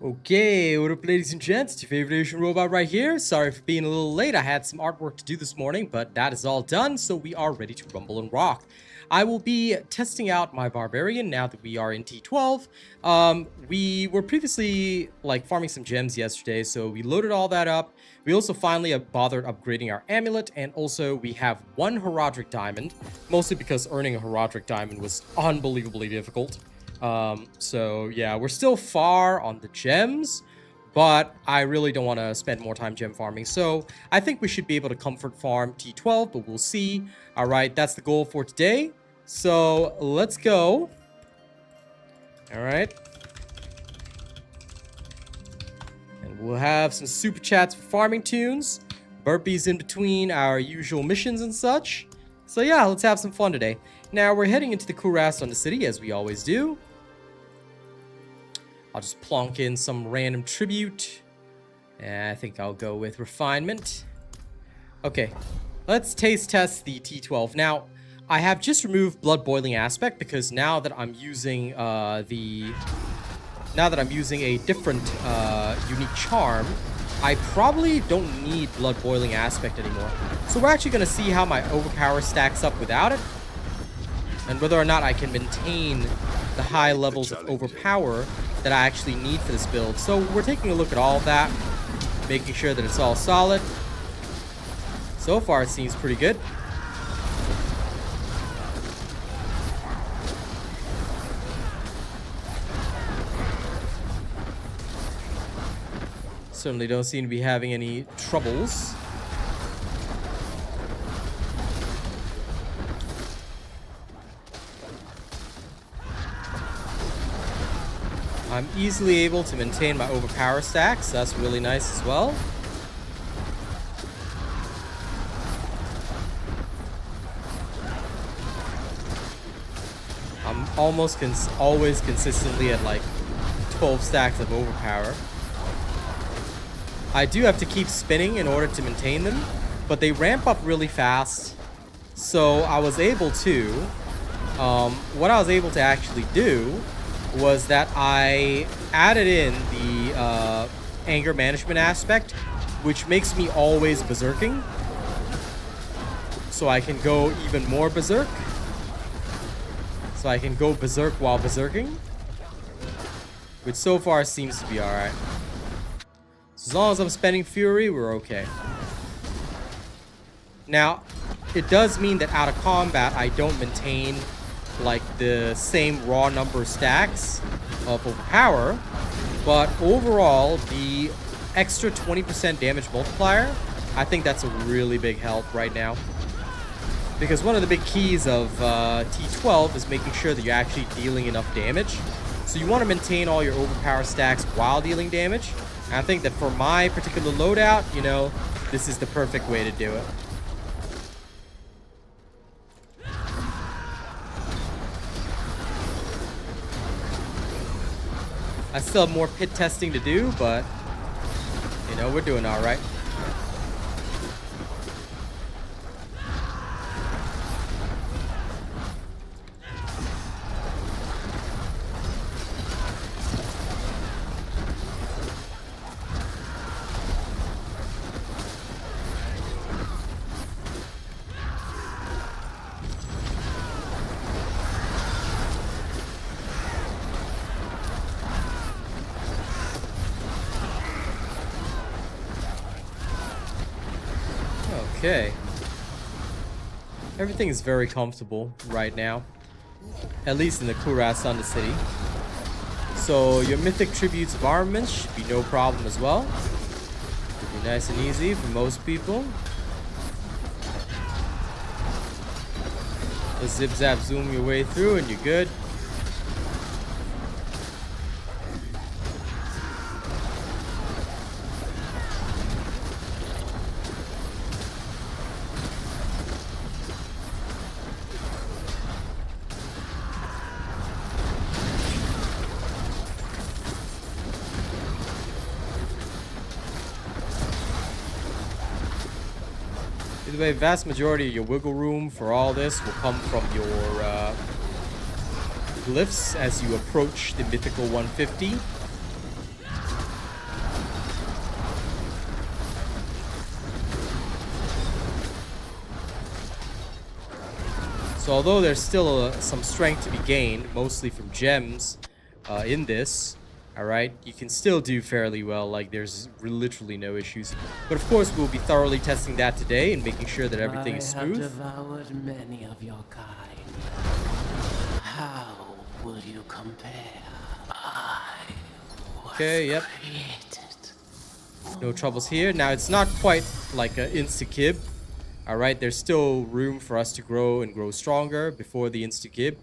Okay, what up ladies and gents, it's your favorite Asian robot right here. Sorry for being a little late, I had some artwork to do this morning, but that is all done, so we are ready to rumble and rock. I will be testing out my Barbarian now that we are in T12. We were previously farming some gems yesterday, so we loaded all that up. We also finally bothered upgrading our amulet, and also we have one Heraldric Diamond, mostly because earning a Heraldric Diamond was unbelievably difficult. So yeah, we're still far on the gems, but I really don't want to spend more time gem farming. So I think we should be able to comfort farm T12, but we'll see. All right, that's the goal for today. So let's go. All right. And we'll have some super chats for farming tunes, burpees in between our usual missions and such. So yeah, let's have some fun today. Now we're heading into the Kuras on the city as we always do. I'll just plonk in some random tribute. I think I'll go with refinement. Okay, let's taste test the T12. Now, I have just removed blood boiling aspect because now that I'm using a different unique charm, I probably don't need blood boiling aspect anymore. So we're actually going to see how my overpower stacks up without it, and whether or not I can maintain the high levels of overpower that I actually need for this build. So we're taking a look at all of that, making sure that it's all solid. So far it seems pretty good. Certainly don't seem to be having any troubles. I'm easily able to maintain my overpower stacks. That's really nice as well. I'm almost always consistently at like 12 stacks of overpower. I do have to keep spinning in order to maintain them, but they ramp up really fast. So I was able to, what I was able to actually do was that I added in the anger management aspect, which makes me always berserking. So I can go even more berserk. So I can go berserk while berserking, which so far seems to be alright. So as long as I'm spending fury, we're okay. Now, it does mean that out of combat, I don't maintain like the same raw number stacks of overpower, but overall the extra 20% damage multiplier, I think that's a really big help right now, because one of the big keys of T12 is making sure that you're actually dealing enough damage. So you want to maintain all your overpower stacks while dealing damage, and I think that for my particular loadout, you know, this is the perfect way to do it. I still have more pit testing to do, but, you know, we're doing all right. Okay. Everything is very comfortable right now, at least in the Kuras on the city. So your mythic tributes of armaments should be no problem as well. Should be nice and easy for most people. Just zip zap zoom your way through and you're good. Either way, vast majority of your wiggle room for all this will come from your glyphs as you approach the mythical 150. So although there's still some strength to be gained, mostly from gems in this, alright, you can still do fairly well. Like, there's literally no issues. But of course, we'll be thoroughly testing that today and making sure that everything is smooth. I have devoured many of your kind. How will you compare? Okay, yep. Created. No troubles here. Now, it's not quite like an insta-kib. Alright, there's still room for us to grow and grow stronger before the insta-kib.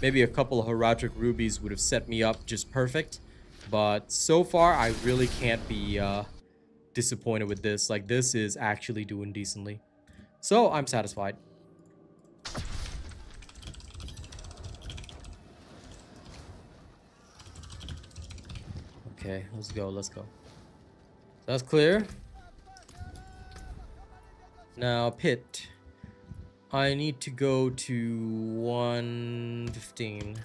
Maybe a couple of Heraldric Rubies would have set me up just perfect. But so far, I really can't be disappointed with this. Like, this is actually doing decently. So, I'm satisfied. Okay, let's go, let's go. That's clear. Now, pit. I need to go to 115.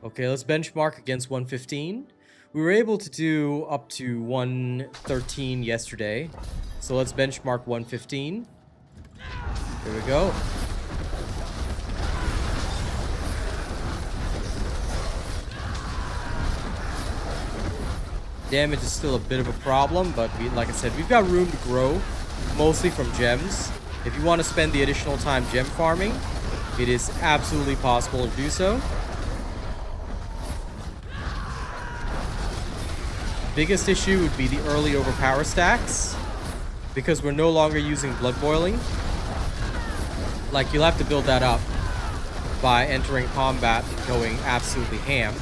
Okay, let's benchmark against 115. We were able to do up to 113 yesterday. So let's benchmark 115. Here we go. Damage is still a bit of a problem, but like I said, we've got room to grow, mostly from gems. If you want to spend the additional time gem farming, it is absolutely possible to do so. Biggest issue would be the early overpower stacks, because we're no longer using blood boiling. Like, you'll have to build that up by entering combat and going absolutely ham.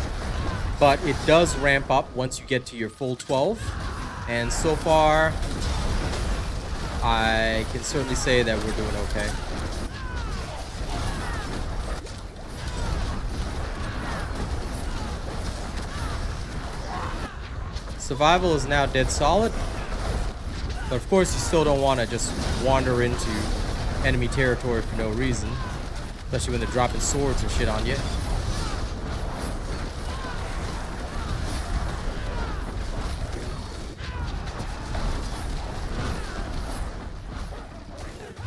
But it does ramp up once you get to your full 12. And so far, I can certainly say that we're doing okay. Survival is now dead solid. But of course, you still don't want to just wander into enemy territory for no reason. Especially when they're dropping swords and shit on you.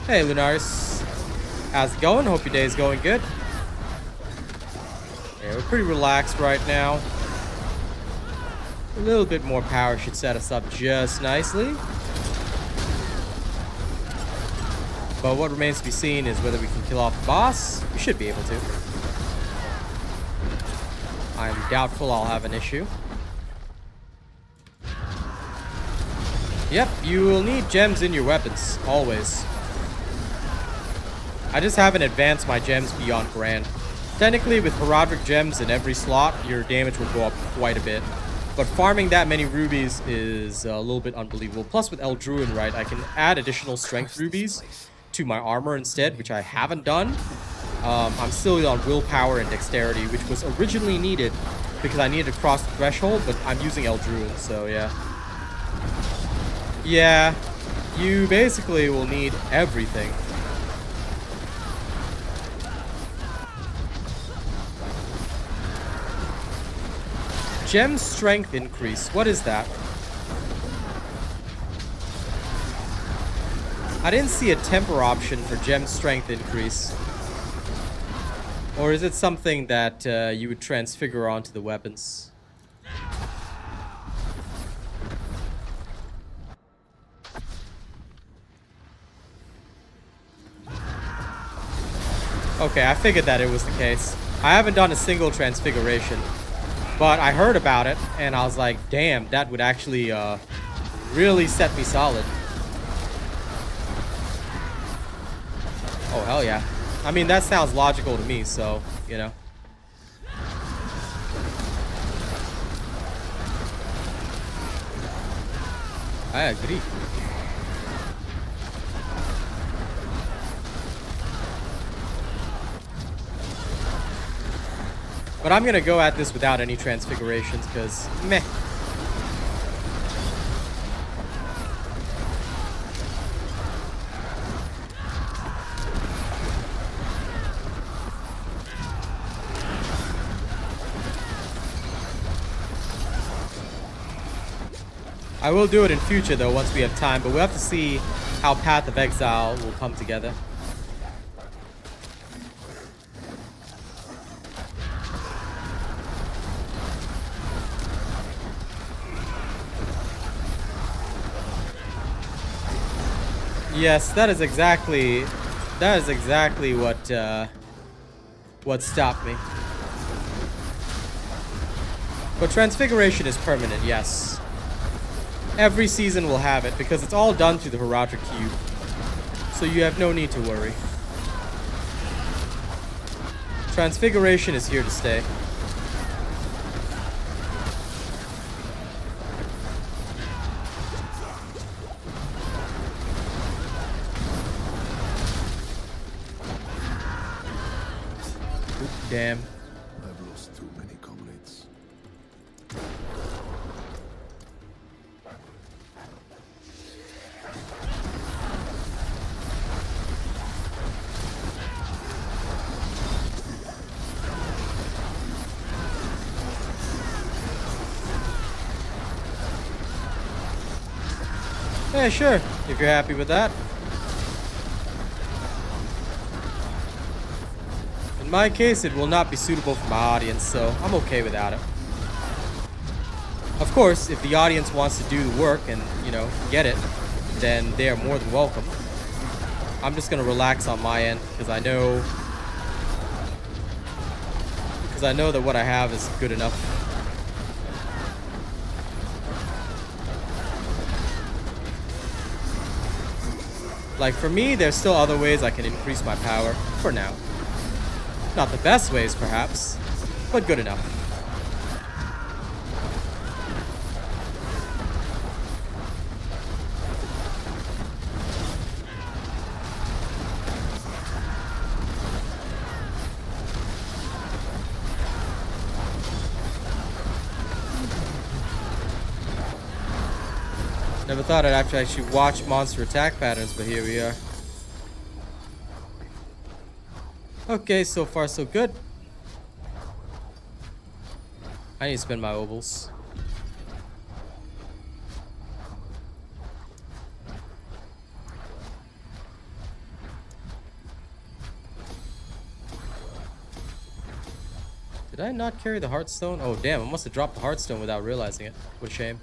Hey, Lunaris. How's it going? Hope your day is going good. Yeah, we're pretty relaxed right now. A little bit more power should set us up just nicely. But what remains to be seen is whether we can kill off the boss. We should be able to. I'm doubtful I'll have an issue. Yep, you will need gems in your weapons, always. I just haven't advanced my gems beyond Grand. Technically, with Heraldric gems in every slot, your damage will go up quite a bit. But farming that many rubies is a little bit unbelievable. Plus, with Eldruin, right, I can add additional strength rubies to my armor instead, which I haven't done. I'm still on willpower and dexterity, which was originally needed because I needed to cross the threshold, but I'm using Eldruin, so yeah. Yeah, you basically will need everything. Gem strength increase. What is that? I didn't see a temper option for gem strength increase. Or is it something that you would transfigure onto the weapons? Okay, I figured that it was the case. I haven't done a single transfiguration. But I heard about it, and I was like, damn, that would actually really set me solid. Oh, hell yeah. I mean, that sounds logical to me, so, you know. I agree. But I'm gonna go at this without any transfigurations, because meh. I will do it in future though, once we have time, but we'll have to see how Path of Exile will come together. Yes, that is exactly what stopped me. But transfiguration is permanent, yes. Every season will have it because it's all done through the Hiratra cube. So you have no need to worry. Transfiguration is here to stay. Oop, damn. I've lost too many comrades. Yeah, sure, if you're happy with that. In my case, it will not be suitable for my audience, so I'm okay without it. Of course, if the audience wants to do the work and, you know, get it, then they are more than welcome. I'm just gonna relax on my end because I know that what I have is good enough. Like, for me, there's still other ways I can increase my power, for now. Not the best ways, perhaps, but good enough. Never thought I'd actually watch monster attack patterns, but here we are. Okay, so far so good. I need to spend my ovals. Did I not carry the Heartstone? Oh damn, I must have dropped the Heartstone without realizing it. What a shame.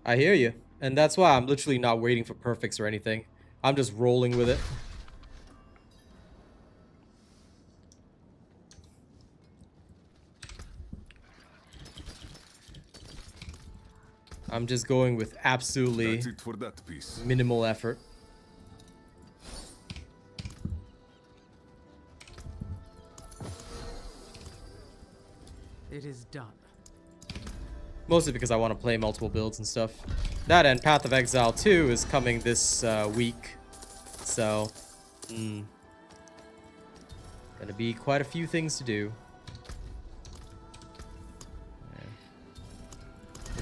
I hear you. And that's why I'm literally not waiting for perfects or anything. I'm just rolling with it. I'm just going with absolutely That's it for that piece. minimal effort. It is done. Mostly because I want to play multiple builds and stuff. That and Path of Exile 2 is coming this week. So, gonna be quite a few things to do.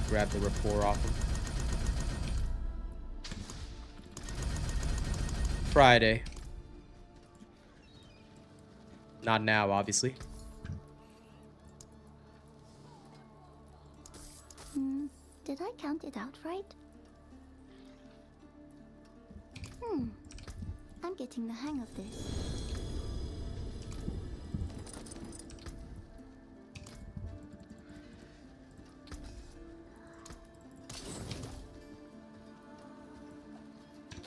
Grab the rapport off him. Friday. Not now, obviously. Did I count it out right? I'm getting the hang of this.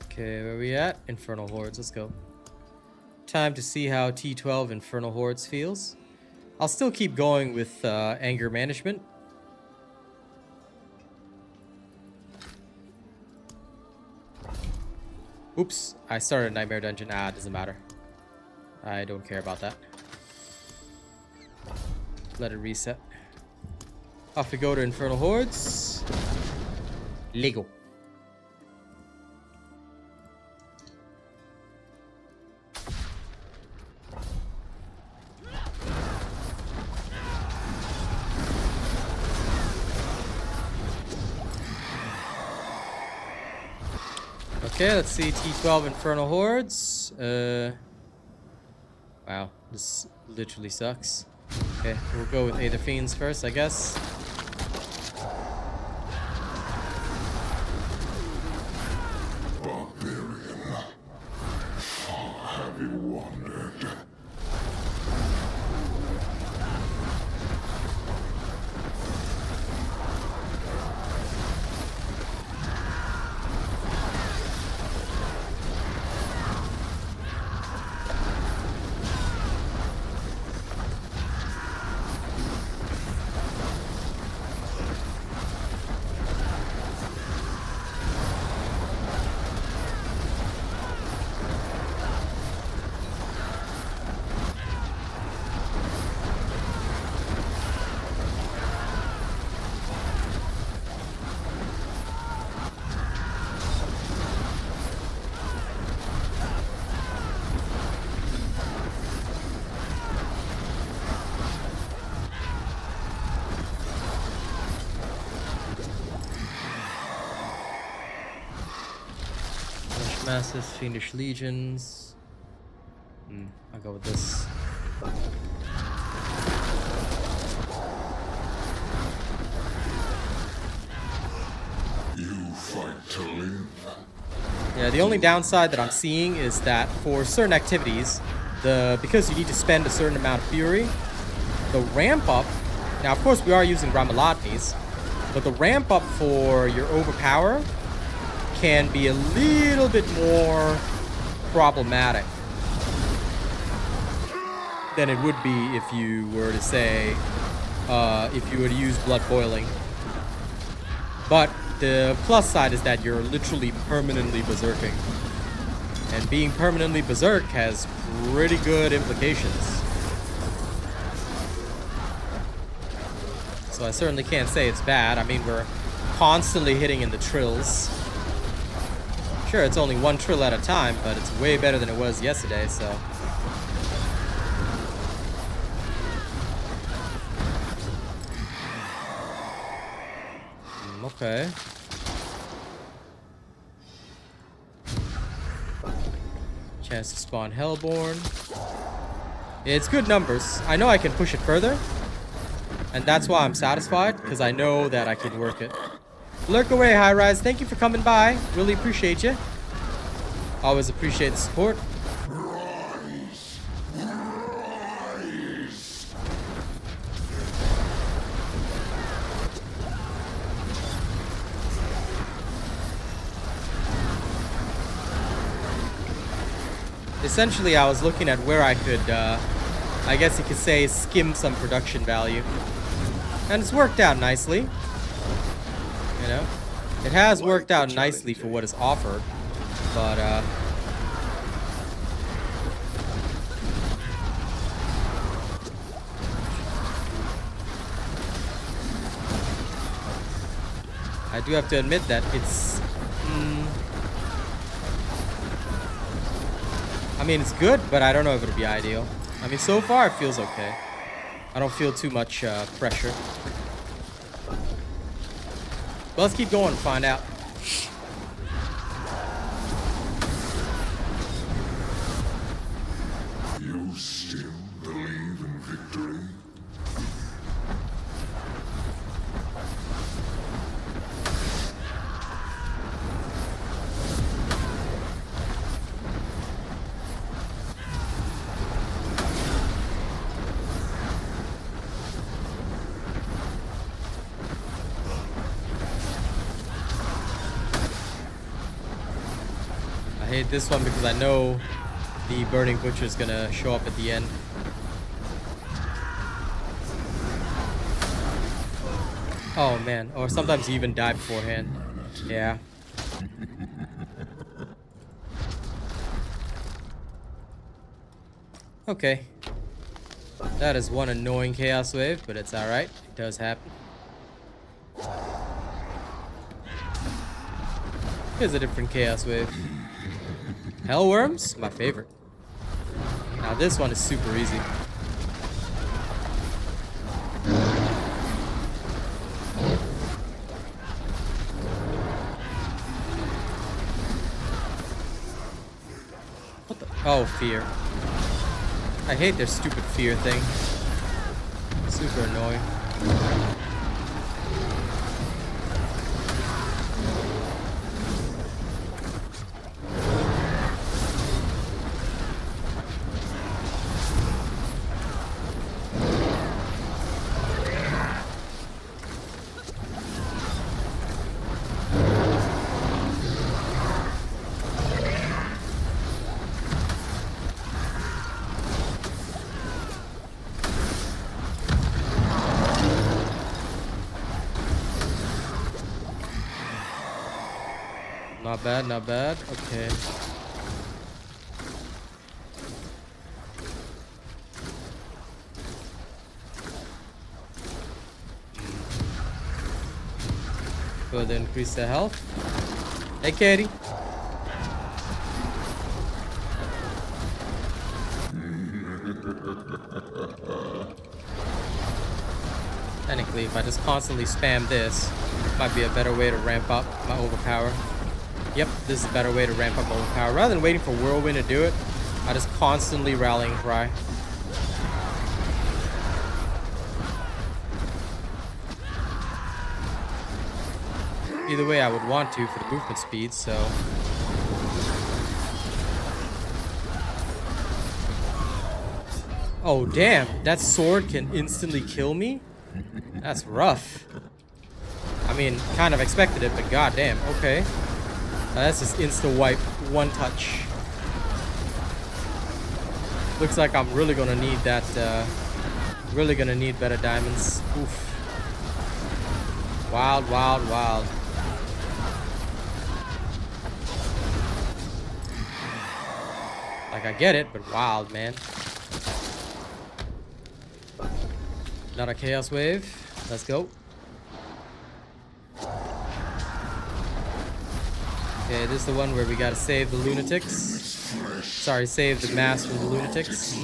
Okay, where we at? Infernal Hordes, let's go. Time to see how T12 Infernal Hordes feels. I'll still keep going with anger management. Oops, I started a Nightmare Dungeon. Ah, it doesn't matter. I don't care about that. Let it reset. Off we go to Infernal Hordes. Lego. Okay, let's see T12 Infernal Hordes. Wow, this literally sucks. Okay, we'll go with Aether Fiends first, I guess. Barbarian, have you wandered? Massive Fiendish Legions. I'll go with this. You fight to live. Yeah, the only downside that I'm seeing is that for certain activities, because you need to spend a certain amount of fury, the ramp up. Now, of course, we are using Ramalotnis, but the ramp up for your overpower can be a little bit more problematic than it would be if you were to say, if you were to use Blood Boiling. But the plus side is that you're literally permanently berserking. And being permanently berserk has pretty good implications. So I certainly can't say it's bad. I mean, we're constantly hitting in the trills. Sure, it's only one trill at a time, but it's way better than it was yesterday, so. Okay. Chance to spawn Hellborn. It's good numbers. I know I can push it further. And that's why I'm satisfied, because I know that I can work it. Lurk away, High Rise. Thank you for coming by. Really appreciate you. Always appreciate the support. Essentially, I was looking at where I could, I guess you could say, skim some production value. And it's worked out nicely. You know? It has worked out nicely for what is offered. But, I do have to admit that it's... I mean, it's good, but I don't know if it'll be ideal. I mean, so far it feels okay. I don't feel too much pressure. But let's keep going and find out. You still believe in victory? I hate this one because I know the Burning Butcher is gonna show up at the end. Oh man, or sometimes you even die beforehand. Yeah. Okay. That is one annoying Chaos Wave, but it's alright. It does happen. Here's a different Chaos Wave. Hellworms, my favorite. Now this one is super easy. What the? Oh, fear. I hate their stupid fear thing. Super annoying. Not bad, not bad. Okay. Further increase the health. Hey, Katie. Technically, if I just constantly spam this, might be a better way to ramp up my overpower. Yep, this is a better way to ramp up my own power. Rather than waiting for Whirlwind to do it, I just constantly rallying cry. Either way, I would want to for the movement speed, so... Oh, damn. That sword can instantly kill me? That's rough. I mean, kind of expected it, but goddamn. Okay. That's just insta-wipe. One touch. Looks like I'm really gonna need that, really gonna need better diamonds. Oof. Wild, wild, wild. Like, I get it, but wild, man. Not a chaos wave. Let's go. Okay, this is the one where we gotta save the lunatics. Sorry, save the mass from the lunatics.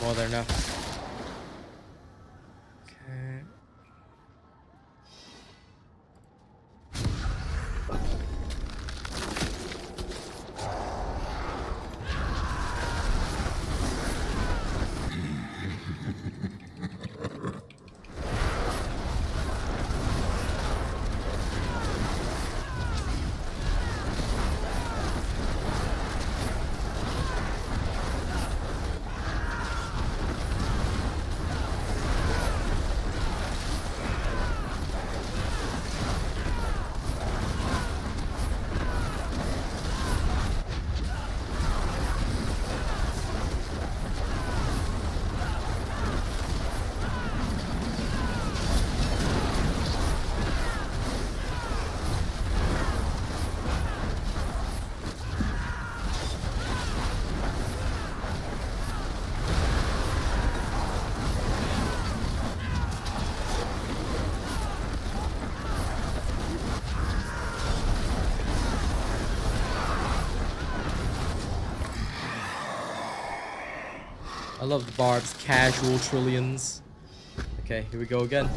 More than enough. Okay. I love the Barb's casual trillions. Okay, here we go again.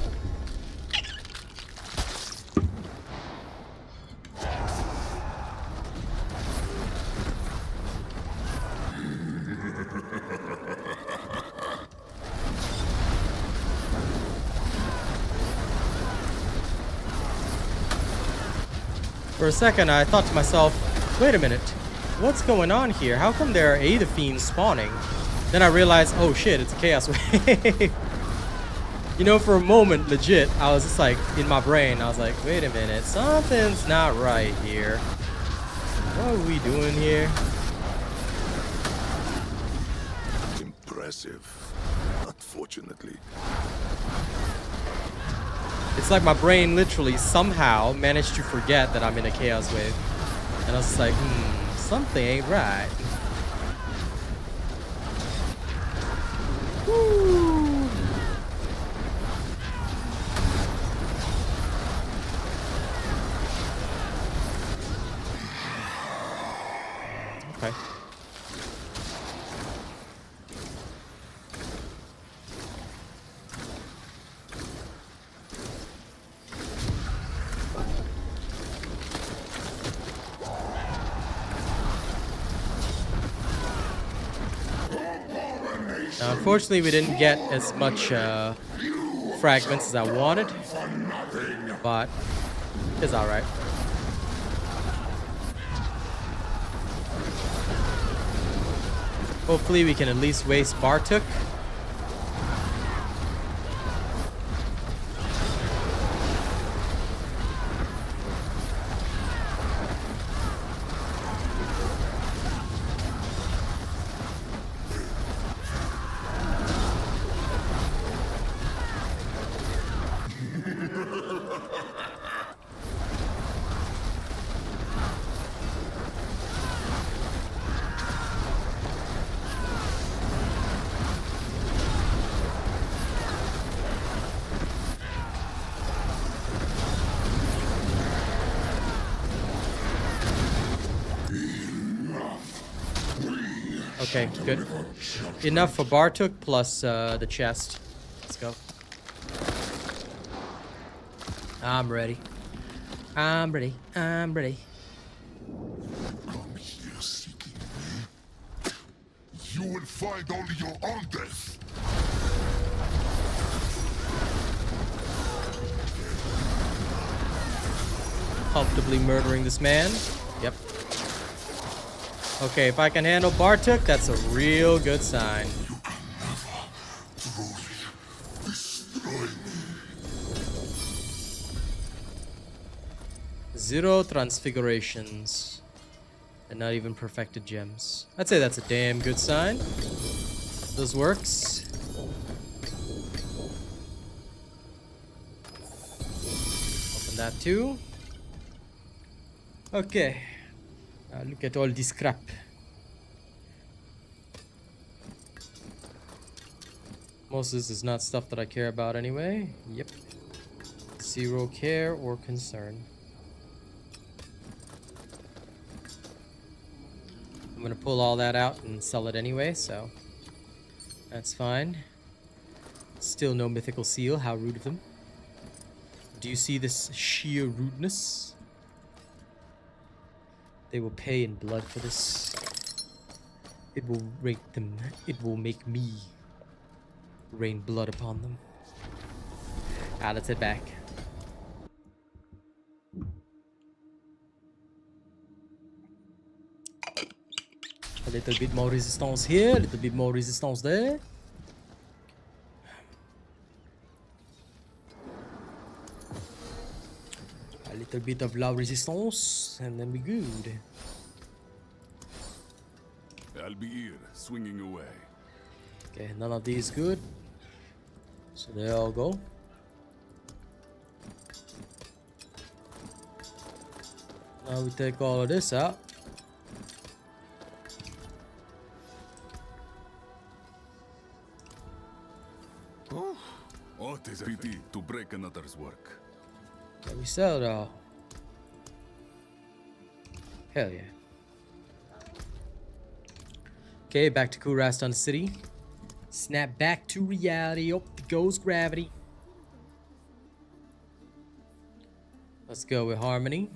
For a second, I thought to myself, wait a minute, what's going on here? How come there are Aether Fiends spawning? Then I realized, oh shit, it's a Chaos Wave. You know, for a moment, legit, I was just like, in my brain, I was like, wait a minute, something's not right here. What are we doing here? Impressive. Unfortunately. It's like my brain literally somehow managed to forget that I'm in a Chaos Wave. And I was just like, something ain't right. Woo. Okay. Now, unfortunately, we didn't get as much fragments as I wanted, but it's alright. Hopefully we can at least waste Bartuk. Okay, good. Enough for Bartuk plus the chest. Let's go. I'm ready. I'm ready. I'm ready. Come here seeking me. You will find only your own death. Comfortably murdering this man. Yep. Okay, if I can handle Bartuk, that's a real good sign. You can never truly destroy me. 0 transfigurations. And not even perfected gems. I'd say that's a damn good sign. This works. Open that too. Okay. Look at all this crap. Most of this is not stuff that I care about anyway. Yep. 0 care or concern. I'm gonna pull all that out and sell it anyway, so that's fine. Still no mythical seal. How rude of them. Do you see this sheer rudeness? They will pay in blood for this. It will rate them. It will make me rain blood upon them. Let's head back. A little bit more resistance here, a little bit more resistance there. A little bit of low resistance, and then we good. I'll be here, swinging away. Okay, none of these good. So they all go. Now we take all of this out. What is a pity to break another's work? Can we sell it all? Hell yeah. Okay, back to Kurastan City. Snap back to reality. Oh, goes gravity. Let's go with Harmony.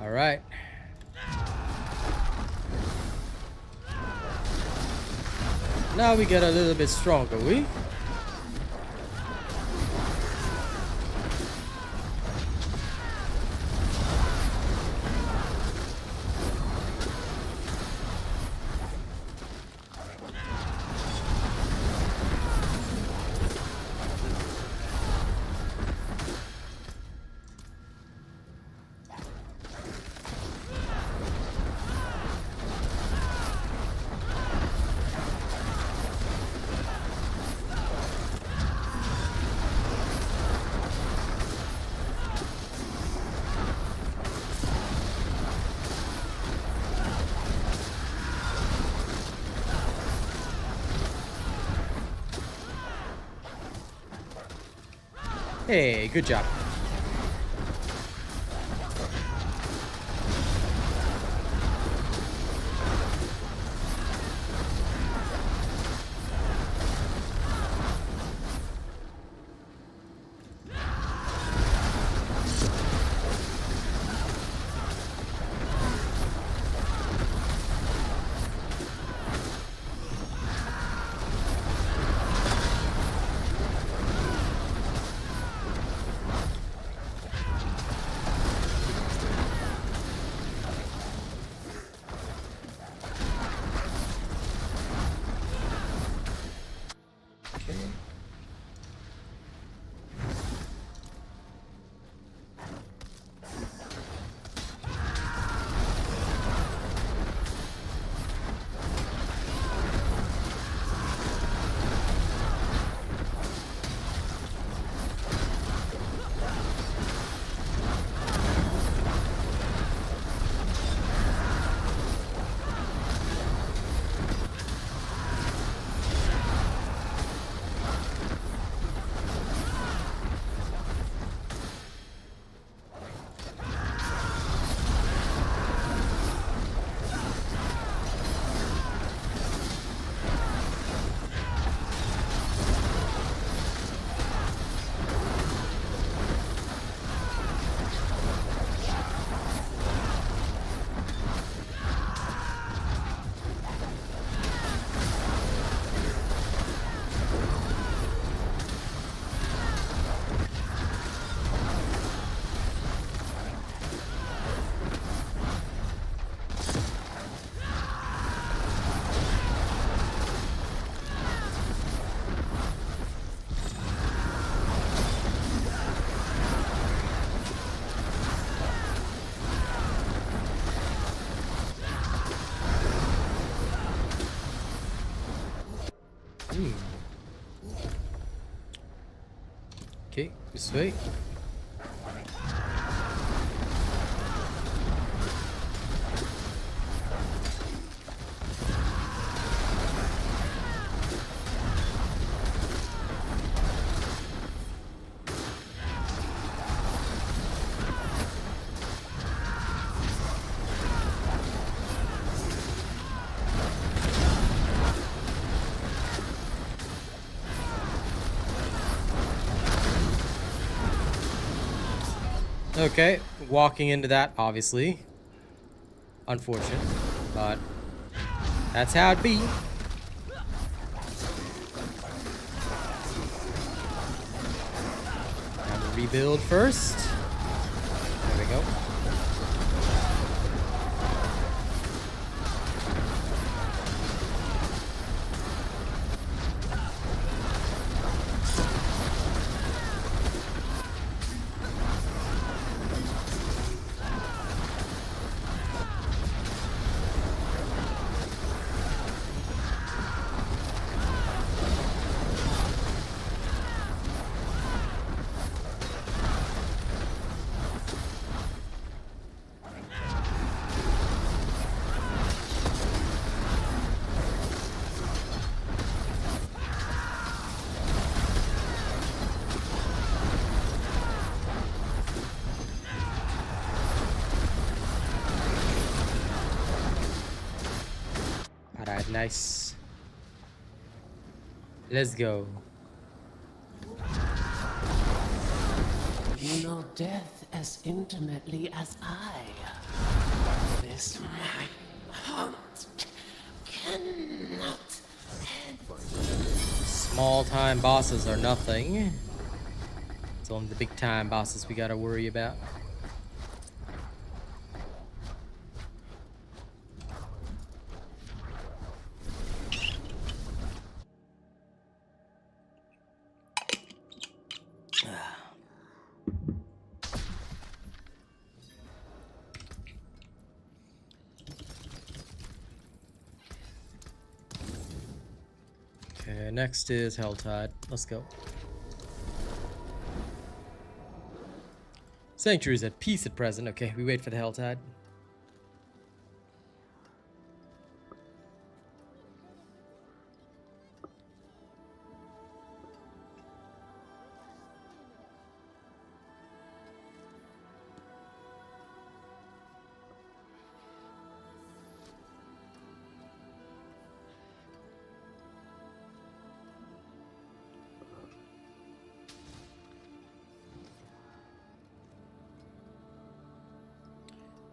All right. Now we get a little bit stronger, we? Hey, good job. Okay, this way. Okay, walking into that, obviously. Unfortunate, but that's how it be. Time to rebuild first. There we go. Alright, nice. Let's go. You know death as intimately as I. This my heart cannot Small time bosses are nothing. It's only the big time bosses we gotta worry about. Okay, next is Helltide. Let's go. Sanctuary's at peace at present. Okay, we wait for the Helltide.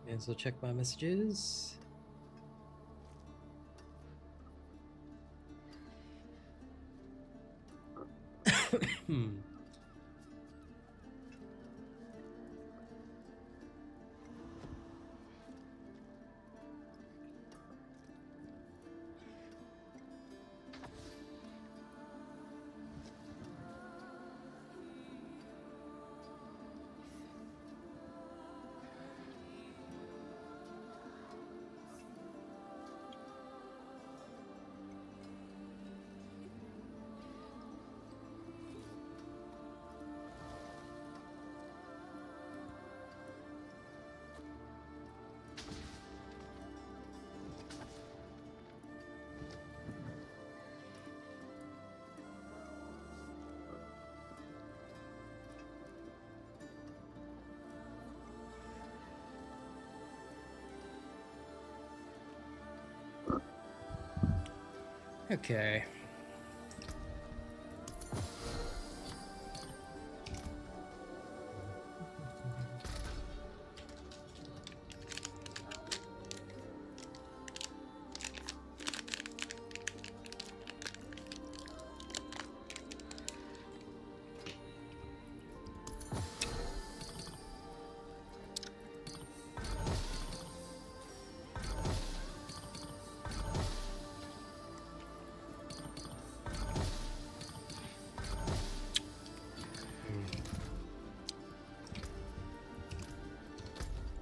And so check my messages. Okay.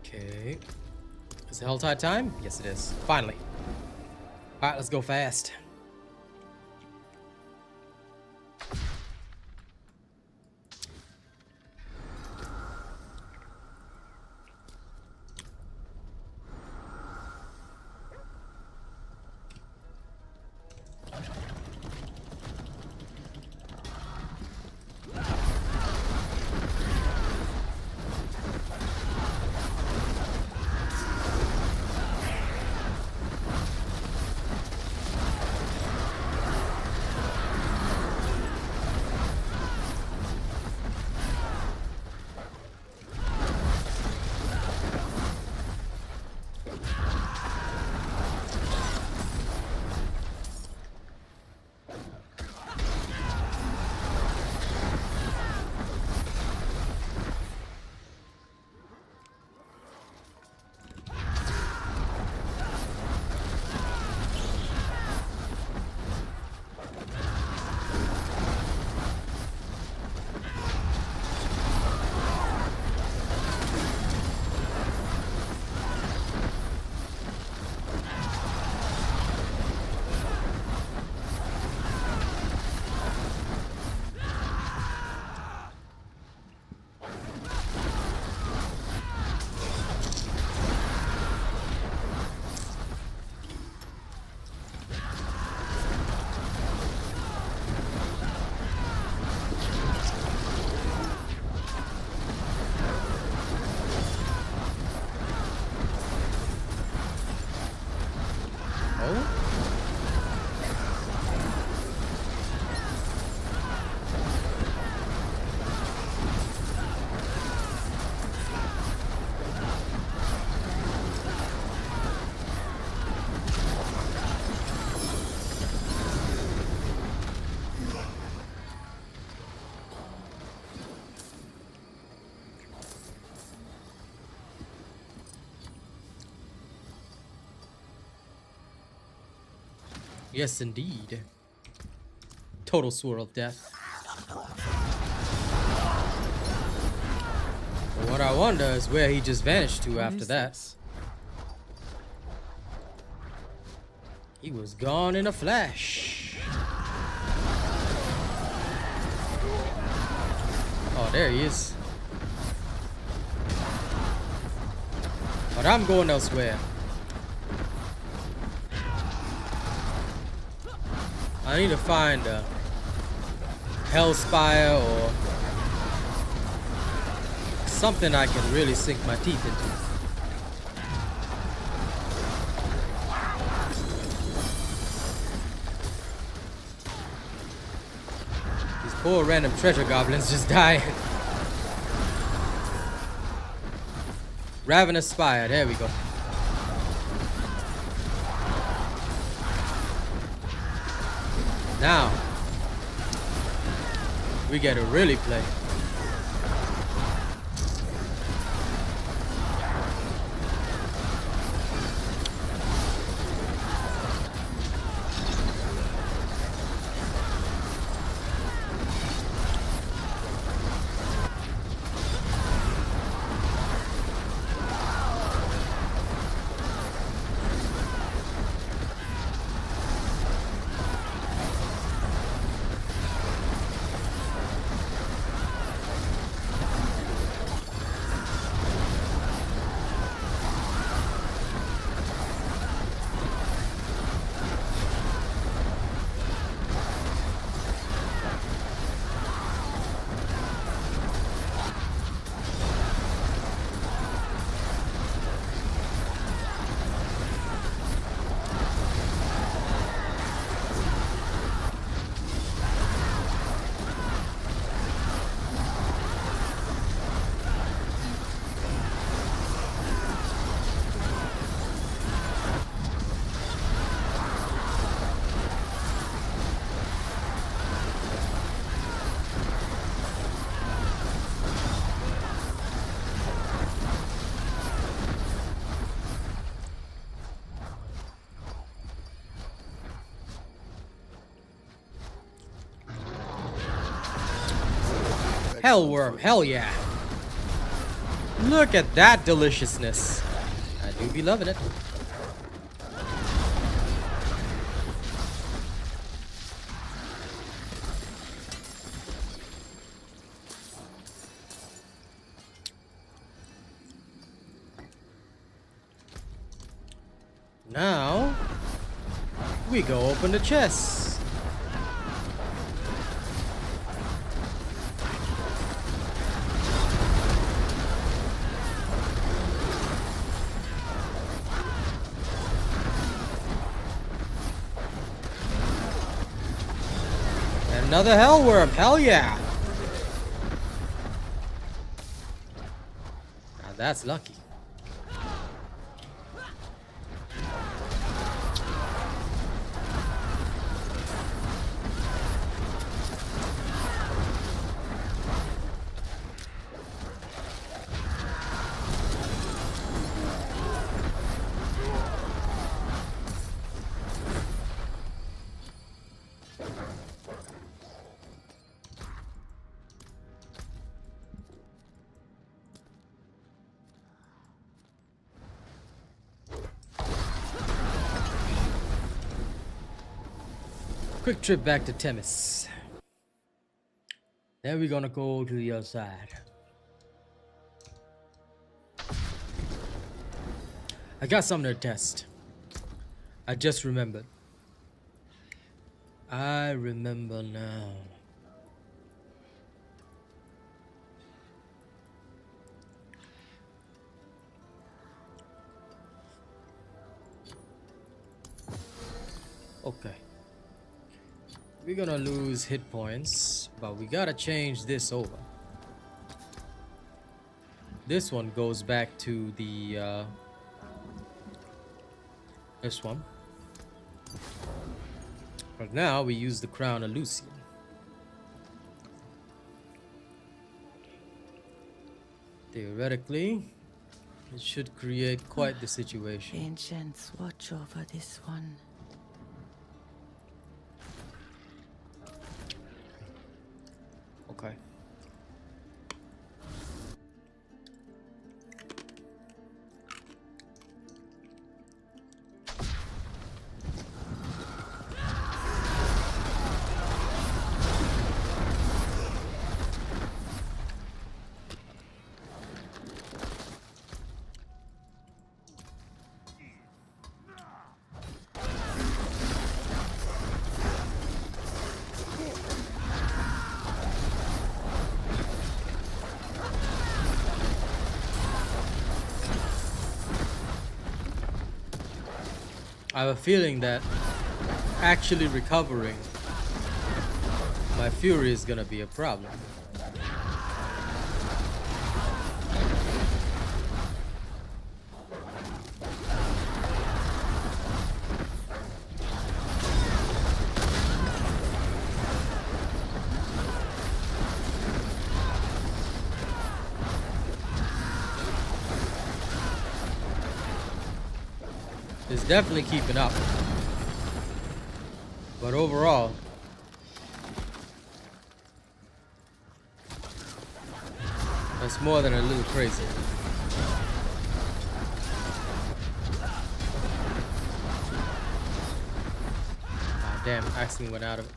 Okay. Is it Helltide time? Yes, it is. Finally. Alright, let's go fast. Yes, indeed. Total swirl of death. But what I wonder is where he just vanished to after that. This? He was gone in a flash. Oh, there he is. But I'm going elsewhere. I need to find a Hellspire or something I can really sink my teeth into. These poor random treasure goblins just dying. Ravenous Spire, there we go. Now, we get to really play. Hellworm, hell yeah. Look at that deliciousness. I do be loving it. Now, we go open the chest. Another Hellworm, hell yeah! Now that's lucky. Quick trip back to Temis. Then we're gonna go to the other side. I got something to test. I just remembered. I remember now. Okay. We're gonna lose hit points, but we gotta change this over. This one goes back to the this one. But now we use the crown of Lucian. Theoretically, it should create quite the situation. Ancients watch over this one. Okay. I have a feeling that actually recovering my fury is gonna be a problem. It's definitely keeping up. But overall, that's more than a little crazy. Ah, damn, accidentally went out of it.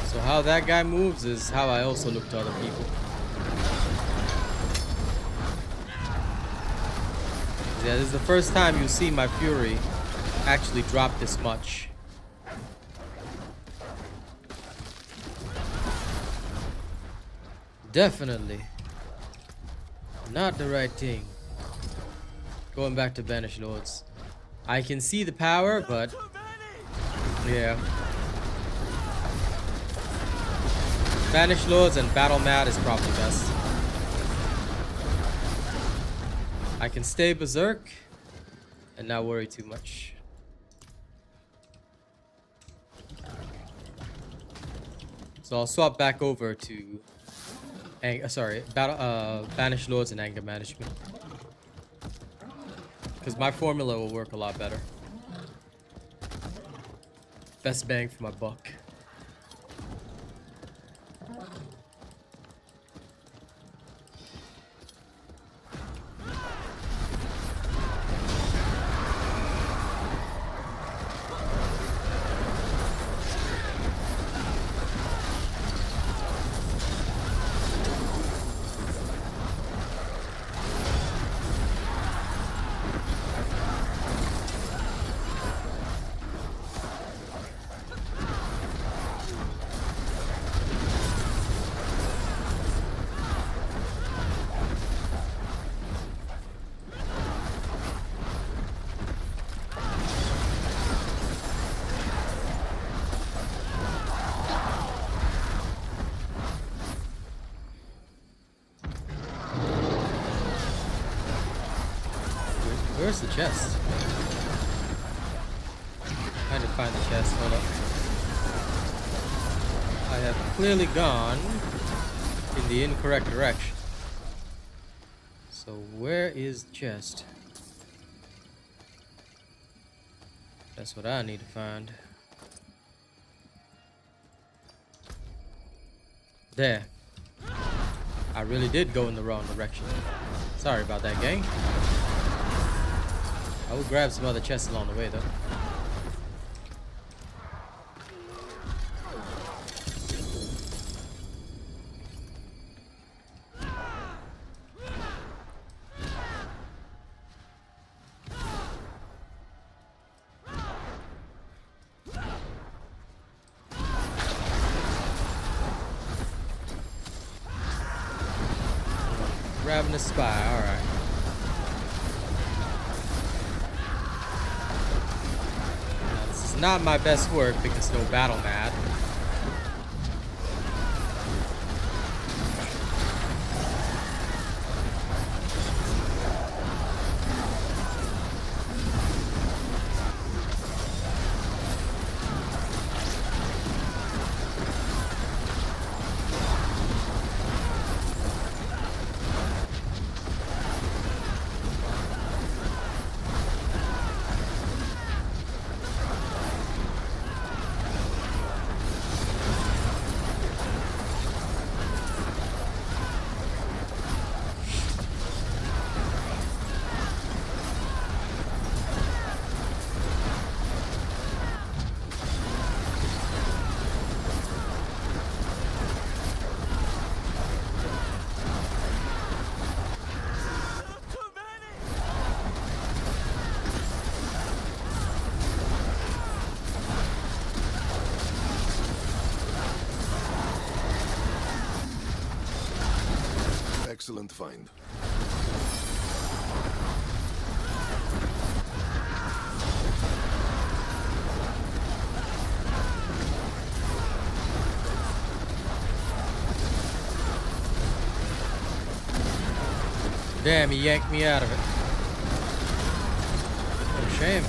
So how that guy moves is how I also look to other people. Yeah, this is the first time you see my fury actually drop this much. Definitely not the right thing. Going back to Banished Lords. I can see the power, but yeah. Banished Lords and Battle Mad is probably best. I can stay berserk and not worry too much. So I'll swap back over to Banished Lords and Anger Management, because my formula will work a lot better. Best bang for my buck. Where's the chest? Trying to find the chest. Hold up. I have clearly gone in the incorrect direction. So where is the chest? That's what I need to find. There. I really did go in the wrong direction. Sorry about that, gang. I will grab some other chests along the way, though. Grabbing a spy, alright. not my best work because no battle mat. Excellent find. Damn, he yanked me out of it. What a shame.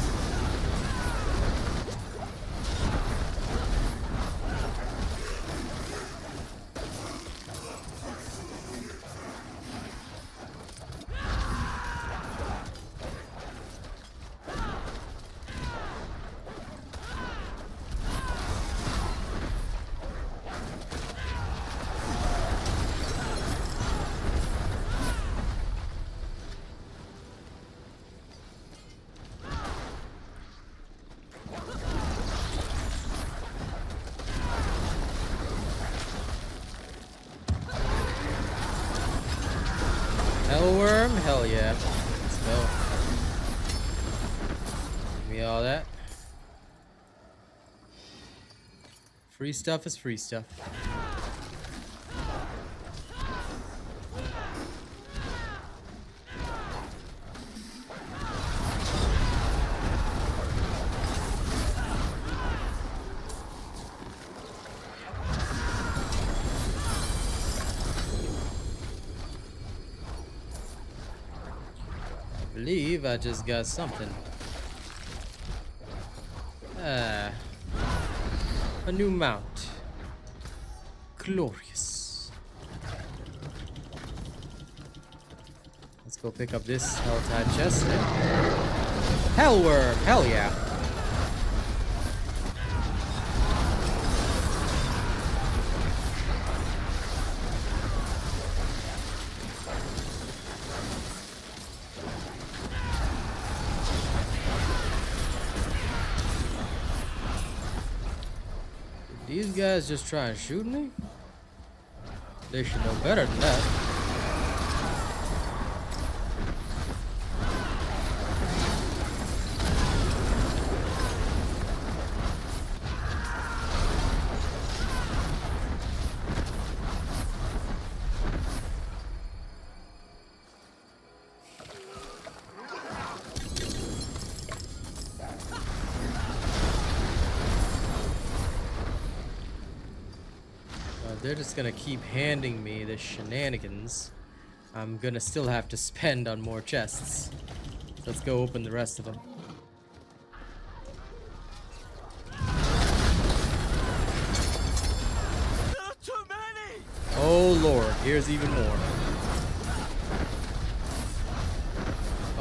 Hellworm? Hell yeah. Let's go. Give me all that. Free stuff is free stuff. I believe I just got something. A new mount. Glorious. Let's go pick up this Helltide chest. Hellworm! Hell yeah! These guys just try and shoot me? They should know better than that. They're just gonna keep handing me the shenanigans. I'm gonna still have to spend on more chests. Let's go open the rest of them. Too many! Oh lord, here's even more.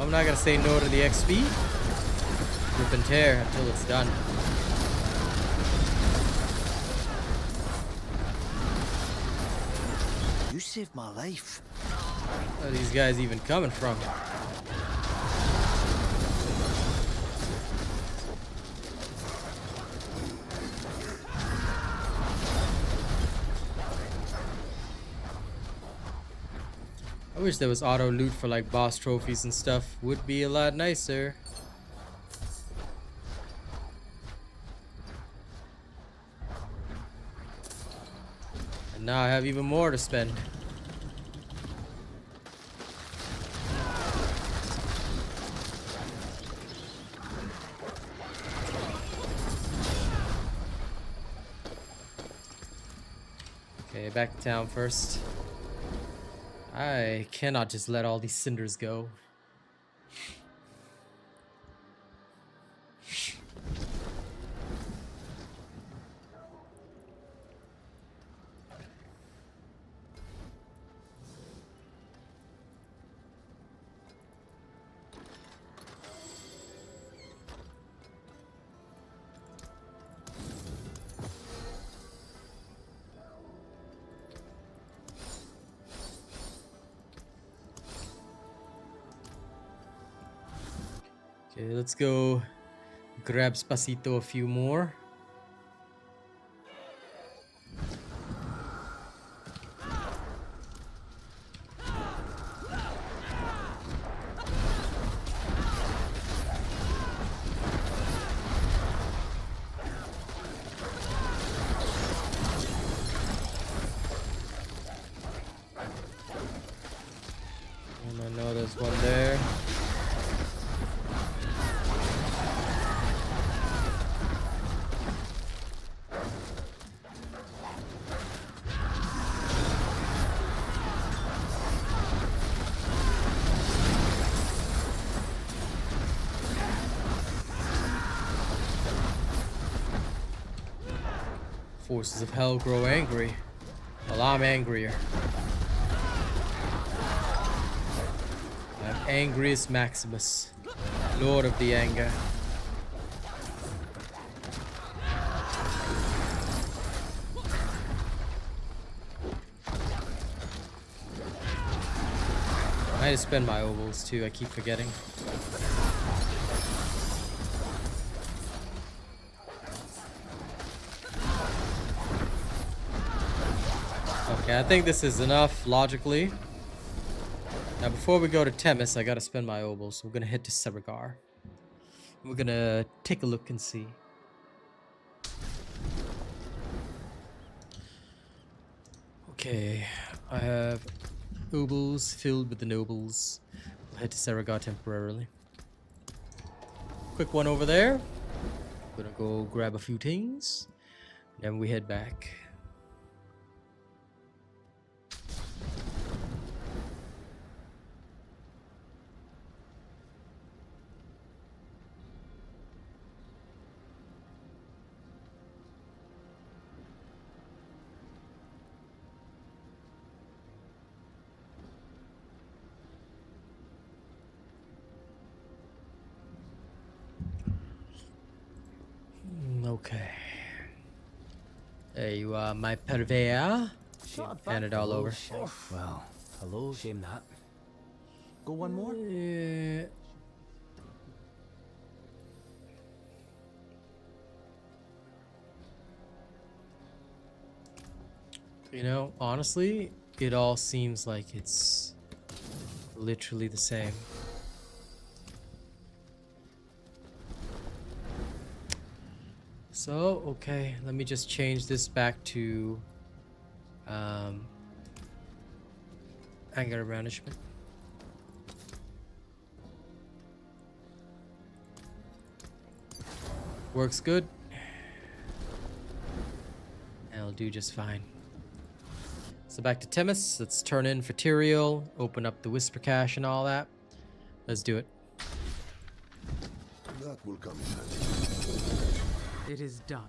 I'm not gonna say no to the XP. Rip and tear until it's done. You saved my life. Where are these guys even coming from? I wish there was auto loot for like boss trophies and stuff. Would be a lot nicer. And now I have even more to spend. Okay, back to town first. I cannot just let all these cinders go. Okay, let's go grab Spacito a few more. And I know there's one there. Forces of hell grow angry. Well, I'm angrier. I'm Angriest Maximus, Lord of the Anger. I had to spend my ovals too, I keep forgetting. Okay, I think this is enough, logically. Now, before we go to Temis, I gotta spend my ovals. So we're gonna head to Seregar. We're gonna take a look and see. Okay, I have ovals filled with the nobles. We'll head to Seregar temporarily. Quick one over there. Gonna go grab a few things. Then we head back. Okay. There you are, my purveyor. Hand it all over. Well, hello, shame that. Go one more? Yeah. You know, honestly, it all seems like it's literally the same. So, okay, let me just change this back to anger banishment. Works good. And it'll do just fine. So back to Temis. Let's turn in for Tyrael, open up the Whisper Cache and all that. Let's do it. That will come in handy. It is done.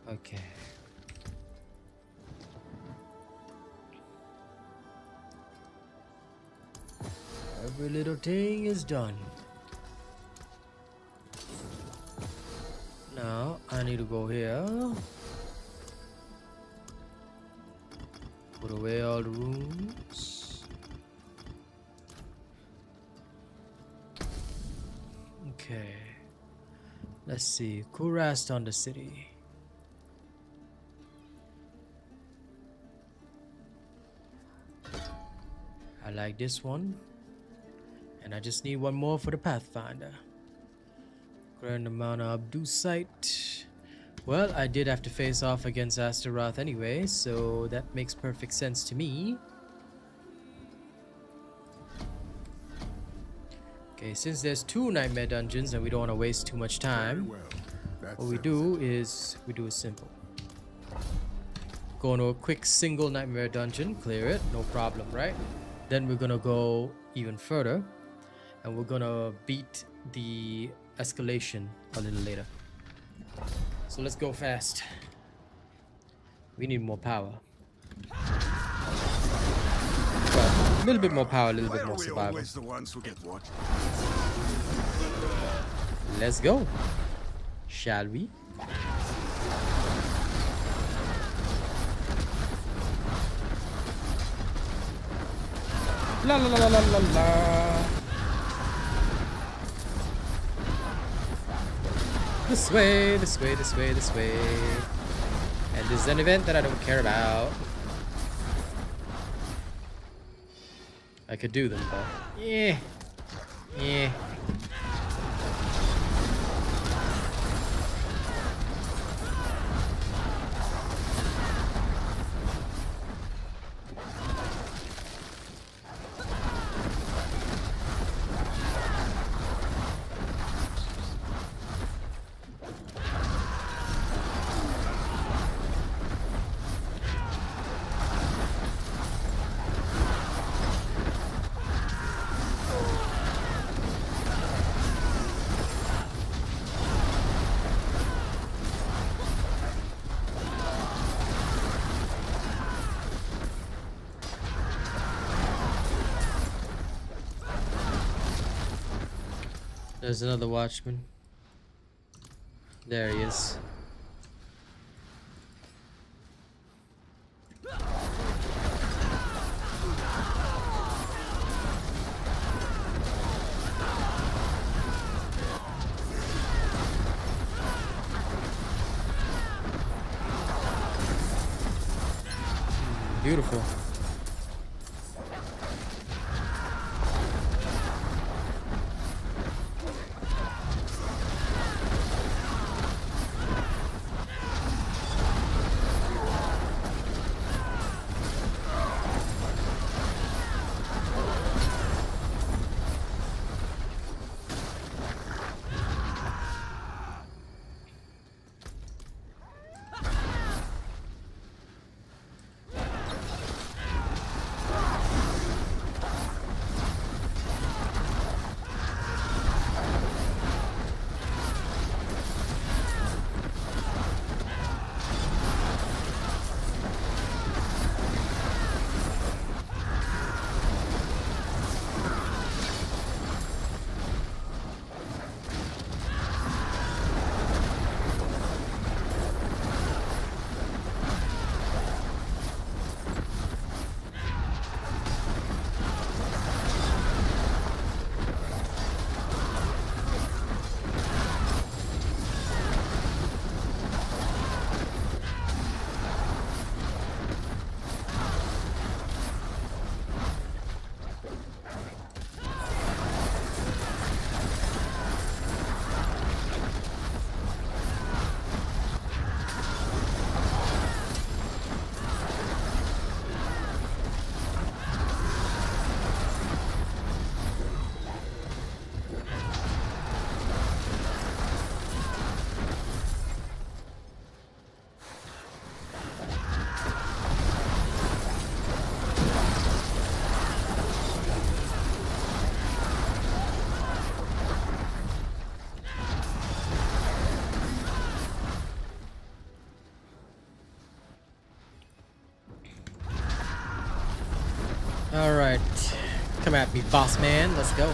Okay. Every little thing is done. Now I need to go here. Put away all the rooms. Okay. Let's see. Kurast on the city. I like this one. And I just need one more for the Pathfinder. Grand amount of Abdusite. Well, I did have to face off against Astaroth anyway, so that makes perfect sense to me. Okay, since there's 2 nightmare dungeons and we don't want to waste too much time, what we do is simple. Go into a quick single nightmare dungeon, clear it, no problem, right? Then we're gonna go even further, and we're gonna beat the escalation a little later. So let's go fast. We need more power. Well, a little bit more power, a little bit more survival. The ones who get what? Let's go. Shall we? La la la la la la. This way, this way, this way, this way. And this is an event that I don't care about. I could do them, but yeah. There's another watchman. There he is. Beautiful. Alright. Come at me, boss man. Let's go.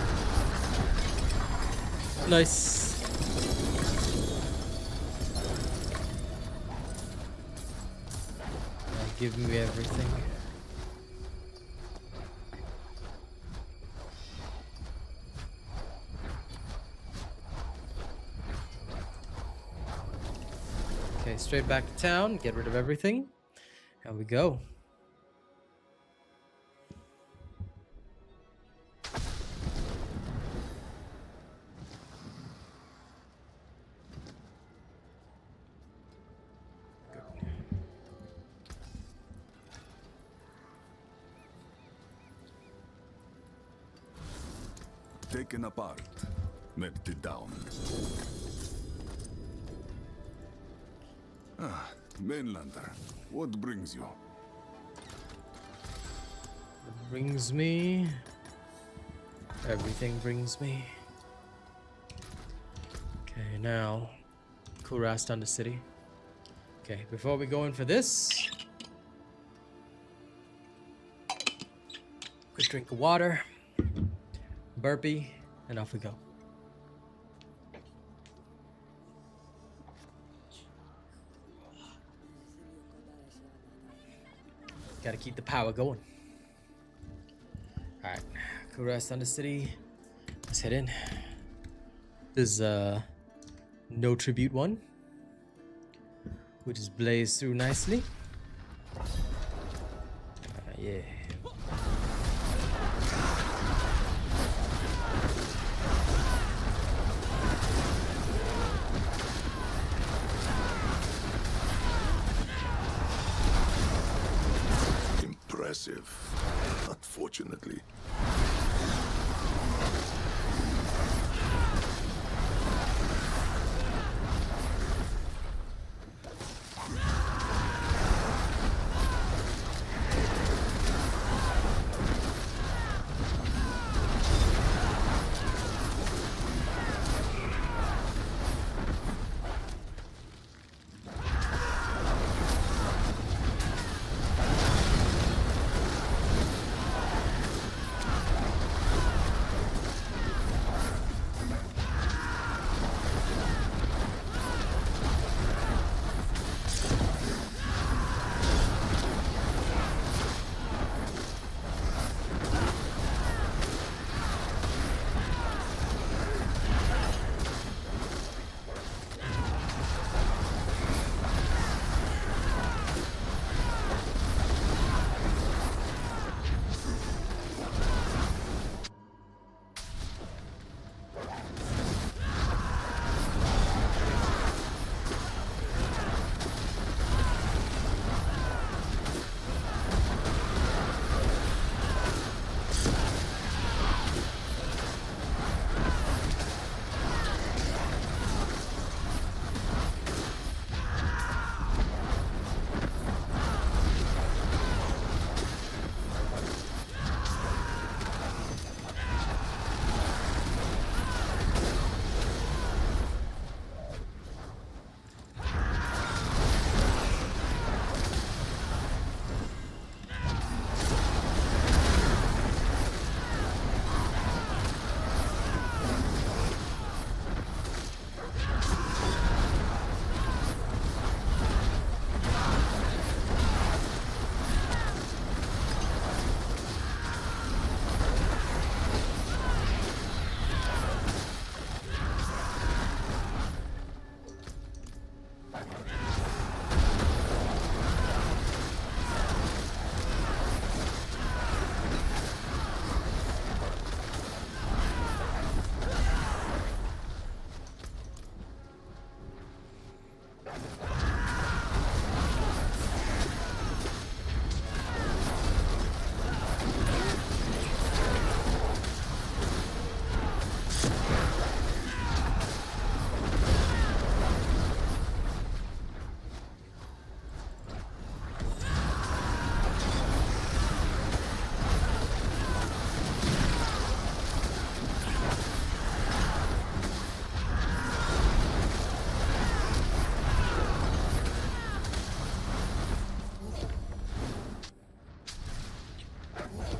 Nice. Give me everything. Okay, straight back to town. Get rid of everything. And we go. taken apart, melted down. Ah, mainlander, what brings you? Brings me. Everything brings me. Okay, now. Kurast on the city. Okay, before we go in for this. Quick drink of water. Burpee. And off we go. Gotta keep the power going. Alright, Kurast on the city. Let's head in. This is no tribute one, which is blazed through nicely. Yeah. Impressive, unfortunately.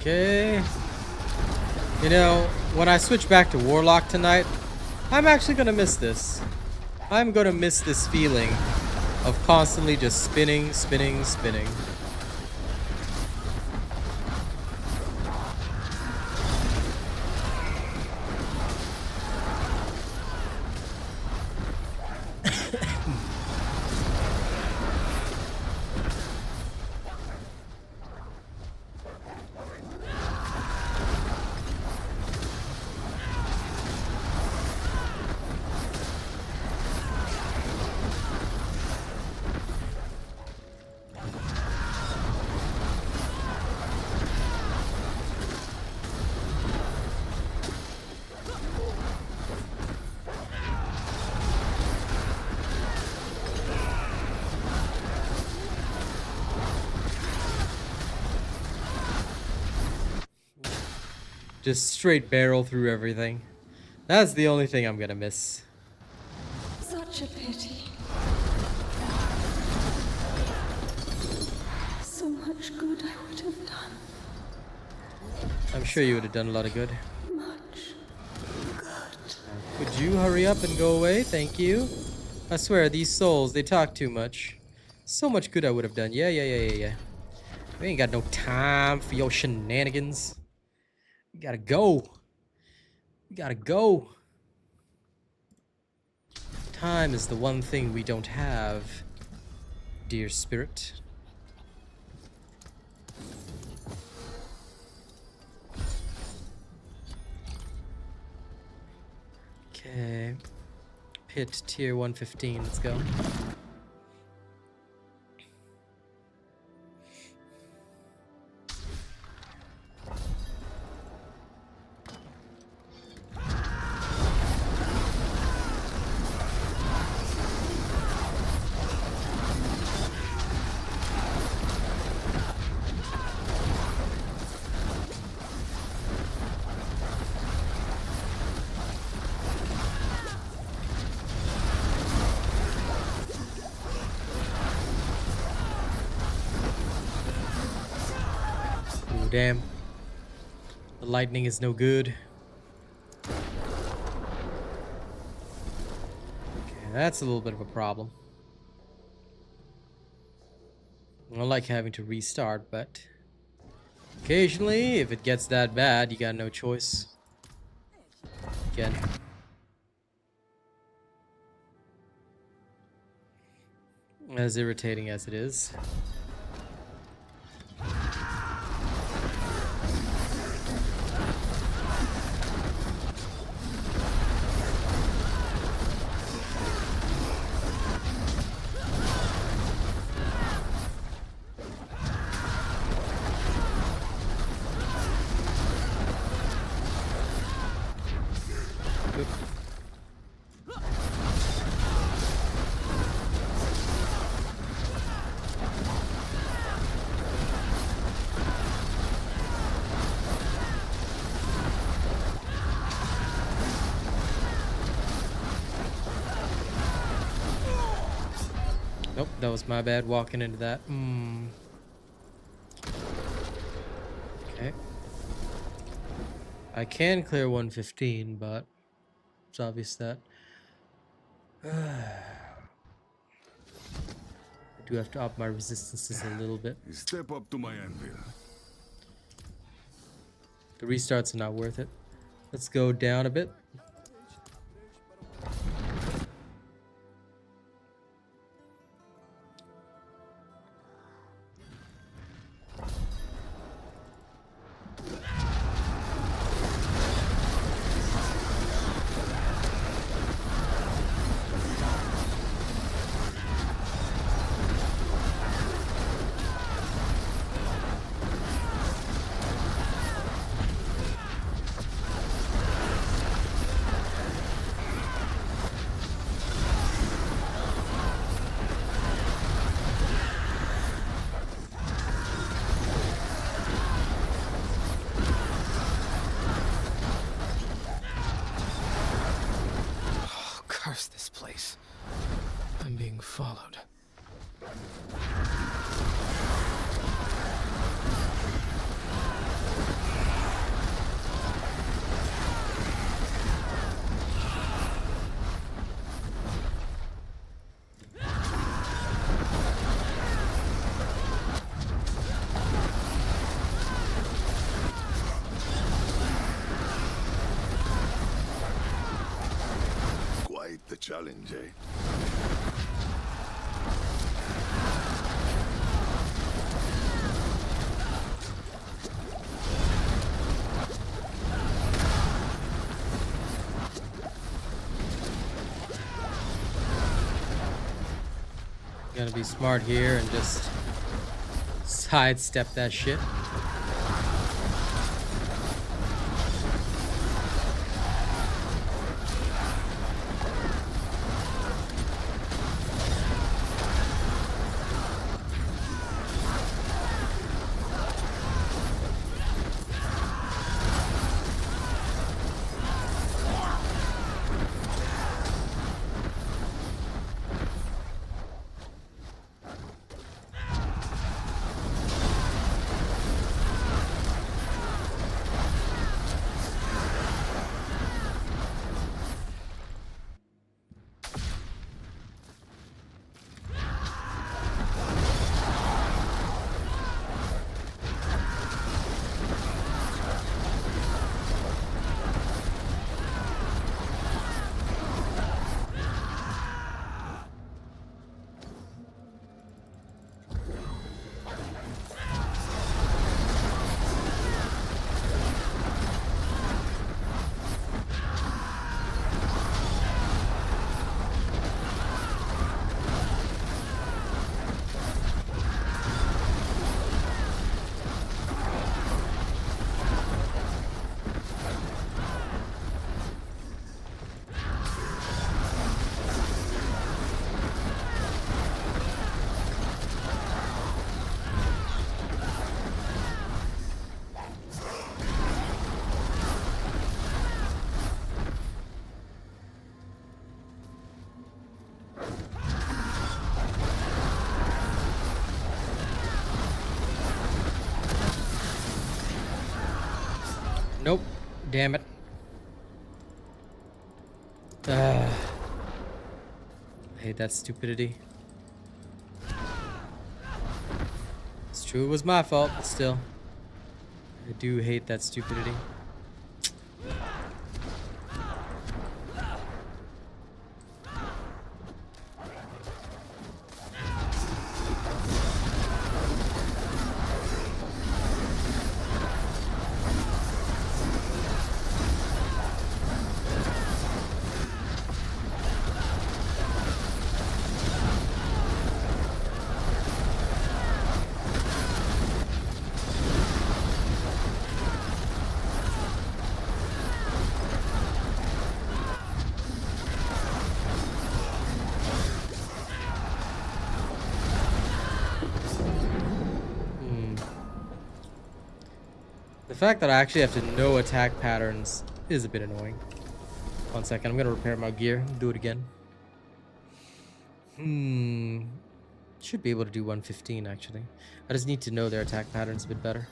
Okay. You know, when I switch back to Warlock tonight, I'm actually gonna miss this. I'm gonna miss this feeling of constantly just spinning, spinning, spinning. Just straight barrel through everything. That's the only thing I'm gonna miss. Such a pity. So much good I would have done. I'm sure you would have done a lot of good. Much good. Could you hurry up and go away? Thank you. I swear, these souls, they talk too much. So much good I would have done. Yeah. We ain't got no time for your shenanigans. We gotta go. We gotta go. Time is the one thing we don't have, dear spirit. Okay. Pit tier 115. Let's go. Ooh, damn. The lightning is no good. Okay, that's a little bit of a problem. I don't like having to restart, but occasionally, if it gets that bad, you got no choice. Again. As irritating as it is. Nope, that was my bad walking into that. Okay. I can clear 115, but it's obvious that I do have to up my resistances a little bit. Step up to my anvil. The restarts are not worth it. Let's go down a bit. Curse this place. I'm being followed. Quite the challenge, eh? Gonna be smart here and just sidestep that shit. Nope. Damn it. I hate that stupidity. It's true it was my fault, but still. I do hate that stupidity. The fact that I actually have to know attack patterns is a bit annoying. 1 second, I'm gonna repair my gear. Do it again. Should be able to do 115 actually. I just need to know their attack patterns a bit better.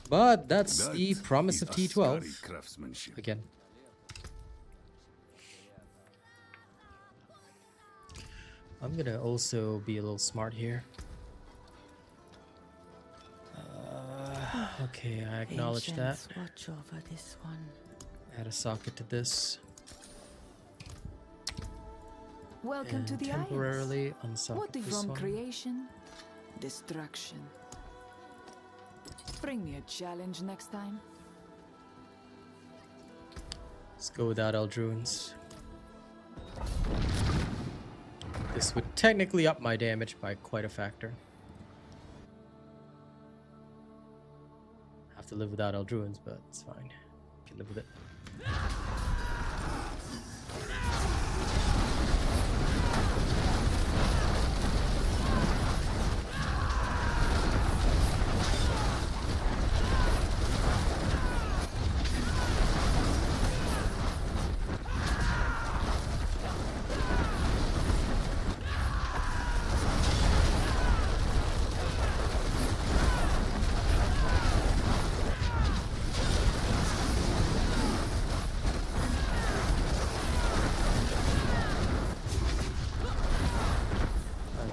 But that's the promise of T12. Again. I'm gonna also be a little smart here. Okay, I acknowledge that. Ancients, watch over this one. Add a socket to this. Welcome And to the Isles. temporarily What unsocket is this from one. creation? Destruction. Bring me a challenge next time. Let's go without Eldruins. This would technically up my damage by quite a factor. Have to live without Eldruins, but it's fine. Can live with it.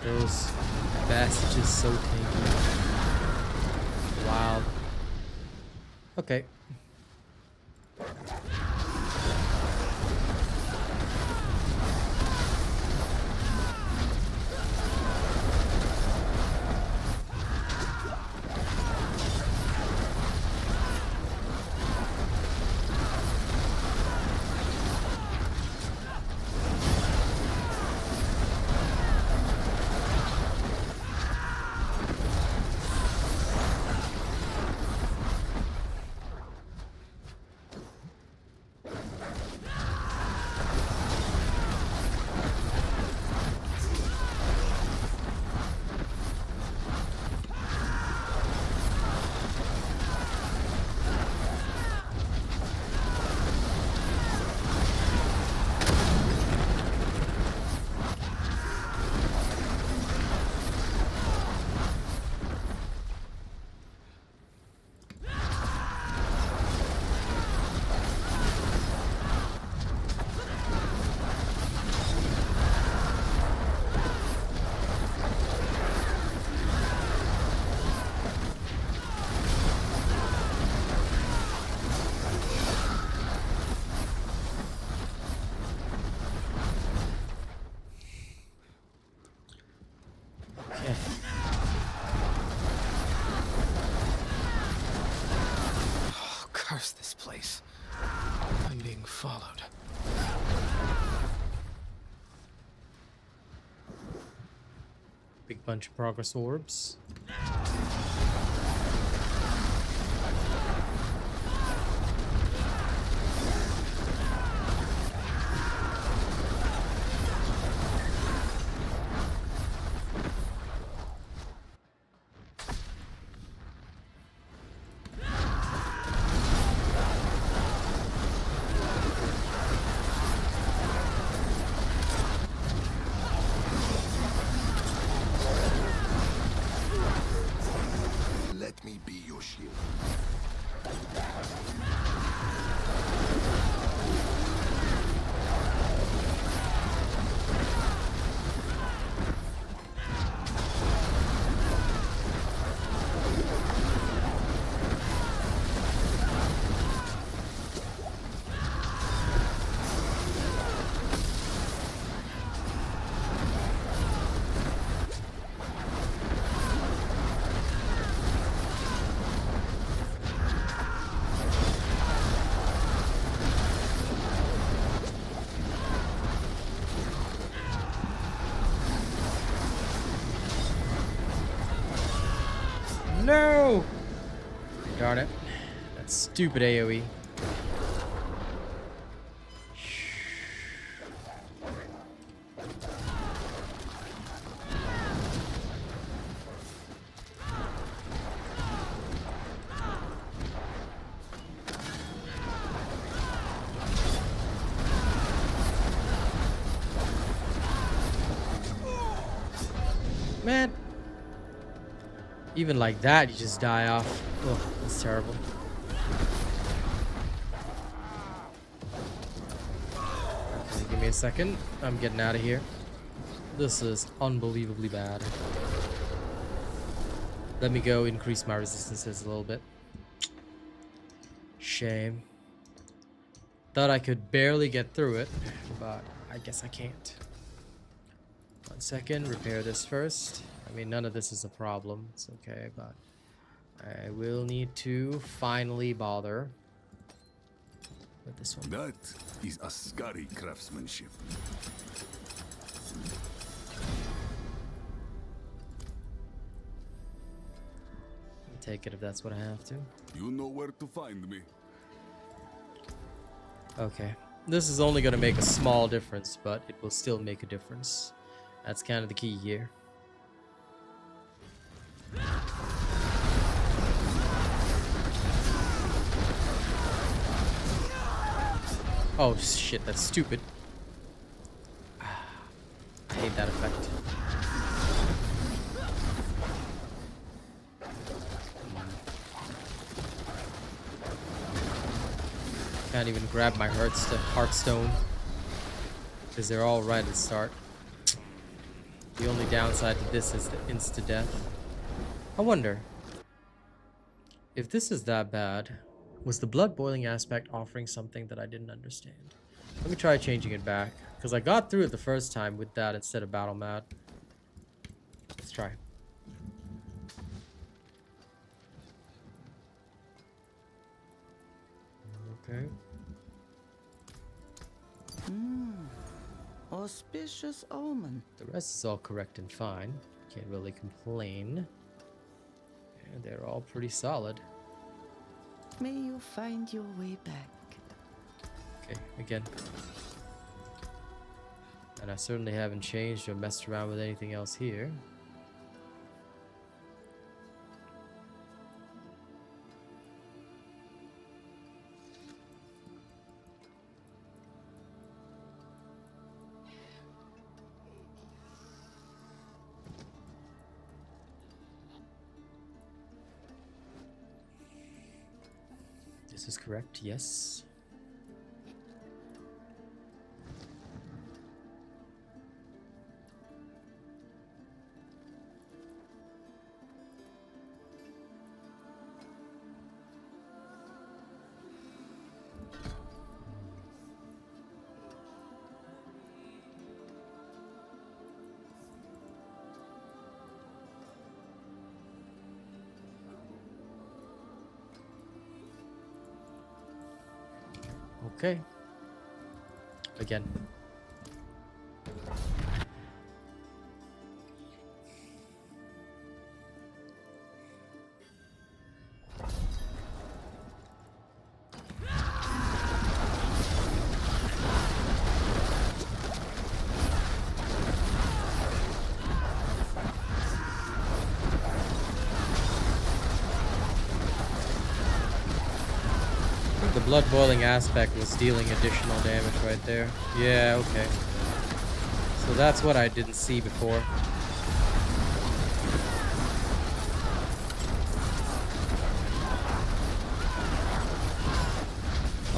Those bastards so tanky. Wow. Okay. Curse this place. I'm being followed. Big bunch of progress orbs. Let me be your shield. No! Darn it. That stupid AoE. Man. Even like that, you just die off. Ugh, that's terrible. Okay, give me a second. I'm getting out of here. This is unbelievably bad. Let me go increase my resistances a little bit. Shame. Thought I could barely get through it, but I guess I can't. 1 second, repair this first. I mean, none of this is a problem. It's okay, but I will need to finally bother with this one. That is Ascari craftsmanship. I'll take it if that's what I have to. You know where to find me. Okay. This is only going to make a small difference, but it will still make a difference. That's kind of the key here. Oh shit, that's stupid. I hate that effect. Can't even grab my heartstone because they're all right at the start. The only downside to this is the insta-death. I wonder if this is that bad. Was the blood boiling aspect offering something that I didn't understand? Let me try changing it back, because I got through it the first time with that instead of battle mad. Let's try. Okay. Auspicious omen. The rest is all correct and fine. Can't really complain. And they're all pretty solid. May you find your way back. Okay, again. And I certainly haven't changed or messed around with anything else here. This is correct, yes. Okay. Again. The blood boiling aspect was dealing additional damage right there. Yeah, okay. So that's what I didn't see before.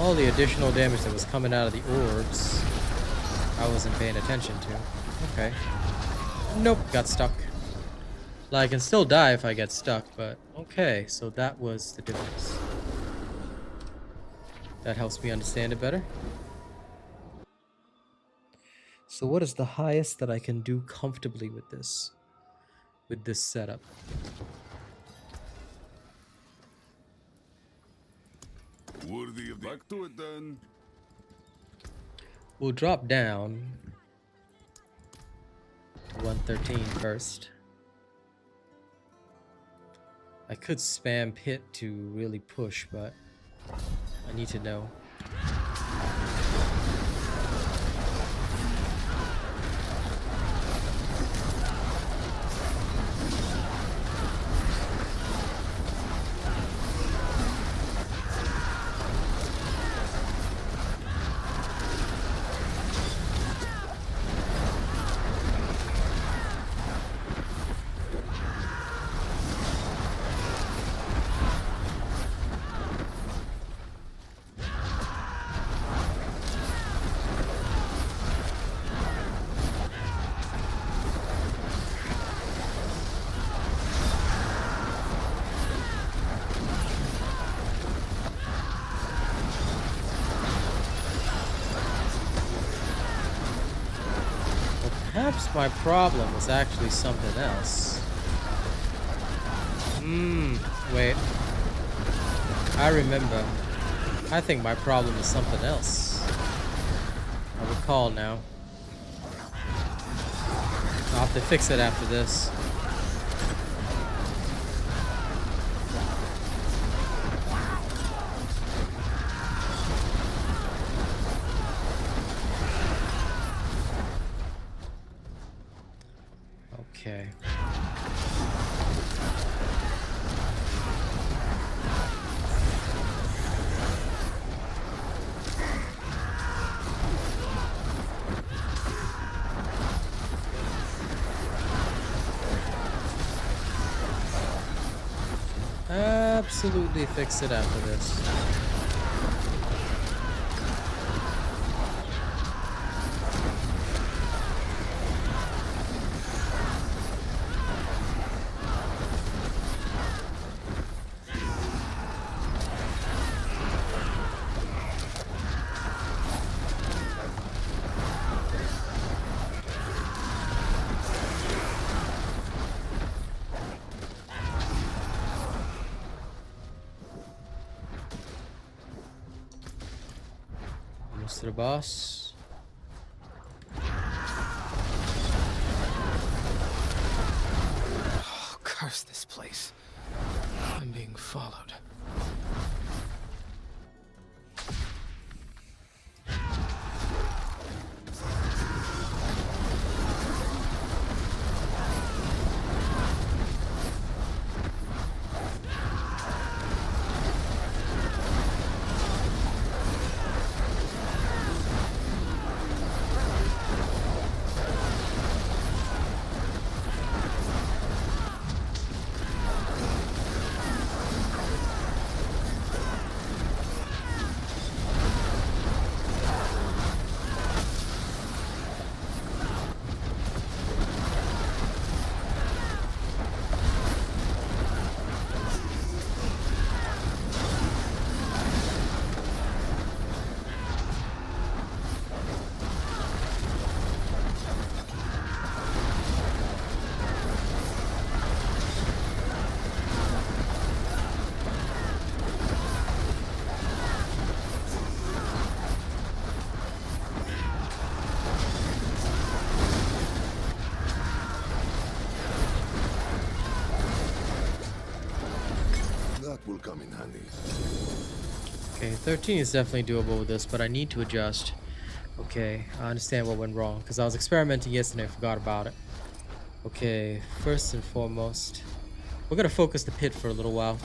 All the additional damage that was coming out of the orbs, I wasn't paying attention to. Okay. Nope, got stuck. Like, I can still die if I get stuck, but okay, so that was the difference. That helps me understand it better. So what is the highest that I can do comfortably with this setup? Worthy of back to it then. We'll drop down to 113 first. I could spam pit to really push, but I need to know. Perhaps my problem is actually something else. Wait. I remember. I think my problem is something else. I recall now. I'll have to fix it after this. Okay. Absolutely fix it after this. To the boss. Oh, curse this place. I'm being followed. That will come in handy. Okay, 13 is definitely doable with this, but I need to adjust. Okay, I understand what went wrong, because I was experimenting yesterday and forgot about it. Okay, first and foremost, we're gonna focus the pit for a little while.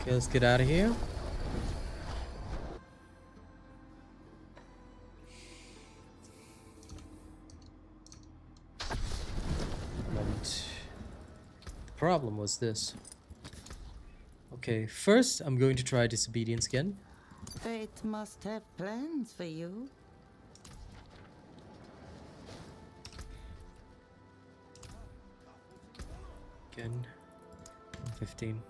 Okay, let's get out of here. problem was this. Okay, first I'm going to try disobedience again. Fate must have plans for you. Again. 15.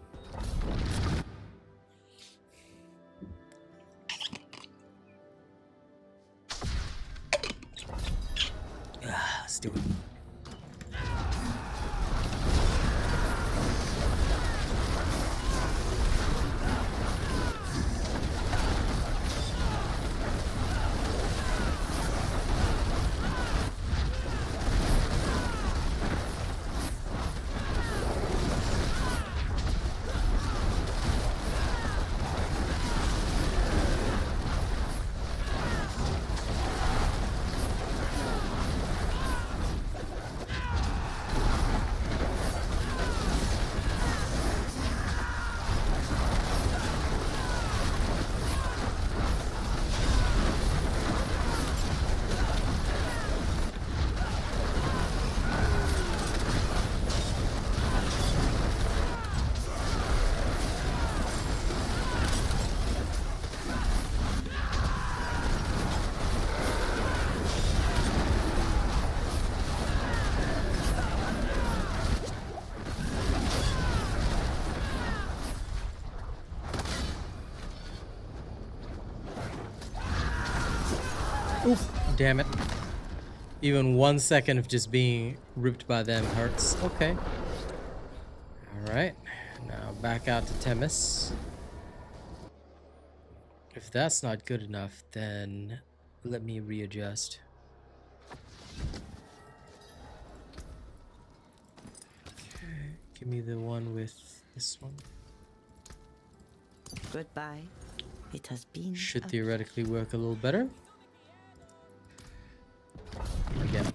Let's do it. Oof, damn it. Even 1 second of just being ripped by them hurts. Okay. Alright. Now back out to Temis. If that's not good enough, then let me readjust. Okay, give me the one with this one. Goodbye. It has been. Should a theoretically work a little better. Again.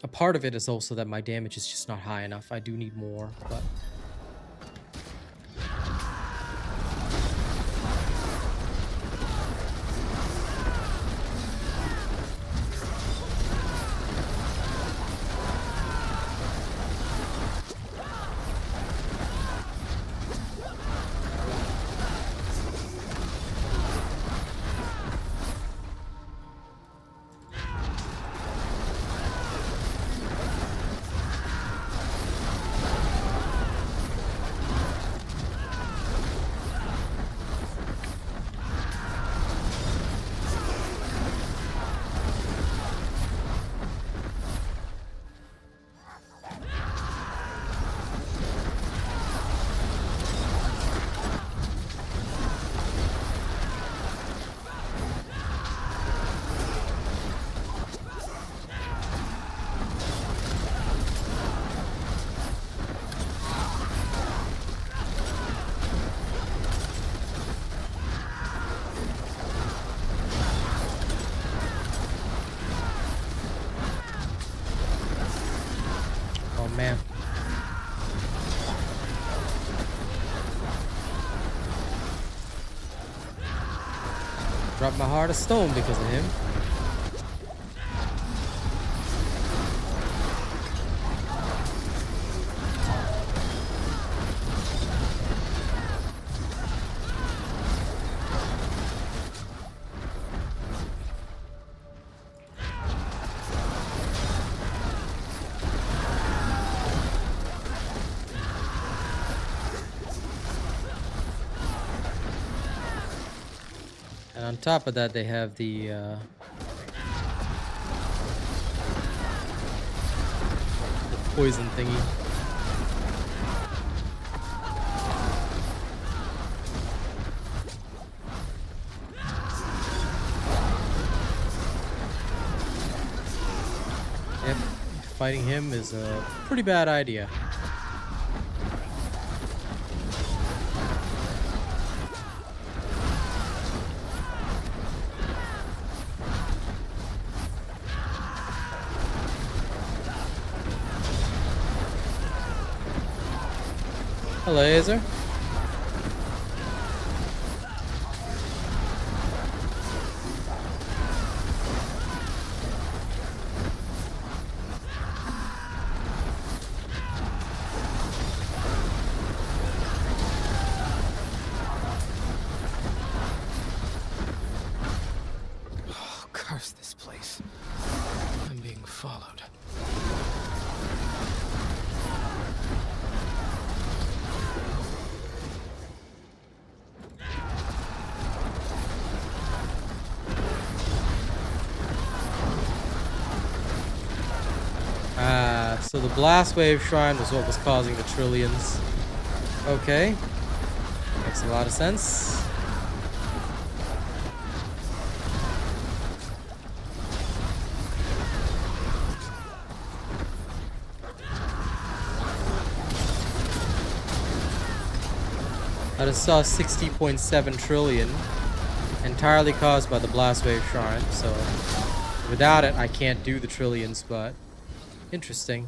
A part of it is also that my damage is just not high enough. I do need more, but... Oh man. Dropped my heart of stone because of him. And on top of that, they have the poison thingy. Yep, fighting him is a pretty bad idea. Hello, Azer. Curse this place. I'm being followed. So the blast wave shrine was what was causing the trillions. Okay. Makes a lot of sense. I just saw 60.7 trillion, entirely caused by the blast wave shrine, so without it I can't do the trillions, but interesting.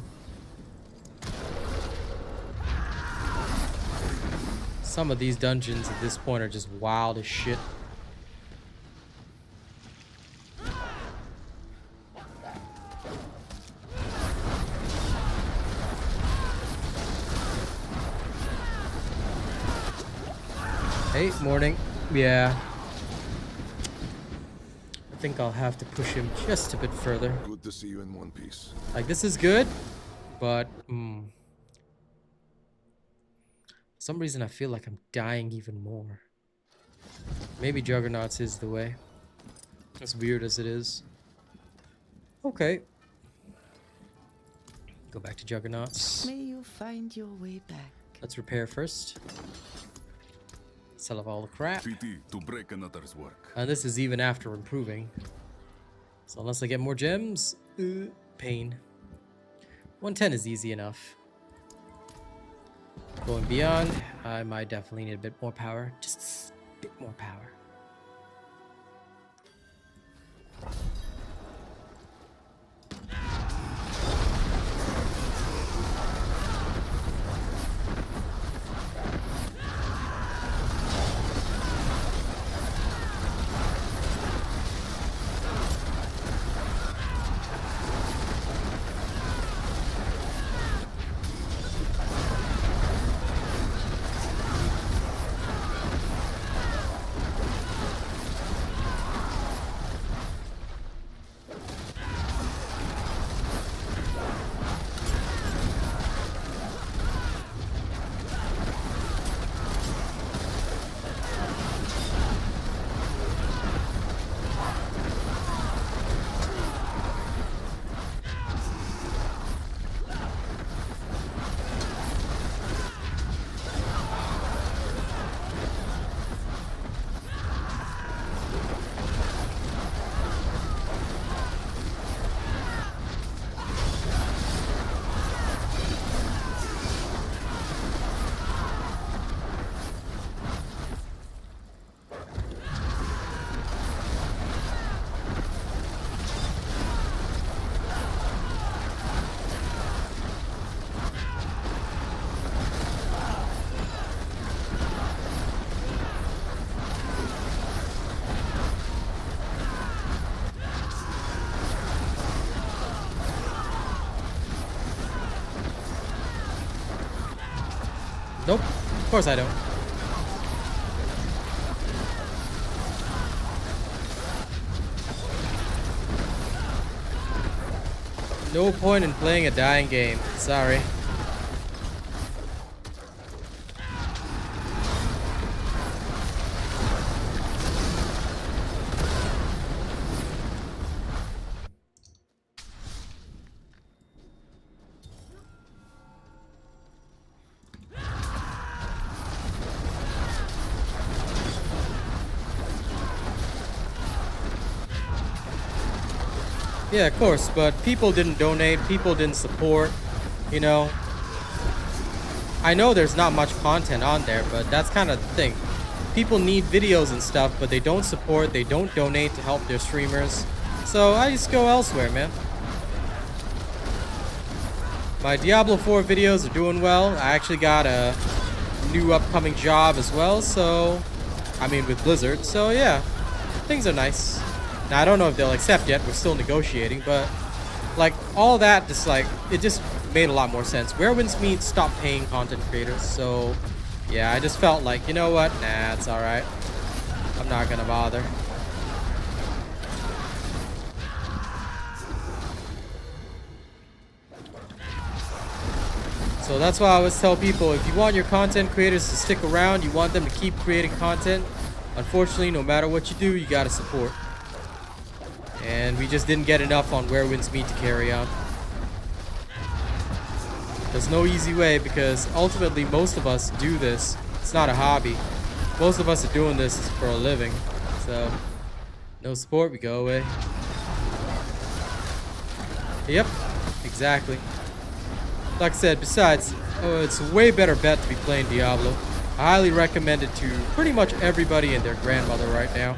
Some of these dungeons at this point are just wild as shit. Hey, morning. Yeah. I think I'll have to push him just a bit further. Good to see you in one piece. Like, this is good, but for some reason I feel like I'm dying even more. Maybe Juggernauts is the way. As weird as it is. Okay. Go back to Juggernauts. May you find your way back. Let's repair first. Sell off all the crap. Pity to break another's work. And this is even after improving. So unless I get more gems, pain. 110 is easy enough. Going beyond, I might definitely need a bit more power. Just a bit more power. Nope, of course I don't. No point in playing a dying game. Sorry. Yeah, of course, but people didn't donate, people didn't support, you know. I know there's not much content on there, but that's kind of the thing. People need videos and stuff, but they don't support, they don't donate to help their streamers. So I just go elsewhere, man. My Diablo 4 videos are doing well. I actually got a new upcoming job as well, so... I mean, with Blizzard, so yeah. Things are nice. Now, I don't know if they'll accept yet. We're still negotiating, but like all that, just like it just made a lot more sense. Werewinds Meat stopped paying content creators, so yeah, I just felt like, you know what? Nah, it's all right. I'm not gonna bother. So that's why I always tell people, if you want your content creators to stick around, you want them to keep creating content, unfortunately, no matter what you do, you gotta support. And we just didn't get enough on Where Winds Meet to carry on. There's no easy way, because ultimately most of us do this. It's not a hobby. Most of us are doing this for a living. So, no support, we go away. Yep, exactly. Like I said, besides, it's a way better bet to be playing Diablo. I highly recommend it to pretty much everybody and their grandmother right now.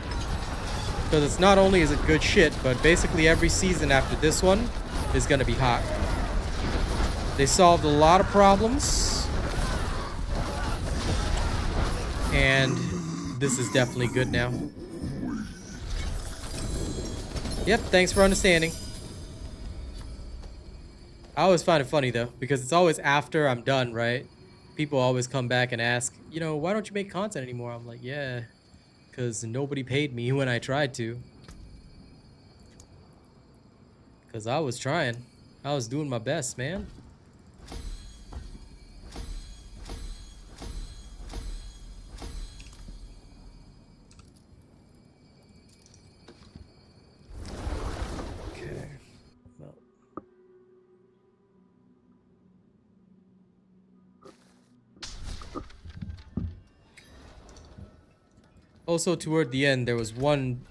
Because it's not only is it good shit, but basically every season after this one is going to be hot. They solved a lot of problems. And this is definitely good now. Yep, thanks for understanding. I always find it funny though, because it's always after I'm done, right? People always come back and ask, you know, why don't you make content anymore? I'm like, yeah, because nobody paid me when I tried to. Because I was trying. I was doing my best, man. Also, toward the end, there was one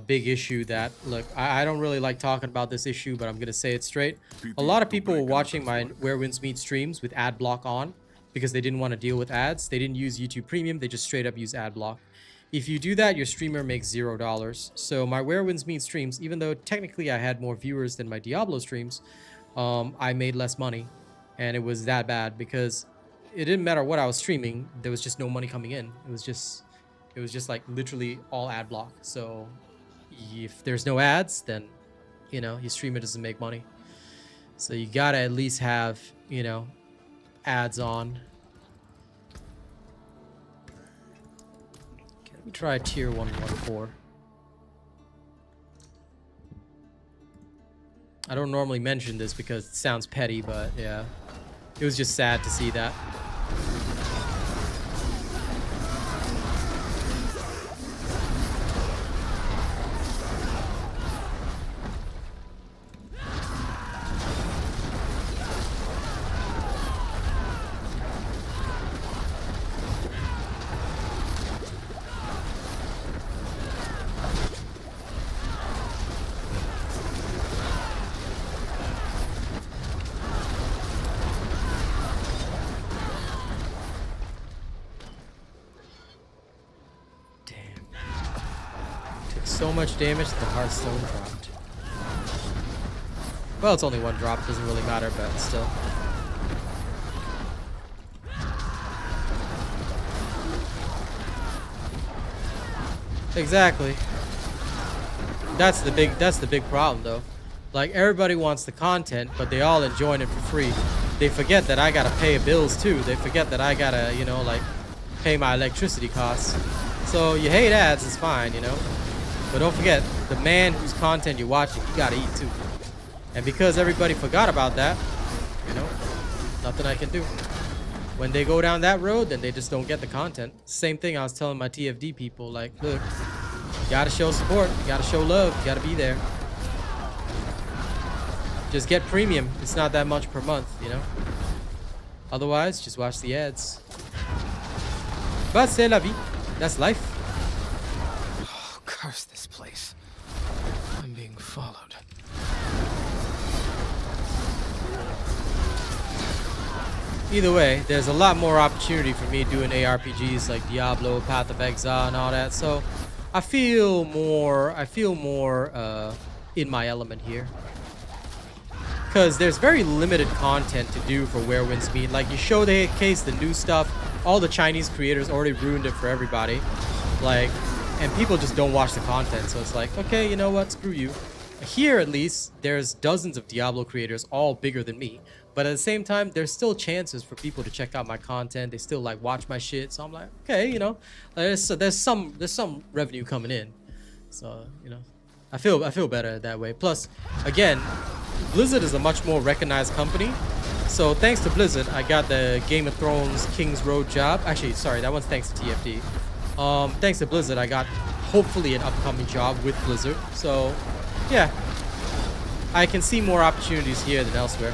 big issue that, look, I don't really like talking about this issue, but I'm going to say it straight. A lot of people were watching my Where Winds Meet streams with ad block on because they didn't want to deal with ads. They didn't use YouTube Premium. They just straight up use ad block. If you do that, your streamer makes $0. So my Where Winds Meet streams, even though technically I had more viewers than my Diablo streams, I made less money. And it was that bad because it didn't matter what I was streaming. There was just no money coming in. It was just like literally all ad block. So if there's no ads, then, you know, your streamer doesn't make money. So you gotta at least have, you know, ads on. Okay, let me try tier 114. I don't normally mention this because it sounds petty, but yeah, it was just sad to see that. So much damage that the Hearthstone dropped. Well, it's only one drop, doesn't really matter, but still. Exactly. That's the big problem though. Like, everybody wants the content, but they all enjoying it for free. They forget that I gotta pay bills too. They forget that I gotta, you know, like, pay my electricity costs. So you hate ads, it's fine, you know. But don't forget, the man whose content you're watching, you gotta eat too. And because everybody forgot about that, you know, nothing I can do. When they go down that road, then they just don't get the content. Same thing I was telling my TFD people, like, look, you gotta show support, you gotta show love, you gotta be there. Just get premium, it's not that much per month, you know. Otherwise, just watch the ads. But c'est la vie, that's life. Curse this place. I'm being followed. Either way, there's a lot more opportunity for me doing ARPGs like Diablo, Path of Exile, and all that. So I feel more in my element here. Because there's very limited content to do for Where Winds Meet. Like, you show the case, the new stuff, all the Chinese creators already ruined it for everybody. Like, and people just don't watch the content, so it's like, okay, you know what, screw you. Here, at least, there's dozens of Diablo creators, all bigger than me. But at the same time, there's still chances for people to check out my content. They still, like, watch my shit. So I'm like, okay, you know, there's some revenue coming in. So, you know, I feel better that way. Plus, again, Blizzard is a much more recognized company. So thanks to Blizzard, I got the Game of Thrones King's Road job. Actually, sorry, that one's thanks to TFD. Thanks to Blizzard, I got hopefully an upcoming job with Blizzard. So, yeah, I can see more opportunities here than elsewhere.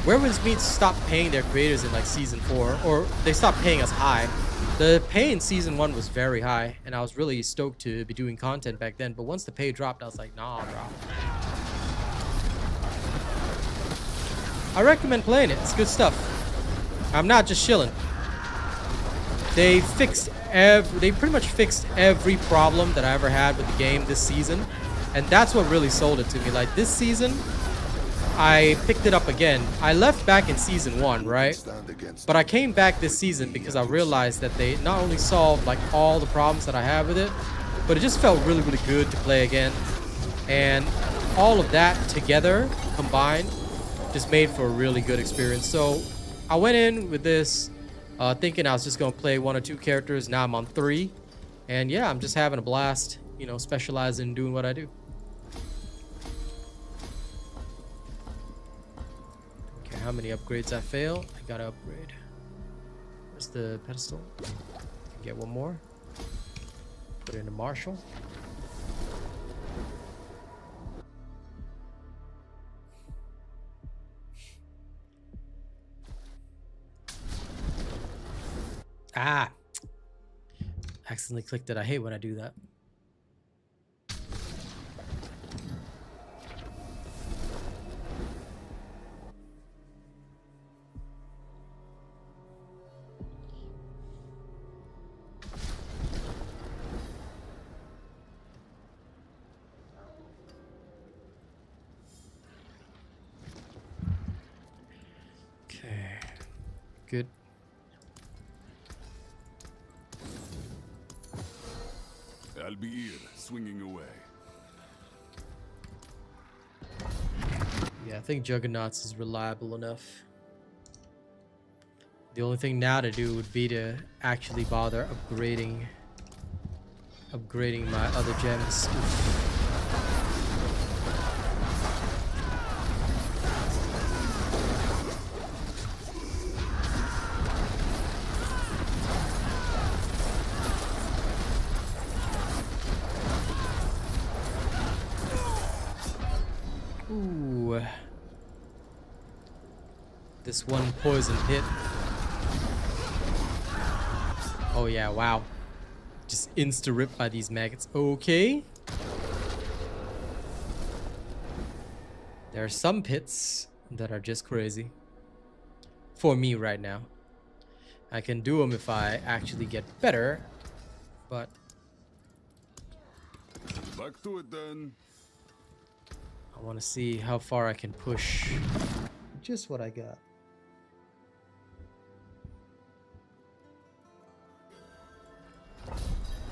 Where was Meat stop paying their creators in like season 4, or they stopped paying us high? The pay in season 1 was very high, and I was really stoked to be doing content back then. But once the pay dropped, I was like, nah, bro. I recommend playing it. It's good stuff. I'm not just chilling. They pretty much fixed every problem that I ever had with the game this season, and that's what really sold it to me. Like this season, I picked it up again. I left back in season 1, right? But I came back this season because I realized that they not only solved like all the problems that I had with it, but it just felt really, really good to play again. And all of that together, combined, just made for a really good experience. So I went in with this thinking I was just going to play 1 or 2 characters. Now I'm on 3. And yeah, I'm just having a blast, you know, specializing in doing what I do. Okay, how many upgrades I fail? I gotta upgrade. Where's the pedestal? Get one more. Put it into Marshall. Ah! Accidentally clicked it. I hate when I do that. Okay. Good. I'll be here, swinging away. Yeah, I think Juggernauts is reliable enough. The only thing now to do would be to actually bother upgrading my other gems. Ooh. This one poison hit. Oh yeah, wow. Just insta-ripped by these maggots. Okay. There are some pits that are just crazy. For me right now. I can do them if I actually get better. But... Back to it then. I want to see how far I can push just what I got.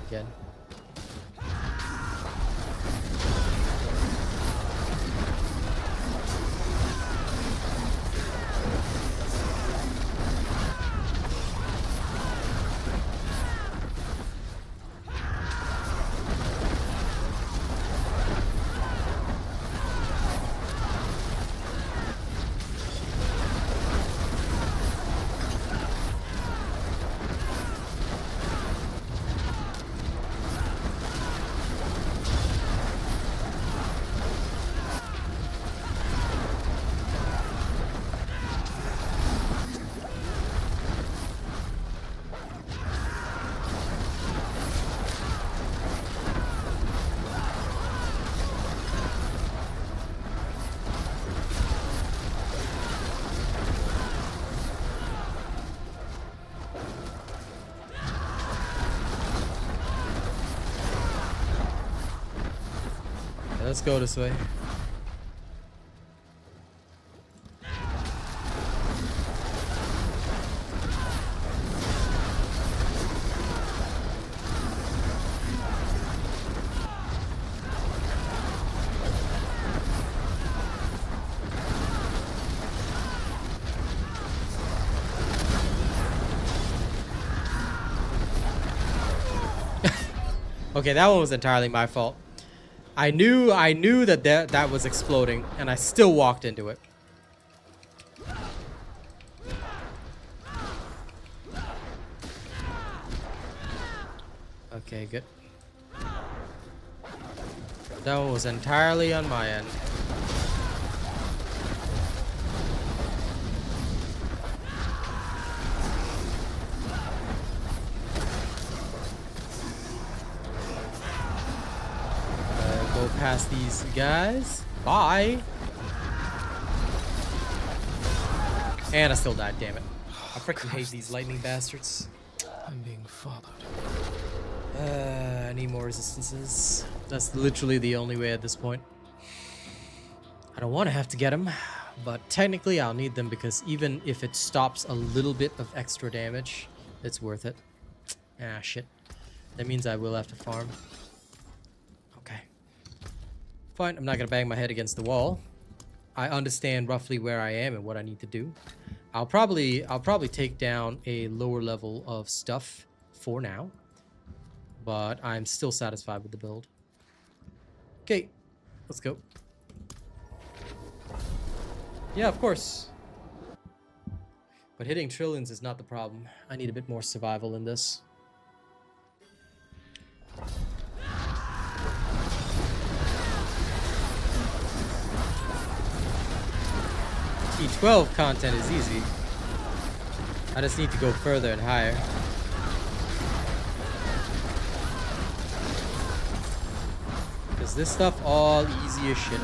Again. Let's go this way. Okay, that one was entirely my fault. I knew that was exploding, and I still walked into it. Okay, good. That one was entirely on my end. Go past these guys. Bye. And I still died, damn it. I freaking hate these lightning bastards. I'm being followed. I need more resistances. That's literally the only way at this point. I don't want to have to get them, but technically I'll need them because even if it stops a little bit of extra damage, it's worth it. Ah, shit. That means I will have to farm. Okay. Fine, I'm not gonna bang my head against the wall. I understand roughly where I am and what I need to do. I'll probably take down a lower level of stuff for now, but I'm still satisfied with the build. Okay, let's go. Yeah, of course. But hitting trillions is not the problem. I need a bit more survival in this. T12 content is easy. I just need to go further and higher. Because this stuff all easy as shit.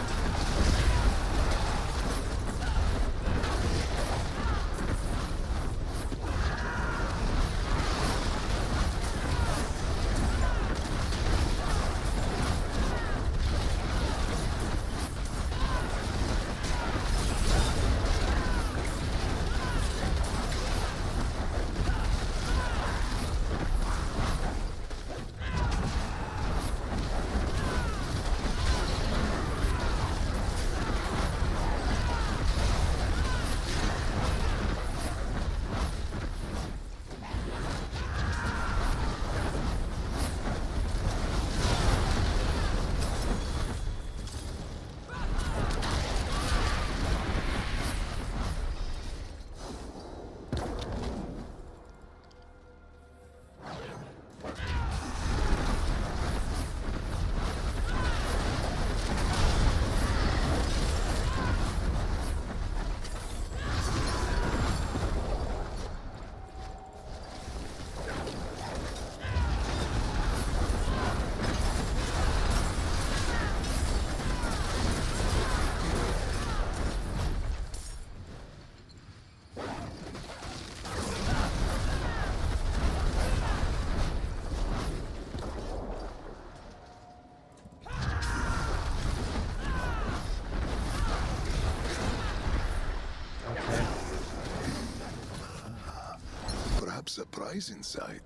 A prize inside.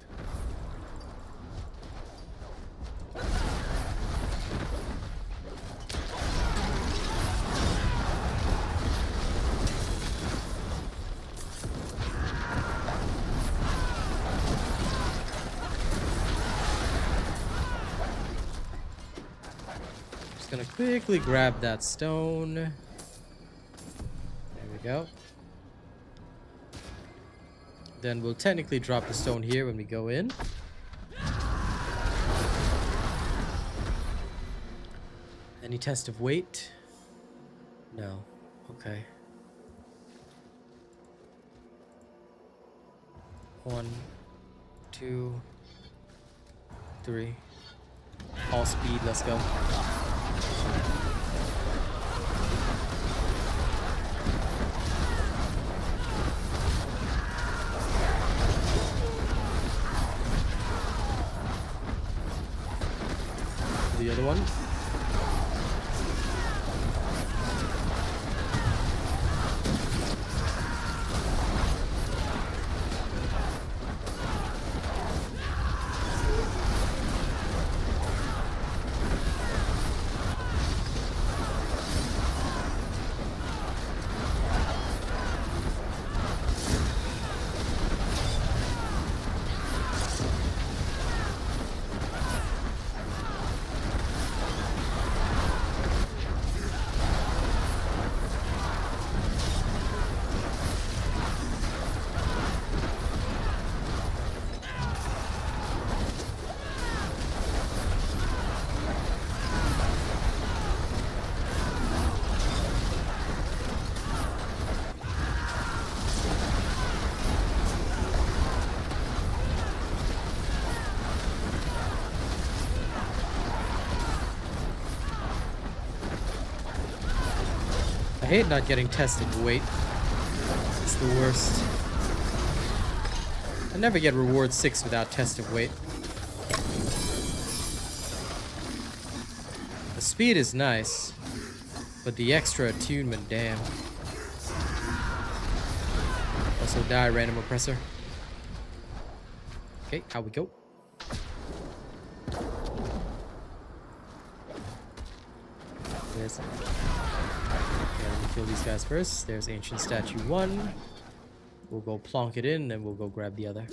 Just gonna quickly grab that stone. There we go. Then we'll technically drop the stone here when we go in. Any test of weight? No. Okay. 1, 2, 3. All speed, let's go. The other one. hate not getting tested weight. It's the worst. I never get reward 6 without test of weight. The speed is nice, but the extra attunement, damn. Also die, random oppressor. Okay, how we go? There's... Okay, let me kill these guys first. There's Ancient Statue 1. We'll go plonk it in, and we'll go grab the other.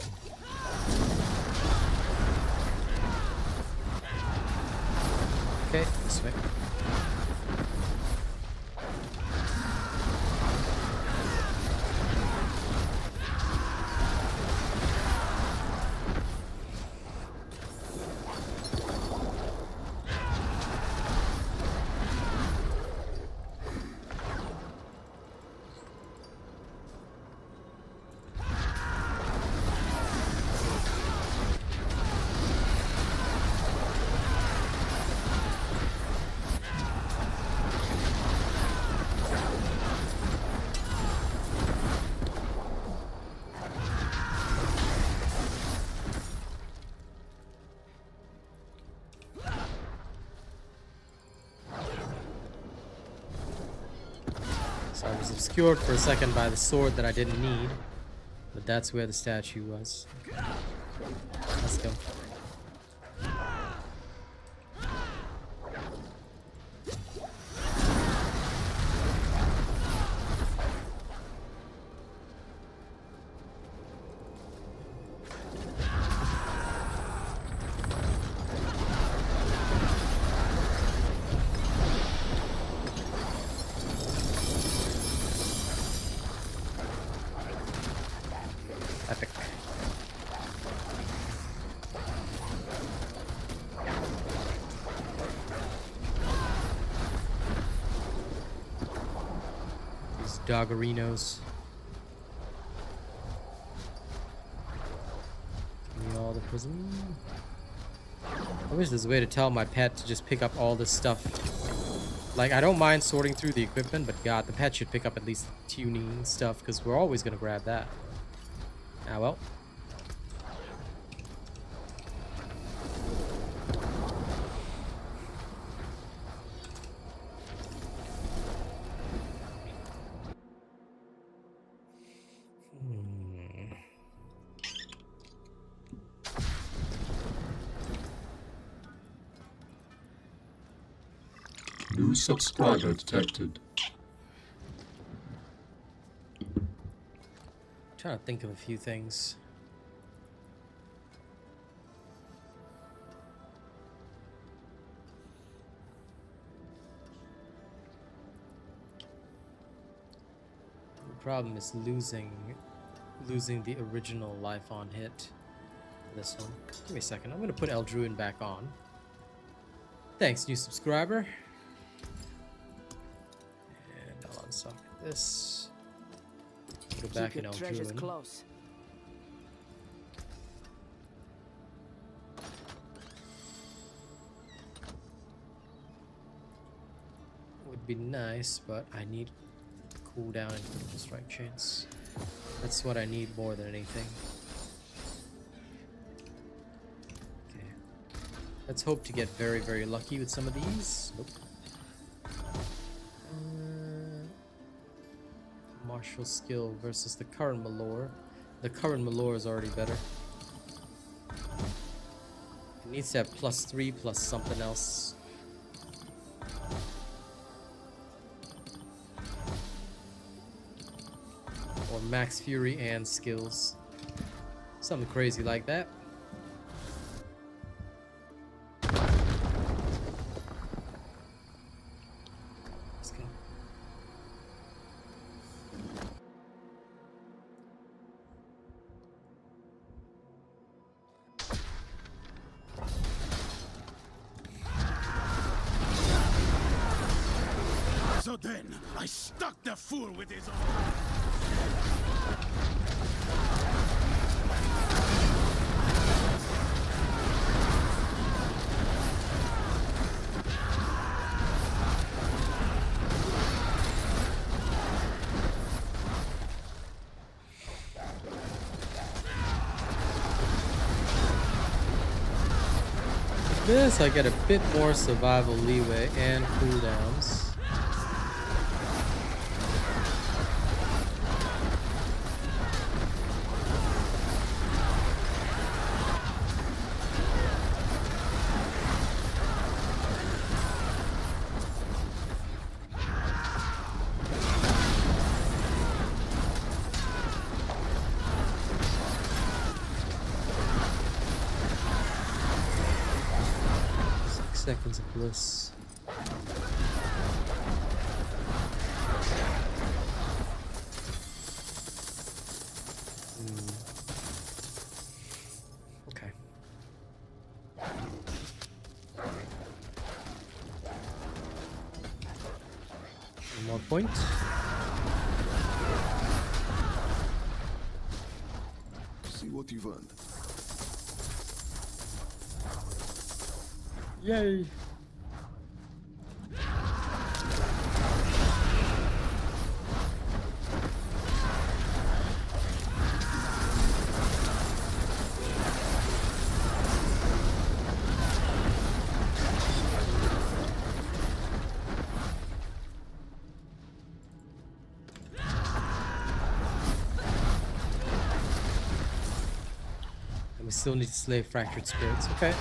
Okay, this way. So I was obscured for a second by the sword that I didn't need, but that's where the statue was. Let's go. Epic. These doggerinos. Give me all the prism. I wish there's a way to tell my pet to just pick up all this stuff. Like, I don't mind sorting through the equipment, but God, the pet should pick up at least tuning stuff, because we're always going to grab that. Ah, well. New subscriber detected. Trying to think of a few things. The problem is losing the original life on hit. This one. Give me a second. I'm gonna put Eldruin back on. Thanks, new subscriber. And I'll unsock this. Put it back in treasures Eldruin. close. Would be nice, but I need cooldown and critical strike chance. That's what I need more than anything. Okay. Let's hope to get very, very lucky with some of these. Nope. Martial skill versus the current Malore. The current Malore is already better. It needs to have +3 plus something else. Or max fury and skills. Something crazy like that. Let's go. So then, I stuck the fool with his own. this, I get a bit more survival leeway and cooldowns. Seconds of bliss. Okay. One more point. See what you've earned. Yay! And we still need to slay fractured spirits. Okay.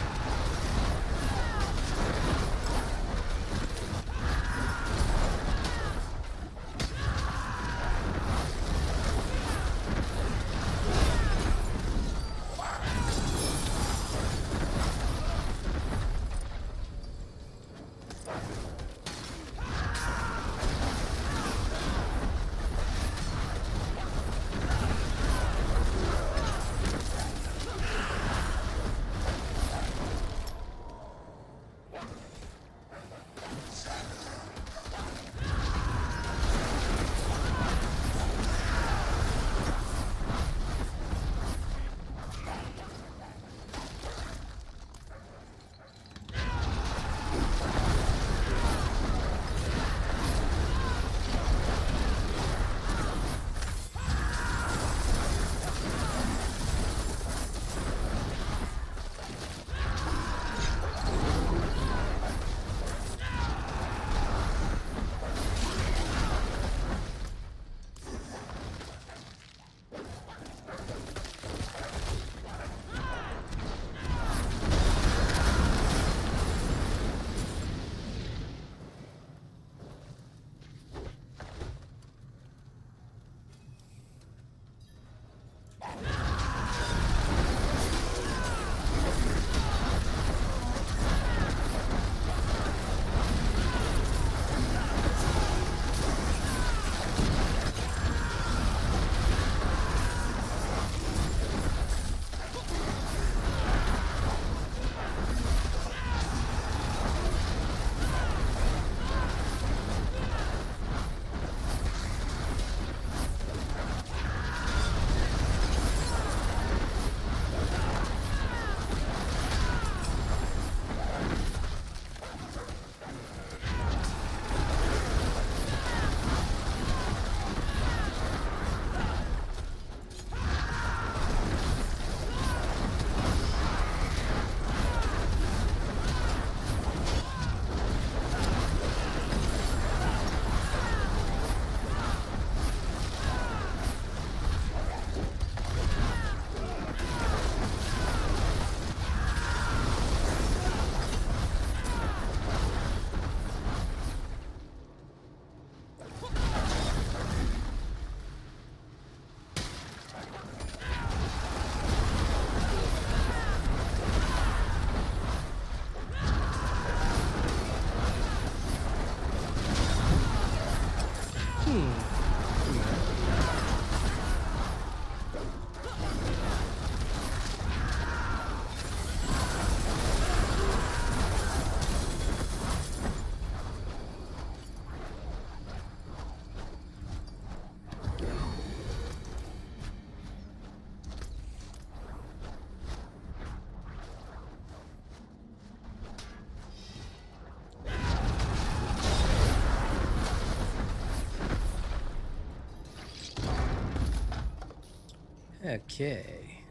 Okay.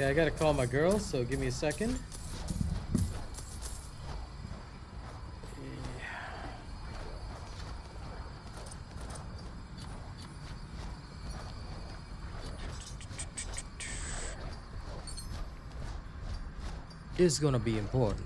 Okay, I gotta call my girl, so give me a second. This is gonna be important.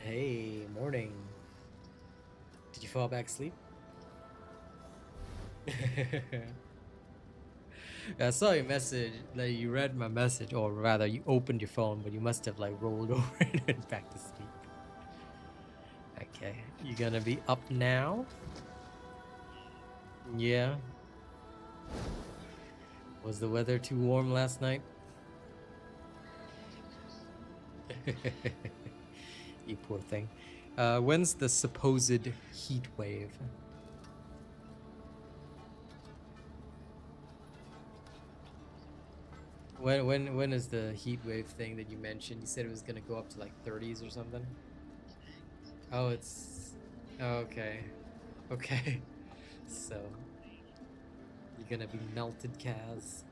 Hey, morning. Did you fall back asleep? I saw your message, like you read my message, or rather you opened your phone, but you must have like rolled over and went back to sleep. Okay, you gonna be up now? Yeah. Was the weather too warm last night? You poor thing. When's the supposed heat wave? When is the heat wave thing that you mentioned? You said it was gonna go up to like 30s or something. Oh, it's okay. Okay. So you're gonna be melted, Kaz.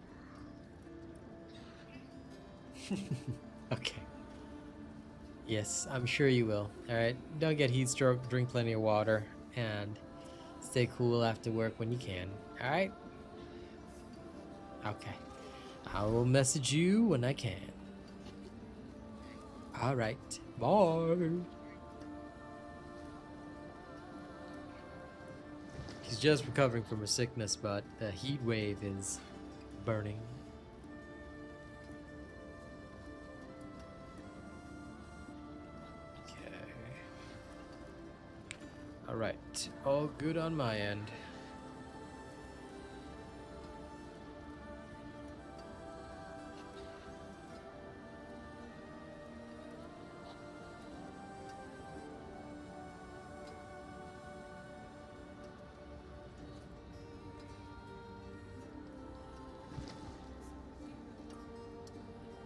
Okay. Yes, I'm sure you will. All right. Don't get heat stroke. Drink plenty of water and stay cool after work when you can. All right. Okay. I will message you when I can. All right. Bye. He's just recovering from a sickness, but the heat wave is burning. Okay. All right. All good on my end.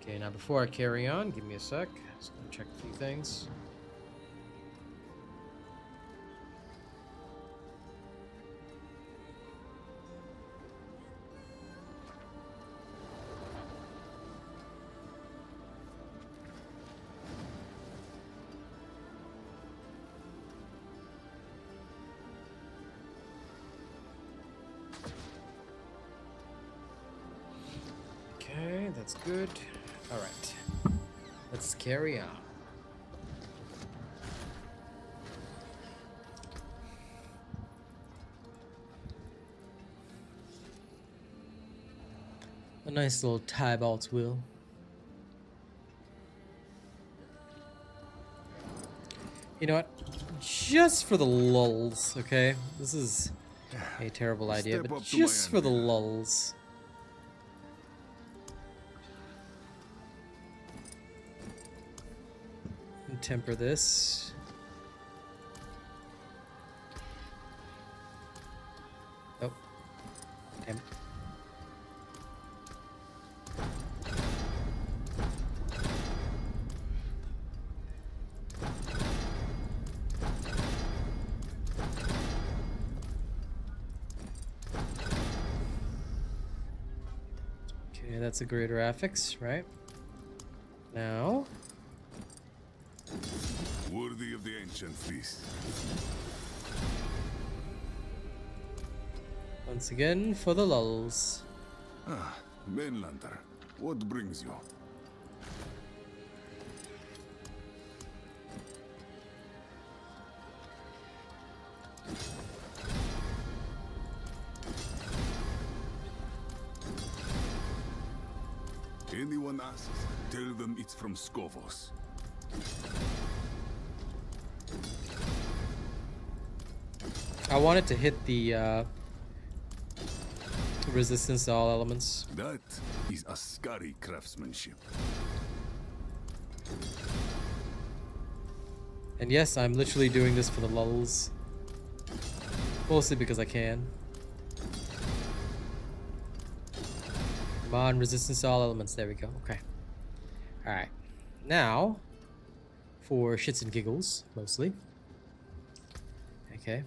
Okay, now before I carry on, give me a sec. Just gonna check a few things. Okay, that's good. All right, let's carry on. A nice little Tybalt's wheel. You know what? Just for the lulls, okay? This is a terrible idea, Step but up to my just for the end here. lulls. And temper this. Oh. Damn. Okay, that's a greater affix, right? Now, Worthy of the ancients, this. once again, for the lulls. Ah, Mainlander, what brings you? Anyone asks, tell them it's from Skovos. I wanted to hit the resistance to all elements. That is Ascari craftsmanship. And yes, I'm literally doing this for the lulls. Mostly because I can. Bond resistance to all elements. There we go. Okay. Alright. Now, for shits and giggles, mostly. Okay.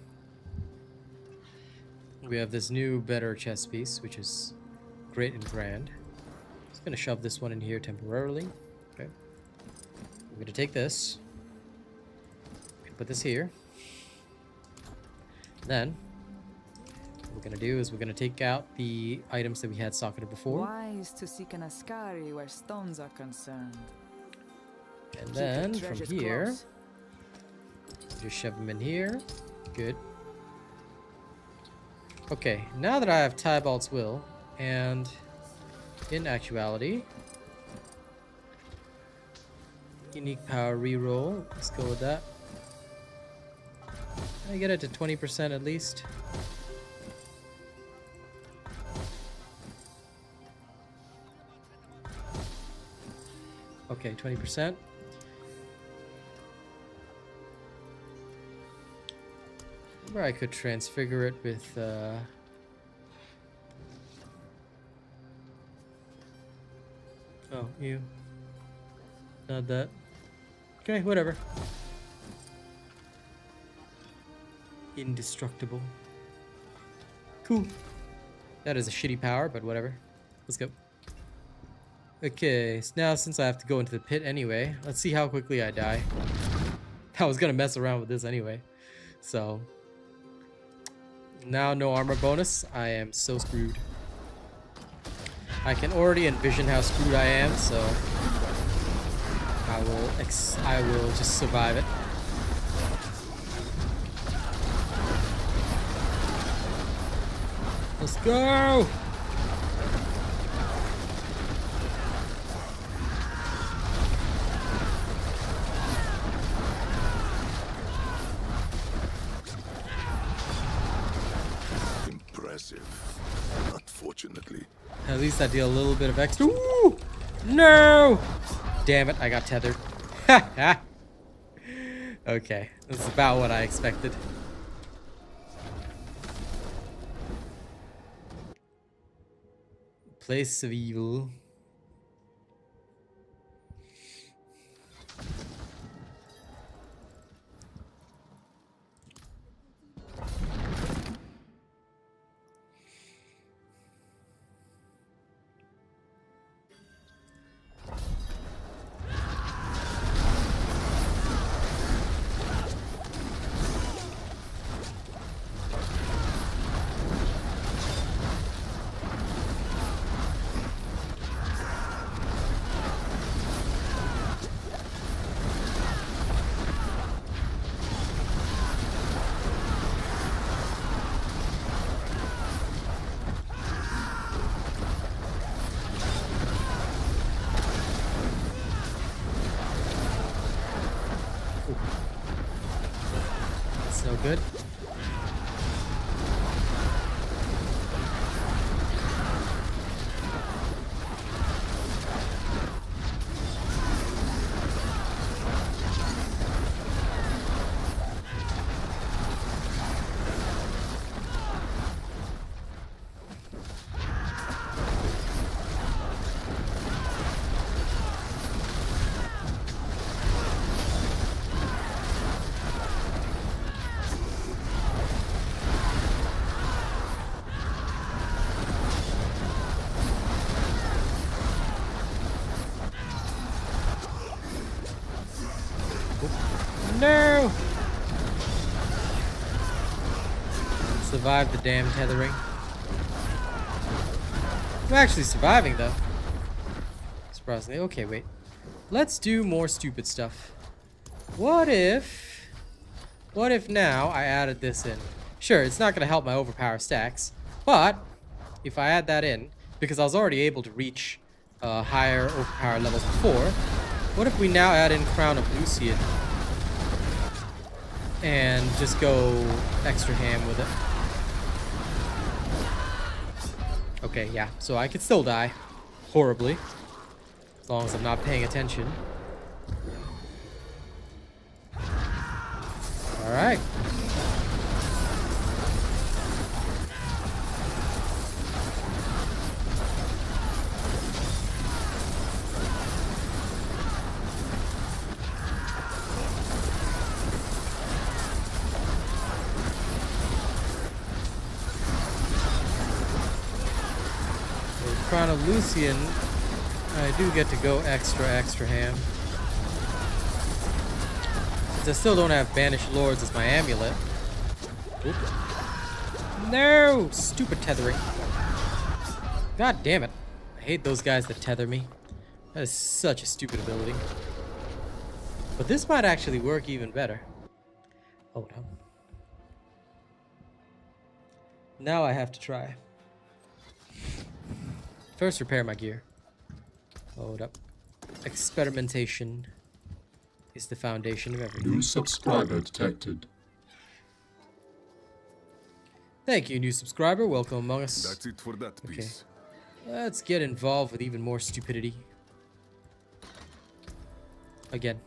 We have this new, better chess piece, which is great and grand. Just gonna shove this one in here temporarily. Okay. I'm gonna take this. Put this here. Then, what we're gonna do is we're gonna take out the items that we had socketed before. Wise to seek an Ascari where stones are concerned. And Keep then, your from treasures here, close. just shove them in here. Good. Okay, now that I have Tybalt's Will, and in actuality, unique power reroll, let's go with that. I get it to 20% at least. Okay, 20%. Or I could transfigure it with oh, you. Not that. Okay, whatever. Indestructible. Cool. That is a shitty power, but whatever. Let's go. Okay, so now since I have to go into the pit anyway, let's see how quickly I die. I was gonna mess around with this anyway. So now no armor bonus. I am so screwed. I can already envision how screwed I am, so I will just survive it. Let's go! Impressive. Unfortunately. At least I deal a little bit of extra. Ooh! No! Damn it, I got tethered. Okay, this is about what I expected. Place of Evil. That's no good. No! Survived the damn tethering. I'm actually surviving though. Surprisingly. Okay, wait. Let's do more stupid stuff. What if now I added this in? Sure, it's not going to help my overpower stacks, but if I add that in, because I was already able to reach higher overpower levels before, what if we now add in Crown of Lucian and just go extra ham with it? Okay, yeah, so I could still die horribly as long as I'm not paying attention. All right. Crown of Lucian, I do get to go extra ham. Since I still don't have Banished Lords as my amulet. Oop. No! Stupid tethering. God damn it. I hate those guys that tether me. That is such a stupid ability. But this might actually work even better. Hold on. Now I have to try. First, repair my gear. Hold up. Experimentation is the foundation of everything. New subscriber detected. Thank you, new subscriber. Welcome among us. That's it for that piece. Let's get involved with even more stupidity. Again.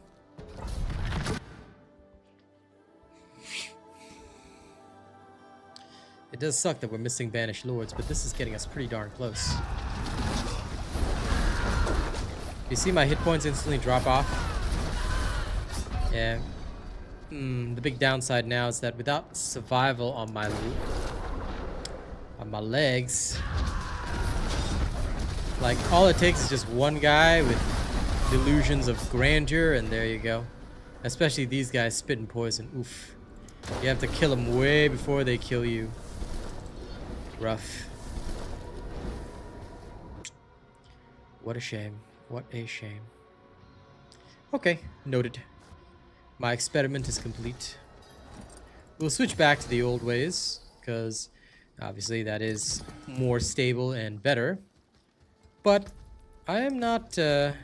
It does suck that we're missing Banished Lords, but this is getting us pretty darn close. You see my hit points instantly drop off? Yeah. The big downside now is that without survival on my legs, like all it takes is just one guy with delusions of grandeur, and there you go. Especially these guys spitting poison. Oof. You have to kill them way before they kill you. Rough. What a shame. What a shame. Okay, noted. My experiment is complete. We'll switch back to the old ways, because obviously that is more stable and better. But I am not I'm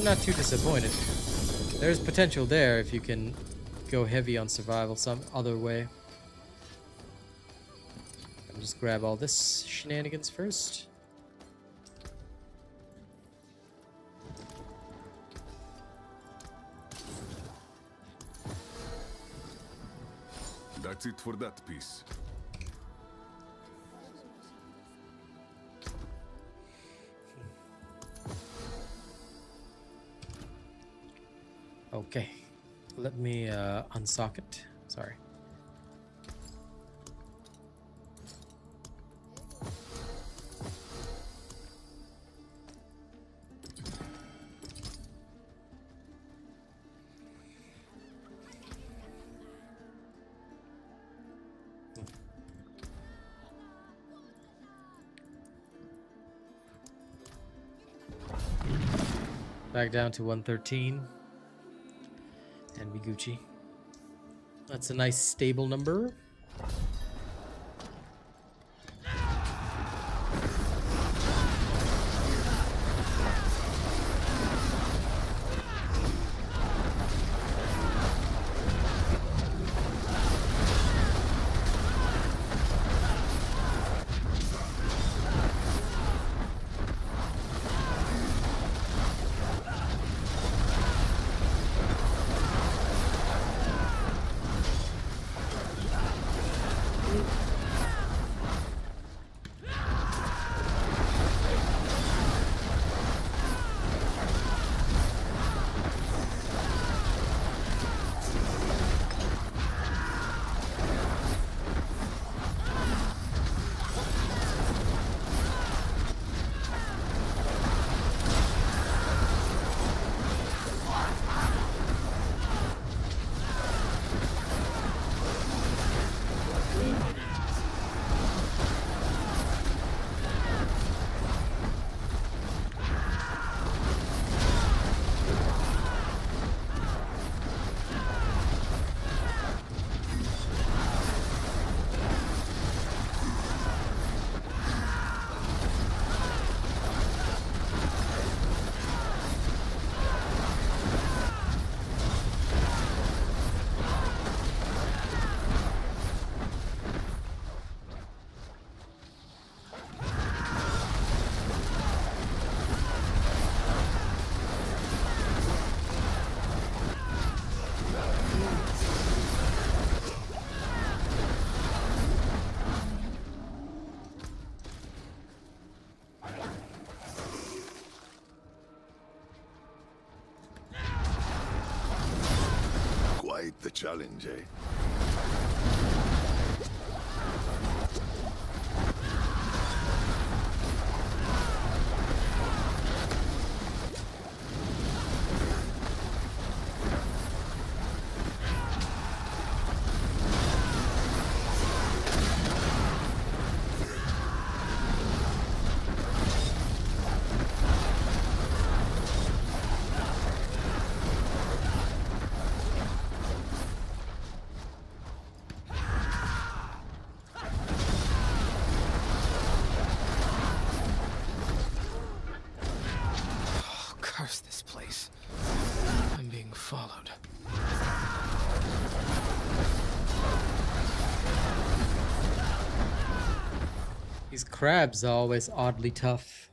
not too disappointed. There's potential there if you can go heavy on survival some other way. I'll just grab all this shenanigans first. That's it for that piece. Okay, let me unsocket. Sorry. Back down to 113. And we Gucci. That's a nice stable number. Quite the challenge, eh? followed. These crabs are always oddly tough.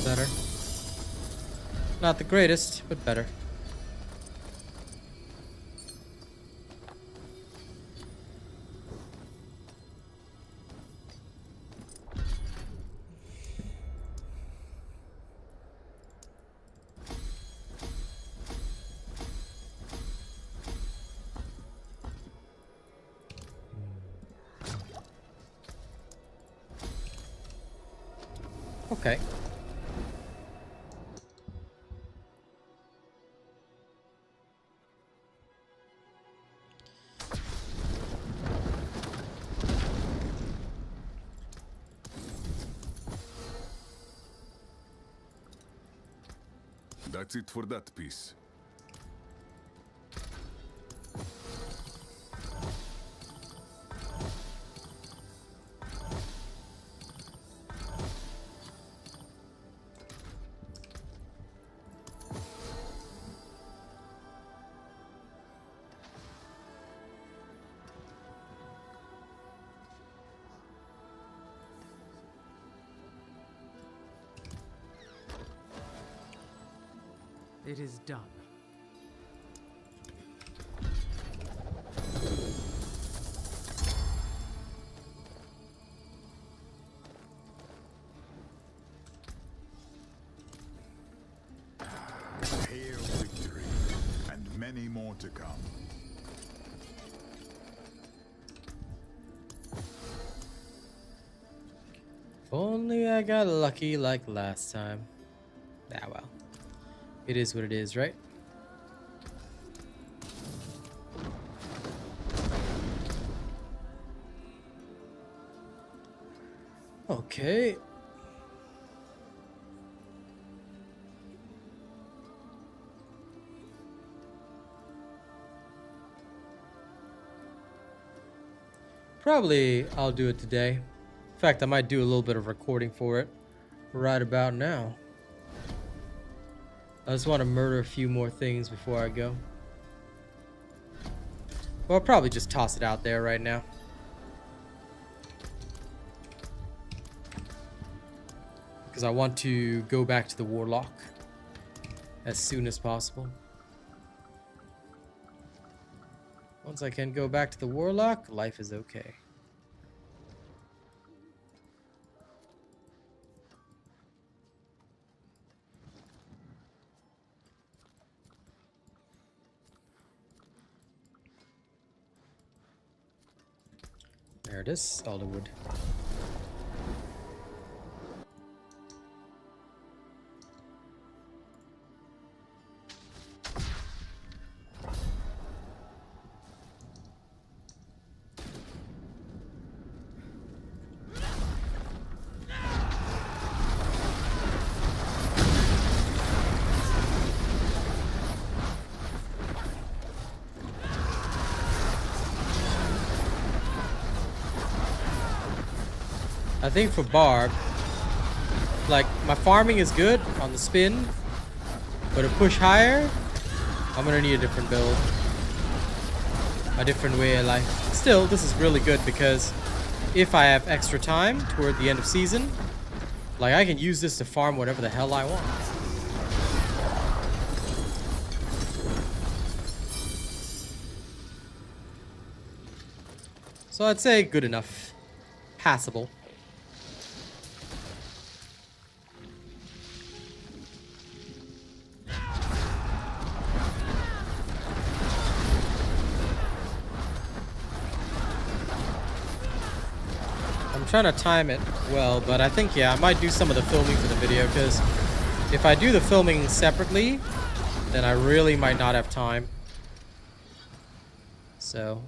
Better. Not the greatest, but better. Okay. That's it for that piece. It is done. Hail victory, and many more to come. If only I got lucky like last time. Ah, well. It is what it is, right? Okay. Probably I'll do it today. In fact, I might do a little bit of recording for it right about now. I just want to murder a few more things before I go. Well, I'll probably just toss it out there right now. Because I want to go back to the Warlock as soon as possible. Once I can go back to the Warlock, life is okay. There it is, all the wood. I think for Barb, Like, my farming is good on the spin, but to push higher, I'm gonna need a different build. A different way of life. Still, this is really good because if I have extra time toward the end of season, like, I can use this to farm whatever the hell I want. So I'd say good enough. Passable. I'm trying to time it well, but I think, yeah, I might do some of the filming for the video, because if I do the filming separately, then I really might not have time. So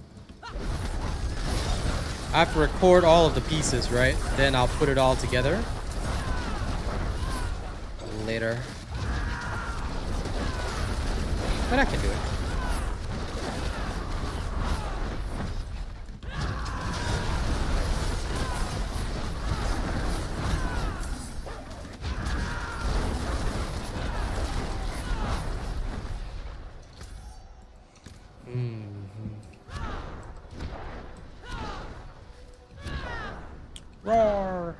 I have to record all of the pieces, right? Then I'll put it all together later. But I can do it. Roar!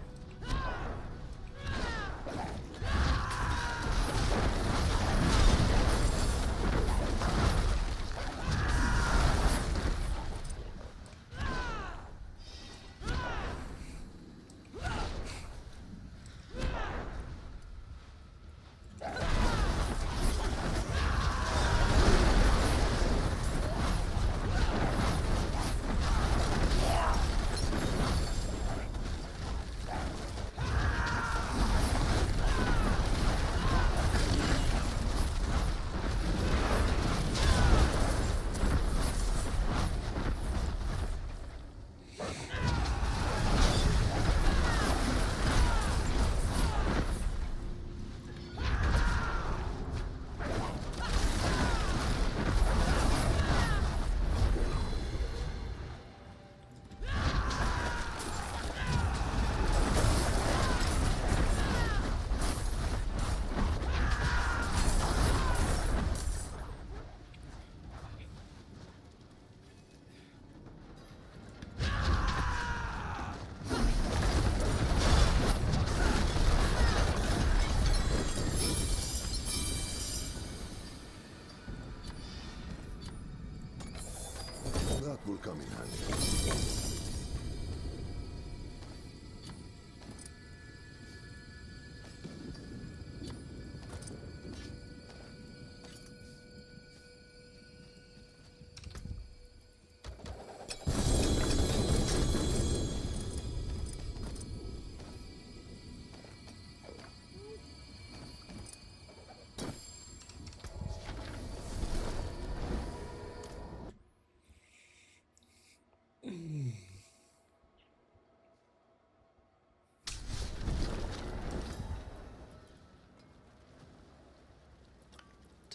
That will come in handy.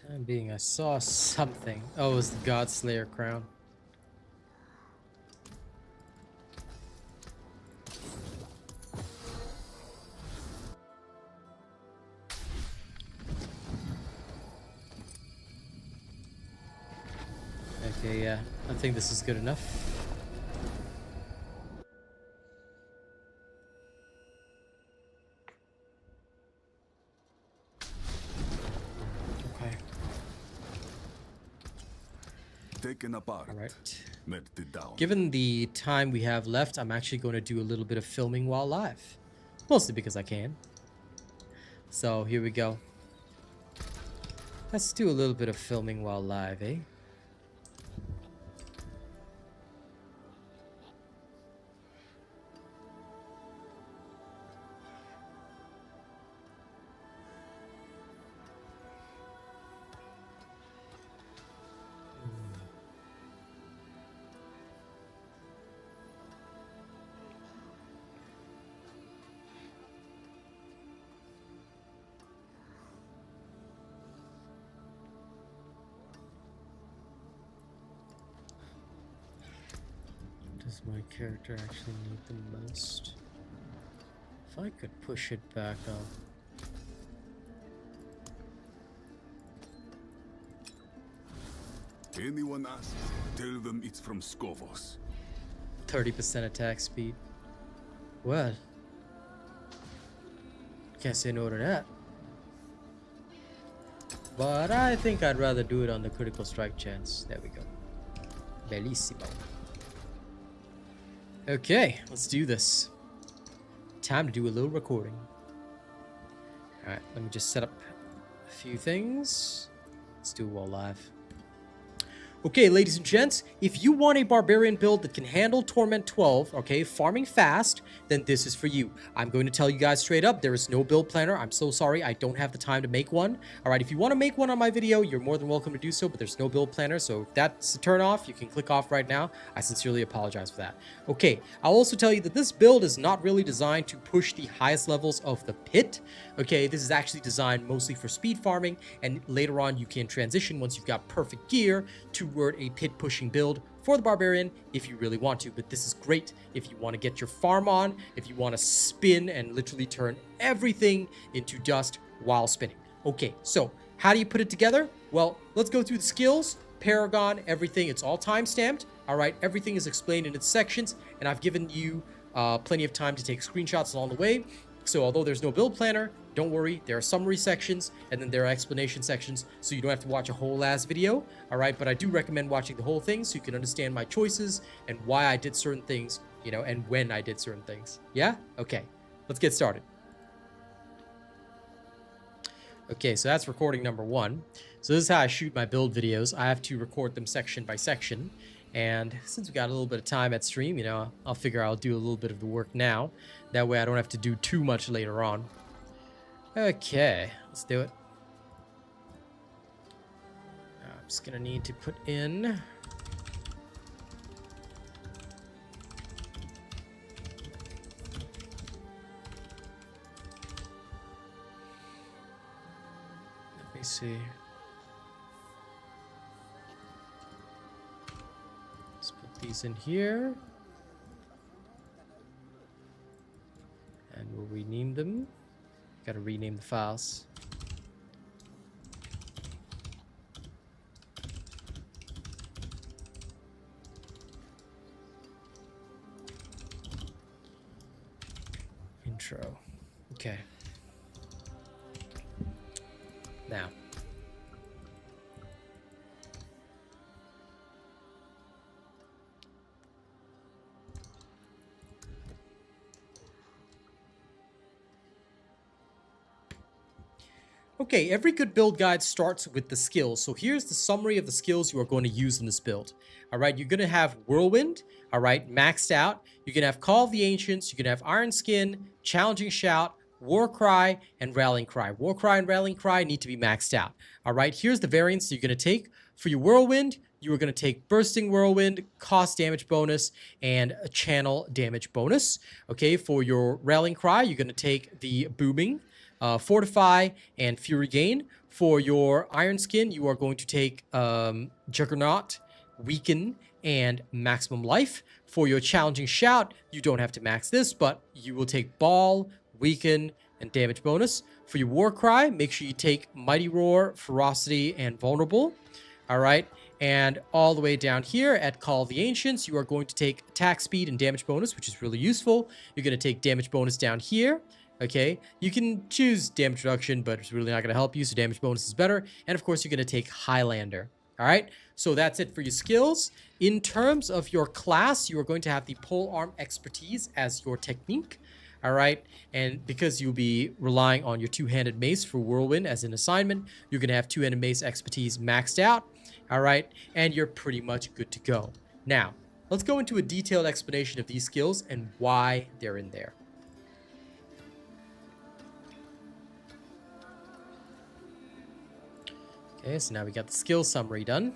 Time being, I saw something. Oh, it was the Godslayer crown. Okay, yeah. I think this is good enough. Okay. Taken apart. All right. Melted down. Given the time we have left, I'm actually going to do a little bit of filming while live. Mostly because I can. So here we go. Let's do a little bit of filming while live, eh? Does my character actually need the most? If I could push it back up. Anyone asks, tell them it's from Skovos. 30% attack speed. Well, can't say no to that. But I think I'd rather do it on the critical strike chance. There we go. Bellissimo. Okay, let's do this. Time to do a little recording. Alright, let me just set up a few things. Let's do it while live. Okay, ladies and gents, if you want a Barbarian build that can handle Torment 12, okay, farming fast, then this is for you. I'm going to tell you guys straight up, there is no build planner. I'm so sorry, I don't have the time to make one. All right, if you want to make one on my video, you're more than welcome to do so, but there's no build planner, so if that's a turn off, you can click off right now. I sincerely apologize for that. Okay, I'll also tell you that this build is not really designed to push the highest levels of the pit. Okay, this is actually designed mostly for speed farming, and later on you can transition once you've got perfect gear toward a pit pushing build for the Barbarian if you really want to. But this is great if you want to get your farm on, if you want to spin and literally turn everything into dust while spinning. Okay, so how do you put it together? Well, let's go through the skills, Paragon, everything. It's all time stamped. All right, everything is explained in its sections, and I've given you plenty of time to take screenshots along the way. So although there's no build planner, don't worry, there are summary sections and then there are explanation sections, so you don't have to watch a whole ass video. All right, but I do recommend watching the whole thing so you can understand my choices and why I did certain things, you know, and when I did certain things. Yeah? Okay, let's get started. Okay, so that's recording number 1. So this is how I shoot my build videos. I have to record them section by section. And since we got a little bit of time at stream, you know, I'll figure I'll do a little bit of the work now. That way I don't have to do too much later on. Okay, let's do it. I'm just gonna need to put in... Let me see. Let's put these in here. And we'll rename them. Gotta rename the files. Intro. Okay. Now. Okay, every good build guide starts with the skills. So here's the summary of the skills you are going to use in this build. All right, you're going to have Whirlwind, all right, maxed out. You're going to have Call of the Ancients. You're going to have Iron Skin, Challenging Shout, War Cry, and Rallying Cry. War Cry and Rallying Cry need to be maxed out. All right, here's the variants you're going to take. For your Whirlwind, you are going to take Bursting Whirlwind, cost damage bonus, and a channel damage bonus. Okay, for your Rallying Cry, you're going to take the Booming, Fortify, and Fury Gain. For your Iron Skin, you are going to take Juggernaut, Weaken, and Maximum Life. For your Challenging Shout, you don't have to max this, but you will take Ball, Weaken, and Damage Bonus. For your War Cry, make sure you take Mighty Roar, Ferocity, and Vulnerable. All right, and all the way down here at Call of the Ancients, you are going to take Attack Speed and Damage Bonus, which is really useful. You're going to take Damage Bonus down here. Okay, you can choose damage reduction, but it's really not going to help you, so damage bonus is better. And of course, you're going to take Highlander. All right, so that's it for your skills. In terms of your class, you are going to have the Polearm Expertise as your technique. All right, and because you'll be relying on your two-handed mace for Whirlwind as an assignment, you're going to have two-handed mace expertise maxed out. All right, and you're pretty much good to go. Now, let's go into a detailed explanation of these skills and why they're in there. Okay, so now we got the skill summary done.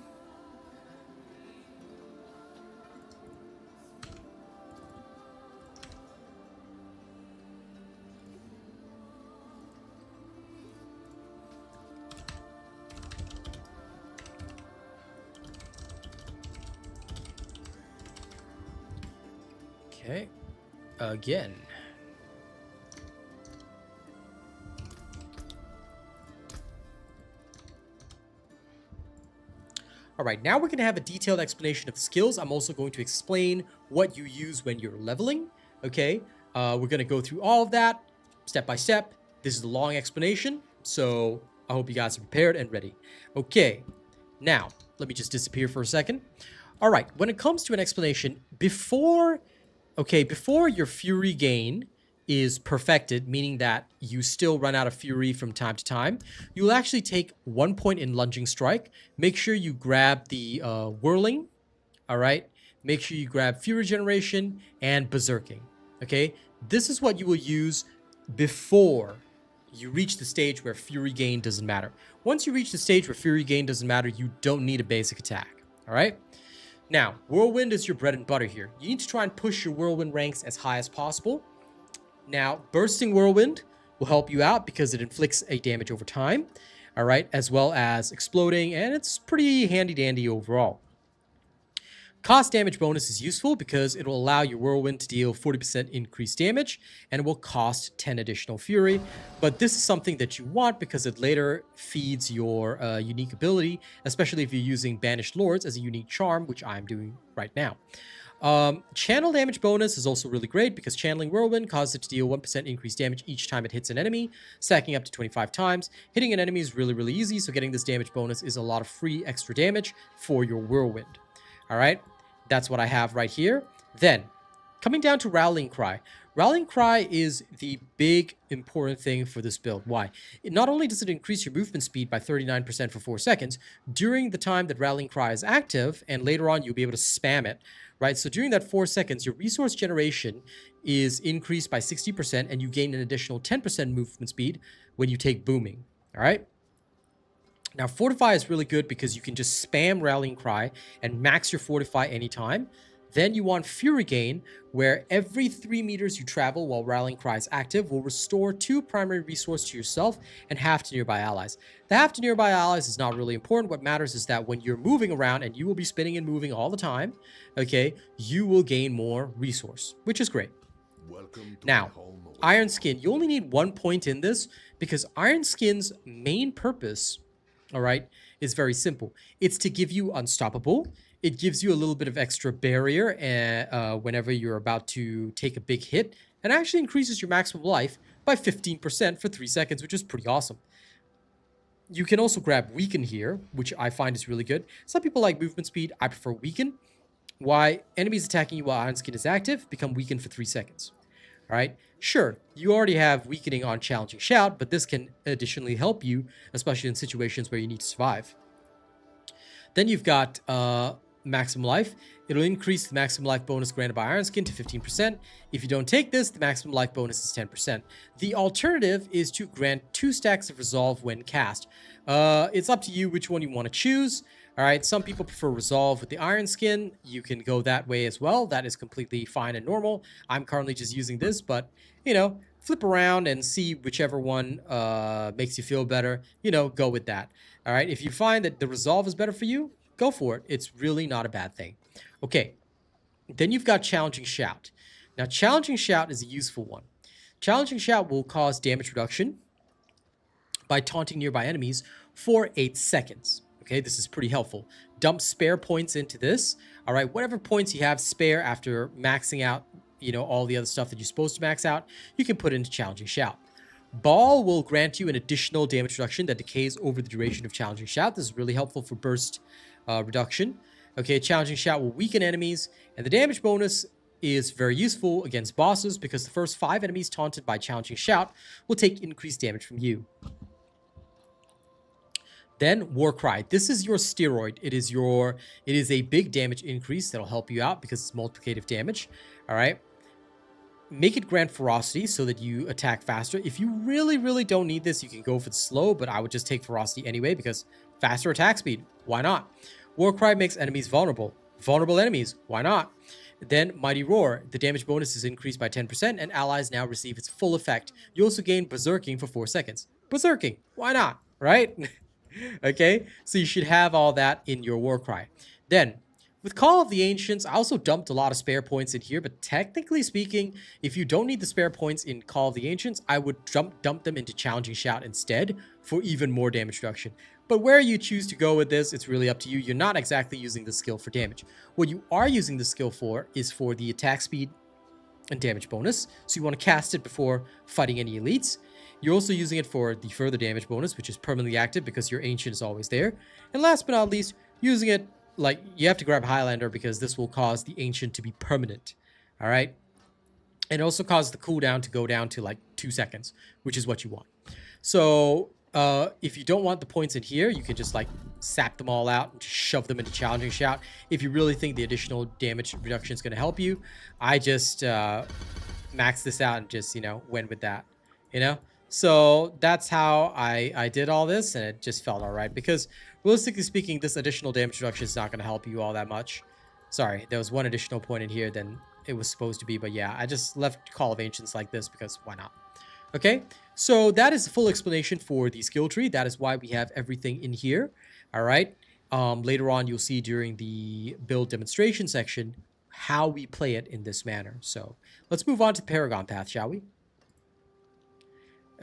Okay, again. All right, now we're going to have a detailed explanation of the skills. I'm also going to explain what you use when you're leveling, okay? We're going to go through all of that step by step. This is a long explanation, so I hope you guys are prepared and ready. Okay, now, let me just disappear for a second. All right, when it comes to an explanation, before your Fury gain is perfected, meaning that you still run out of Fury from time to time, you'll actually take 1 point in Lunging Strike. Make sure you grab the Whirling, all right? Make sure you grab Fury Generation and Berserking, okay? This is what you will use before you reach the stage where Fury gain doesn't matter. Once you reach the stage where Fury gain doesn't matter, you don't need a basic attack, all right? Now, Whirlwind is your bread and butter here. You need to try and push your Whirlwind ranks as high as possible. Now, Bursting Whirlwind will help you out because it inflicts a damage over time, all right, as well as Exploding, and it's pretty handy-dandy overall. Cost damage bonus is useful because it will allow your Whirlwind to deal 40% increased damage, and it will cost 10 additional Fury. But this is something that you want because it later feeds your unique ability, especially if you're using Banished Lords as a unique charm, which I'm doing right now. Channel damage bonus is also really great because channeling Whirlwind causes it to deal 1% increased damage each time it hits an enemy, stacking up to 25 times. Hitting an enemy is really, really easy, so getting this damage bonus is a lot of free extra damage for your Whirlwind. All right? That's what I have right here. Then, coming down to Rallying Cry. Rallying Cry is the big important thing for this build. Why? Not only does it increase your movement speed by 39% for 4 seconds, during the time that Rallying Cry is active, and later on you'll be able to spam it, right? So during that 4 seconds, your resource generation is increased by 60%, and you gain an additional 10% movement speed when you take Booming, all right? Now, Fortify is really good because you can just spam Rallying Cry and max your Fortify anytime. Then you want Fury Gain, where every 3 meters you travel while Rallying Cry is active will restore 2 primary resource to yourself and half to nearby allies. The half to nearby allies is not really important. What matters is that when you're moving around, and you will be spinning and moving all the time, okay, you will gain more resource, which is great. Now, Iron Skin, you only need 1 point in this because Iron Skin's main purpose, all right, is very simple. It's to give you Unstoppable. It gives you a little bit of extra barrier whenever you're about to take a big hit, and actually increases your maximum life by 15% for 3 seconds, which is pretty awesome. You can also grab Weaken here, which I find is really good. Some people like movement speed. I prefer Weaken. Why? Enemies attacking you while Iron Skin is active become weakened for 3 seconds. All right? Sure, you already have weakening on Challenging Shout, but this can additionally help you, especially in situations where you need to survive. Then you've got Maximum Life. It'll increase the maximum life bonus granted by Iron Skin to 15%. If you don't take this, the maximum life bonus is 10%. The alternative is to grant 2 stacks of Resolve when cast. It's up to you which one you want to choose. All right, some people prefer Resolve with the Iron Skin. You can go that way as well. That is completely fine and normal. I'm currently just using this, but, you know, flip around and see whichever one makes you feel better. You know, go with that. All right, if you find that the Resolve is better for you, go for it. It's really not a bad thing. Okay, then you've got Challenging Shout. Now, Challenging Shout is a useful one. Challenging Shout will cause damage reduction by taunting nearby enemies for 8 seconds. Okay, this is pretty helpful. Dump spare points into this. All right, whatever points you have spare after maxing out, you know, all the other stuff that you're supposed to max out, you can put into Challenging Shout. Ball will grant you an additional damage reduction that decays over the duration of Challenging Shout. This is really helpful for burst reduction. Okay, Challenging Shout will weaken enemies, and the damage bonus is very useful against bosses because the first 5 enemies taunted by Challenging Shout will take increased damage from you. Then Warcry. This is your steroid. It is a big damage increase that'll help you out because it's multiplicative damage. All right. Make it grant ferocity so that you attack faster. If you really, really don't need this, you can go for the slow, but I would just take ferocity anyway because faster attack speed. Why not? Warcry makes enemies vulnerable. Vulnerable enemies. Why not? Then Mighty Roar. The damage bonus is increased by 10% and allies now receive its full effect. You also gain Berserking for 4 seconds. Berserking. Why not? Right? Okay, so you should have all that in your Warcry. Then, with Call of the Ancients, I also dumped a lot of spare points in here, but technically speaking, if you don't need the spare points in Call of the Ancients, I would dump them into Challenging Shout instead for even more damage reduction. But where you choose to go with this, it's really up to you. You're not exactly using the skill for damage. What you are using the skill for is for the attack speed and damage bonus. So you want to cast it before fighting any elites. You're also using it for the further damage bonus, which is permanently active because your Ancient is always there. And last but not least, using it, like, you have to grab Highlander because this will cause the Ancient to be permanent. All right? And it also causes the cooldown to go down to like 2 seconds, which is what you want. So if you don't want the points in here, you can just like sap them all out and just shove them into Challenging Shout. If you really think the additional damage reduction is going to help you, I just maxed this out and just, you know, went with that, you know? So that's how I did all this, and it just felt all right. Because realistically speaking, this additional damage reduction is not going to help you all that much. Sorry, there was one additional point in here than it was supposed to be. But yeah, I just left Call of Ancients like this because why not? Okay, so that is the full explanation for the skill tree. That is why we have everything in here. All right. Later on, you'll see during the build demonstration section how we play it in this manner. So let's move on to the Paragon path, shall we?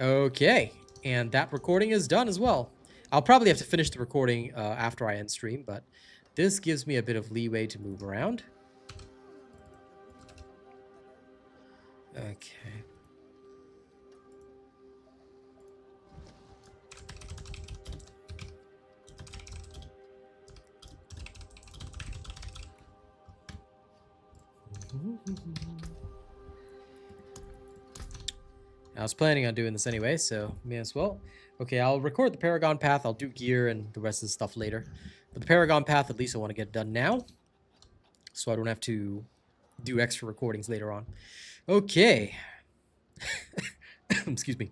Okay, and that recording is done as well. I'll probably have to finish the recording after I end stream, but this gives me a bit of leeway to move around. Okay. I was planning on doing this anyway, so may as well. Okay, I'll record the Paragon path. I'll do gear and the rest of the stuff later. But the Paragon path, at least I want to get done now, so I don't have to do extra recordings later on. Okay. Excuse me.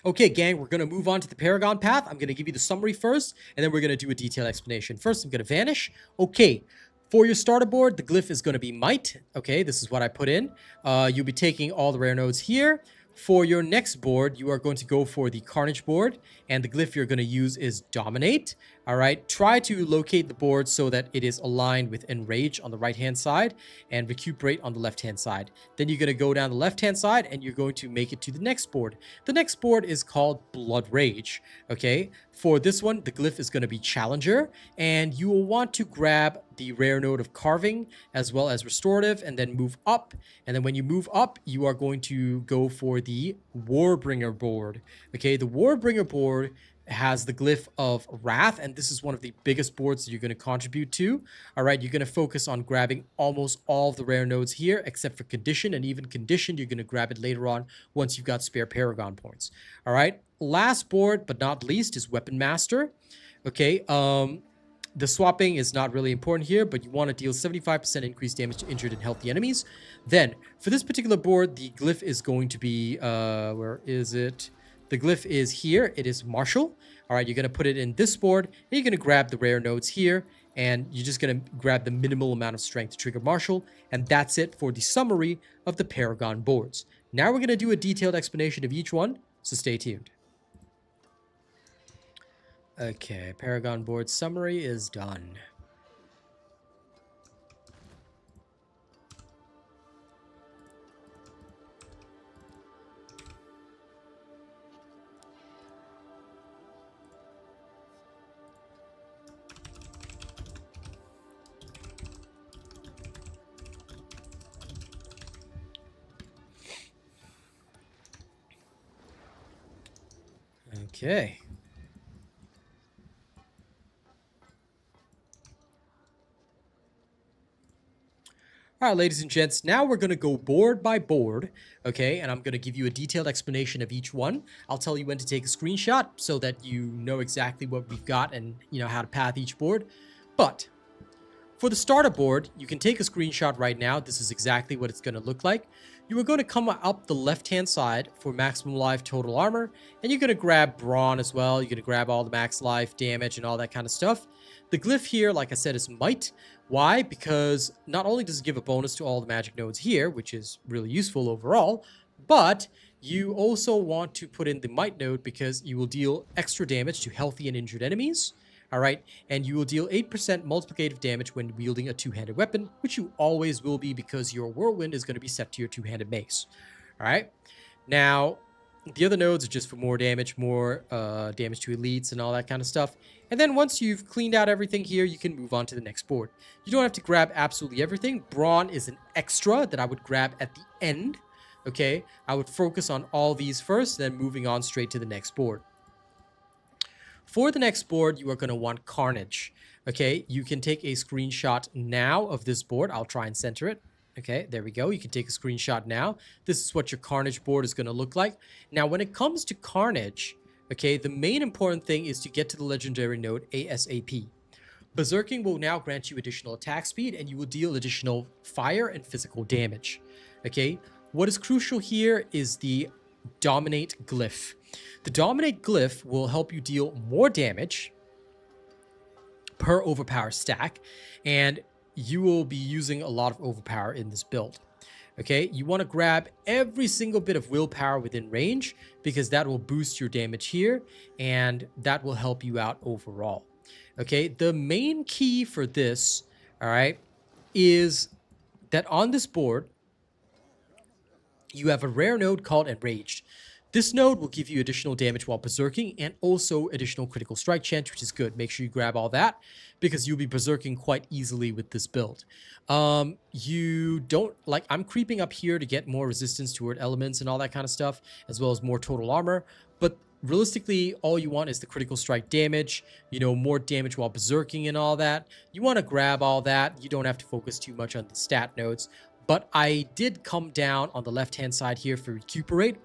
Okay, gang, we're going to move on to the Paragon path. I'm going to give you the summary first, and then we're going to do a detailed explanation. First, I'm going to vanish. Okay. For your starter board, the glyph is going to be Might. Okay, this is what I put in. You'll be taking all the rare nodes here. For your next board, you are going to go for the Carnage board, and the glyph you're going to use is Dominate. All right, try to locate the board so that it is aligned with Enrage on the right-hand side and Recuperate on the left-hand side. Then you're going to go down the left-hand side, and you're going to make it to the next board. The next board is called Blood Rage. Okay, for this one, the glyph is going to be Challenger, and you will want to grab the rare node of Carving as well as Restorative, and then move up. And then when you move up, you are going to go for the Warbringer board. Okay, the Warbringer board has the glyph of Wrath, and this is one of the biggest boards that you're going to contribute to. All right, you're going to focus on grabbing almost all of the rare nodes here, except for Condition, and even Condition, you're going to grab it later on once you've got spare Paragon points. All right, last board, but not least, is Weapon Master. Okay, the swapping is not really important here, but you want to deal 75% increased damage to injured and healthy enemies. Then, for this particular board, the glyph is going to be, where is it? The glyph is here. It is Martial. All right, you're going to put it in this board, and you're going to grab the rare nodes here, and you're just going to grab the minimal amount of strength to trigger Martial, and that's it for the summary of the Paragon boards. Now we're going to do a detailed explanation of each one, so stay tuned. Okay, Paragon board summary is done. Okay. All right, ladies and gents, now we're going to go board by board, okay? And I'm going to give you a detailed explanation of each one. I'll tell you when to take a screenshot so that you know exactly what we've got and, you know, how to path each board. But for the starter board, you can take a screenshot right now. This is exactly what it's going to look like. You are going to come up the left-hand side for maximum life, total armor, and you're going to grab Brawn as well. You're going to grab all the max life, damage, and all that kind of stuff. The glyph here, like I said, is Might. Why? Because not only does it give a bonus to all the magic nodes here, which is really useful overall, but you also want to put in the Might node because you will deal extra damage to healthy and injured enemies. All right, and you will deal 8% multiplicative damage when wielding a two-handed weapon, which you always will be because your whirlwind is going to be set to your two-handed mace. All right, now the other nodes are just for more damage to elites and all that kind of stuff. And then once you've cleaned out everything here, you can move on to the next board. You don't have to grab absolutely everything. Brawn is an extra that I would grab at the end. Okay, I would focus on all these first, then moving on straight to the next board. For the next board, you are going to want Carnage. Okay, you can take a screenshot now of this board. I'll try and center it. Okay, there we go. You can take a screenshot now. This is what your Carnage board is going to look like. Now, when it comes to Carnage, okay, the main important thing is to get to the legendary node ASAP. Berserking will now grant you additional attack speed, and you will deal additional fire and physical damage. Okay, what is crucial here is the Dominate Glyph. The Dominate Glyph will help you deal more damage per overpower stack, and you will be using a lot of overpower in this build. Okay, you want to grab every single bit of willpower within range because that will boost your damage here and that will help you out overall. Okay, the main key for this, all right, is that on this board, you have a rare node called Enraged. This node will give you additional damage while berserking and also additional critical strike chance, which is good. Make sure you grab all that because you'll be berserking quite easily with this build. You don't, like, I'm creeping up here to get more resistance toward elements and all that kind of stuff, as well as more total armor. But realistically, all you want is the critical strike damage, you know, more damage while berserking and all that. You want to grab all that. You don't have to focus too much on the stat nodes. But I did come down on the left-hand side here for Recuperate.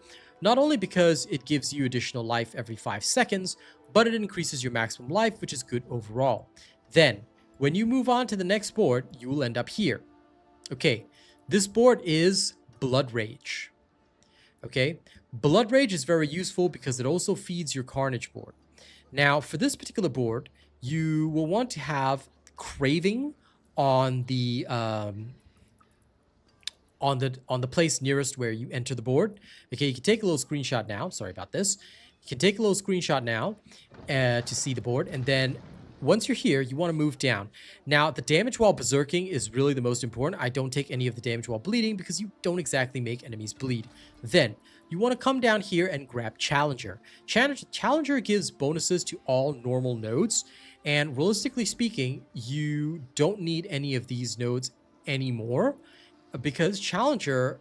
Not only because it gives you additional life every 5 seconds, but it increases your maximum life, which is good overall. Then, when you move on to the next board, you will end up here. Okay, this board is Blood Rage. Okay, Blood Rage is very useful because it also feeds your Carnage board. Now, for this particular board, you will want to have Craving on the place nearest where you enter the board. Okay, you can take a little screenshot now. Sorry about this. You can take a little screenshot now to see the board, and then once you're here, you want to move down. Now, the damage while berserking is really the most important. I don't take any of the damage while bleeding because you don't exactly make enemies bleed. Then, you want to come down here and grab Challenger. Challenger gives bonuses to all normal nodes, and realistically speaking, you don't need any of these nodes anymore because Challenger,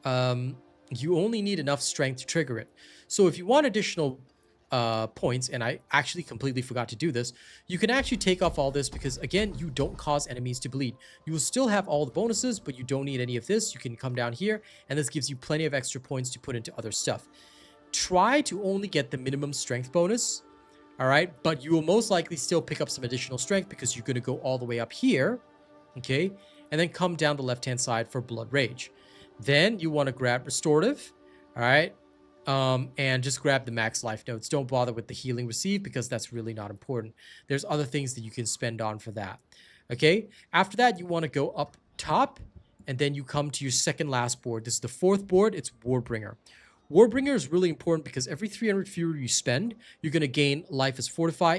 you only need enough strength to trigger it. So if you want additional points, and I actually completely forgot to do this, you can actually take off all this because, again, you don't cause enemies to bleed. You will still have all the bonuses, but you don't need any of this. You can come down here, and this gives you plenty of extra points to put into other stuff. Try to only get the minimum strength bonus, all right? But you will most likely still pick up some additional strength because you're going to go all the way up here, okay? And then come down the left-hand side for Blood Rage. Then you want to grab Restorative, all right? And just grab the max life nodes. Don't bother with the healing received because that's really not important. There's other things that you can spend on for that. Okay? After that, you want to go up top, and then you come to your second last board. This is the fourth board. It's Warbringer. Warbringer is really important because every 300 fury you spend, you're going to gain life as Fortify,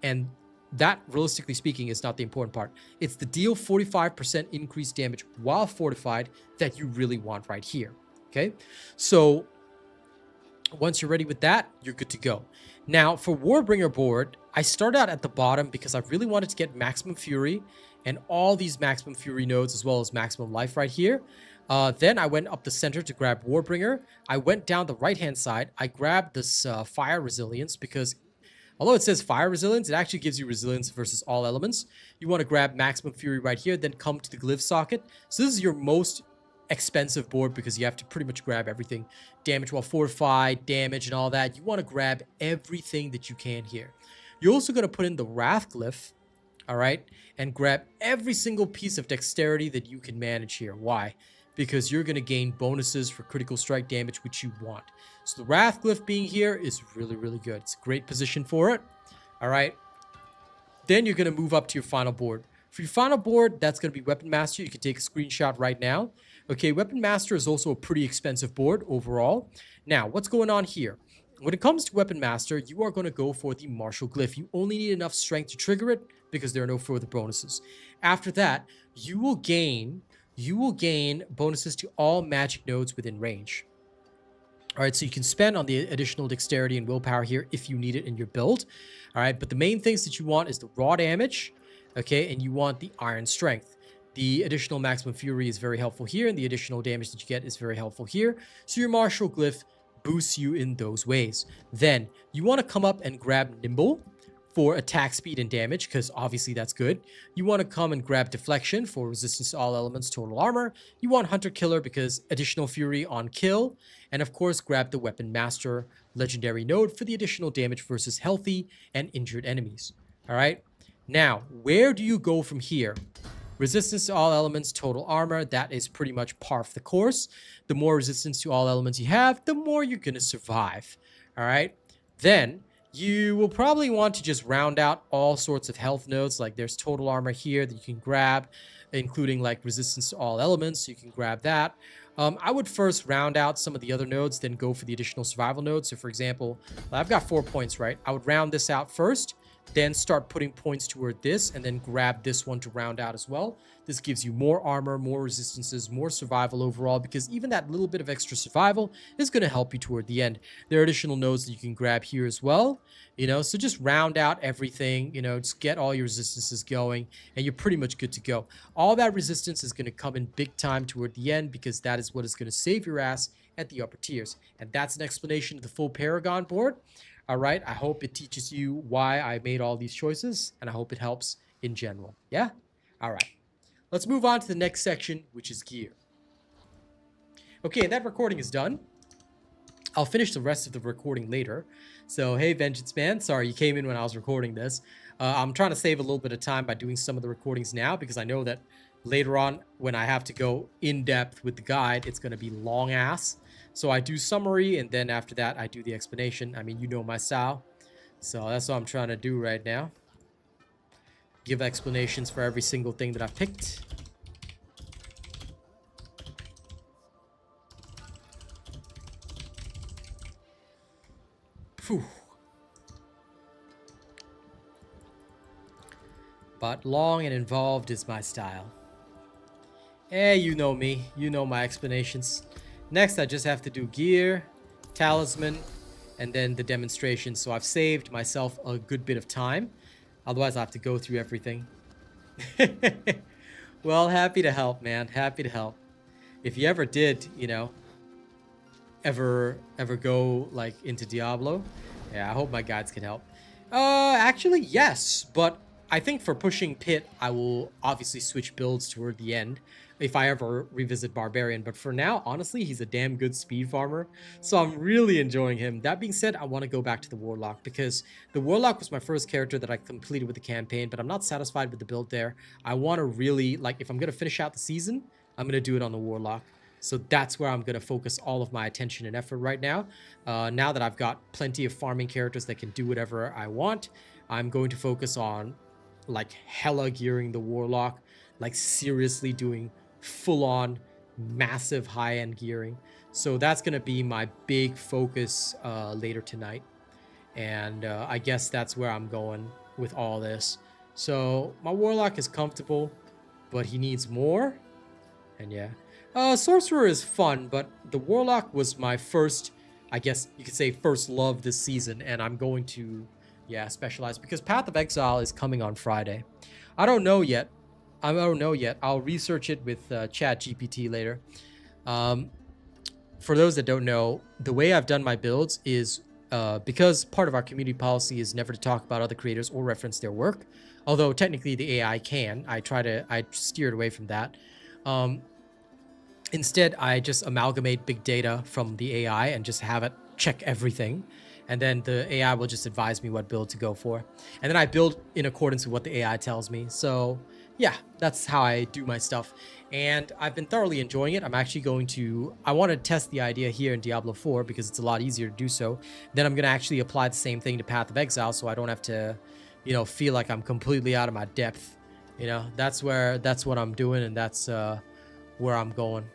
and that, realistically speaking, is not the important part. It's the deal 45% increased damage while fortified that you really want right here. Okay? So once you're ready with that, you're good to go. Now, for Warbringer board, I started out at the bottom because I really wanted to get Maximum Fury and all these Maximum Fury nodes as well as Maximum Life right here. Then I went up the center to grab Warbringer. I went down the right-hand side. I grabbed this Fire Resilience because although it says Fire Resilience, it actually gives you resilience versus all elements. You want to grab Maximum Fury right here, then come to the Glyph socket. So this is your most expensive board because you have to pretty much grab everything. Damage while fortified, damage and all that. You want to grab everything that you can here. You're also going to put in the Wrath Glyph, all right, and grab every single piece of dexterity that you can manage here. Why? Because you're going to gain bonuses for critical strike damage, which you want. So the Wrath Glyph being here is really, really good. It's a great position for it, all right. Then you're going to move up to your final board. For your final board, that's going to be Weapon Master. You can take a screenshot right now. Okay, Weapon Master is also a pretty expensive board overall. Now, what's going on here? when it comes to Weapon Master, you are going to go for the Martial Glyph. You only need enough strength to trigger it because there are no further bonuses. After that, you will gain bonuses to all magic nodes within range. All right, so you can spend on the additional dexterity and willpower here if you need it in your build. All right, but the main things that you want is the raw damage, okay, and you want the iron strength. The additional maximum fury is very helpful here, and the additional damage that you get is very helpful here. So your martial glyph boosts you in those ways. Then you want to come up and grab nimble for attack speed and damage, because obviously that's good. You want to come and grab deflection for resistance to all elements, total armor. You want hunter killer because additional fury on kill. And of course, grab the weapon master legendary node for the additional damage versus healthy and injured enemies. All right. Now, where do you go from here? Resistance to all elements, total armor, that is pretty much par for the course. The more resistance to all elements you have, the more you're going to survive. All right. Then you will probably want to just round out all sorts of health nodes. Like there's total armor here that you can grab, including like resistance to all elements. So you can grab that. I would first round out some of the other nodes, then go for the additional survival nodes. So for example, I've got 4 points, right? I would round this out first, then start putting points toward this, and then grab this one to round out as well. This gives you more armor, more resistances, more survival overall, because even that little bit of extra survival is going to help you toward the end. There are additional nodes that you can grab here as well, you know, so just round out everything, you know, just get all your resistances going, and you're pretty much good to go. All that resistance is going to come in big time toward the end, because that is what is going to save your ass at the upper tiers. And that's an explanation of the full Paragon board. All right, I hope it teaches you why I made all these choices, and I hope it helps in general. Yeah? All right. Let's move on to the next section, which is gear. Okay, that recording is done. I'll finish the rest of the recording later. So, hey, Vengeance Man, sorry you came in when I was recording this. I'm trying to save a little bit of time by doing some of the recordings now, because I know that later on, when I have to go in-depth with the guide, it's going to be long-ass. So I do summary, and then after that, I do the explanation. I mean, you know my style. So that's what I'm trying to do right now. Give explanations for every single thing that I've picked. Phew. But long and involved is my style. You know me. You know my explanations. Next, I just have to do gear, talisman, and then the demonstration. So I've saved myself a good bit of time. Otherwise, I have to go through everything. Well, happy to help, man. Happy to help. If you ever did, you know, ever go, like, into Diablo, yeah, I hope my guides can help. Actually, yes. But I think for pushing Pit, I will obviously switch builds toward the end if I ever revisit Barbarian. But for now, honestly, he's a damn good speed farmer, so I'm really enjoying him. That being said, I want to go back to the Warlock, because the Warlock was my first character that I completed with the campaign, but I'm not satisfied with the build there. I want to really, like, if I'm going to finish out the season, I'm going to do it on the Warlock. So that's where I'm going to focus all of my attention and effort right now. Now that I've got plenty of farming characters that can do whatever I want, I'm going to focus on, like, hella gearing the Warlock, like seriously doing full-on massive high-end gearing. So that's going to be my big focus later tonight. And I guess that's where I'm going with all this. So my Warlock is comfortable, but he needs more. And yeah. Sorcerer is fun, but the Warlock was my first, I guess you could say, first love this season. And I'm going to, yeah, specialize, because Path of Exile is coming on Friday. I don't know yet. I'll research it with ChatGPT later. For those that don't know, the way I've done my builds is because part of our community policy is never to talk about other creators or reference their work. Although technically the AI can. I steered away from that. Instead, I just amalgamate big data from the AI and just have it check everything. And then the AI will just advise me what build to go for. And then I build in accordance with what the AI tells me. So yeah, that's how I do my stuff. And I've been thoroughly enjoying it. I'm actually going to, I want to test the idea here in Diablo 4 because it's a lot easier to do so. Then I'm going to actually apply the same thing to Path of Exile, so I don't have to, you know, feel like I'm completely out of my depth. You know, that's what I'm doing, and that's where I'm going.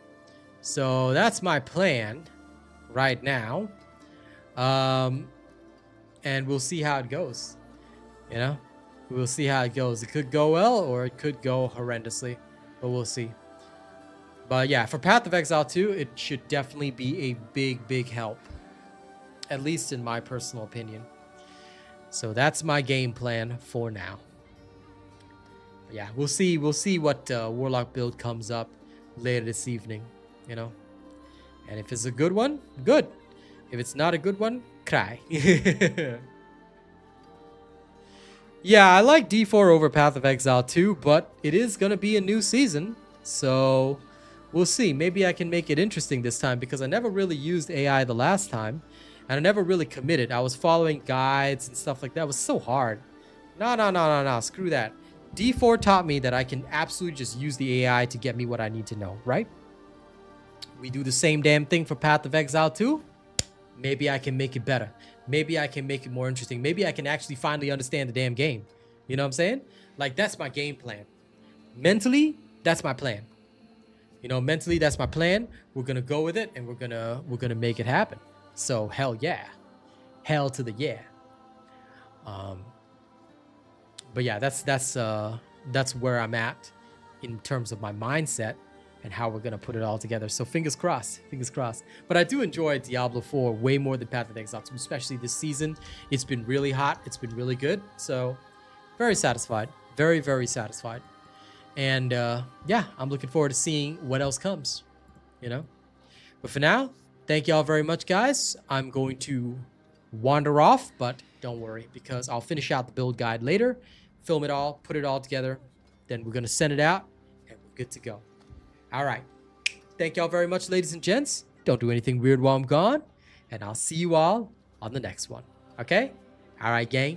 So that's my plan right now. And we'll see how it goes. You know, we'll see how it goes. It could go well or it could go horrendously, but we'll see. But yeah, for Path of Exile 2, it should definitely be a big help, at least in my personal opinion. So that's my game plan for now. But yeah, we'll see what Warlock build comes up later this evening, you know. And if it's a good one, good. If it's not a good one, cry. Yeah, I like D4 over Path of Exile 2, but it is going to be a new season. So we'll see. Maybe I can make it interesting this time because I never really used AI the last time. And I never really committed. I was following guides and stuff like that. It was so hard. No. Screw that. D4 taught me that I can absolutely just use the AI to get me what I need to know, right? We do the same damn thing for Path of Exile 2. Maybe I can make it better. Maybe I can make it more interesting. Maybe I can actually finally understand the damn game. You know what I'm saying? Like, that's my game plan. Mentally, that's my plan. You know, mentally, that's my plan. We're going to go with it, and we're gonna make it happen. So, hell yeah. Hell to the yeah. But yeah, that's where I'm at in terms of my mindset and how we're gonna put it all together. So fingers crossed. But I do enjoy Diablo 4 way more than Path of Exile 2, especially this season. It's been really hot. It's been really good. So very satisfied. Very satisfied. And yeah, I'm looking forward to seeing what else comes, you know. But for now, thank y'all very much, guys. I'm going to wander off, but don't worry, because I'll finish out the build guide later, film it all, put it all together, then we're gonna send it out, and we're good to go. All right. Thank y'all very much, ladies and gents. Don't do anything weird while I'm gone, and I'll see you all on the next one. Okay? All right, gang.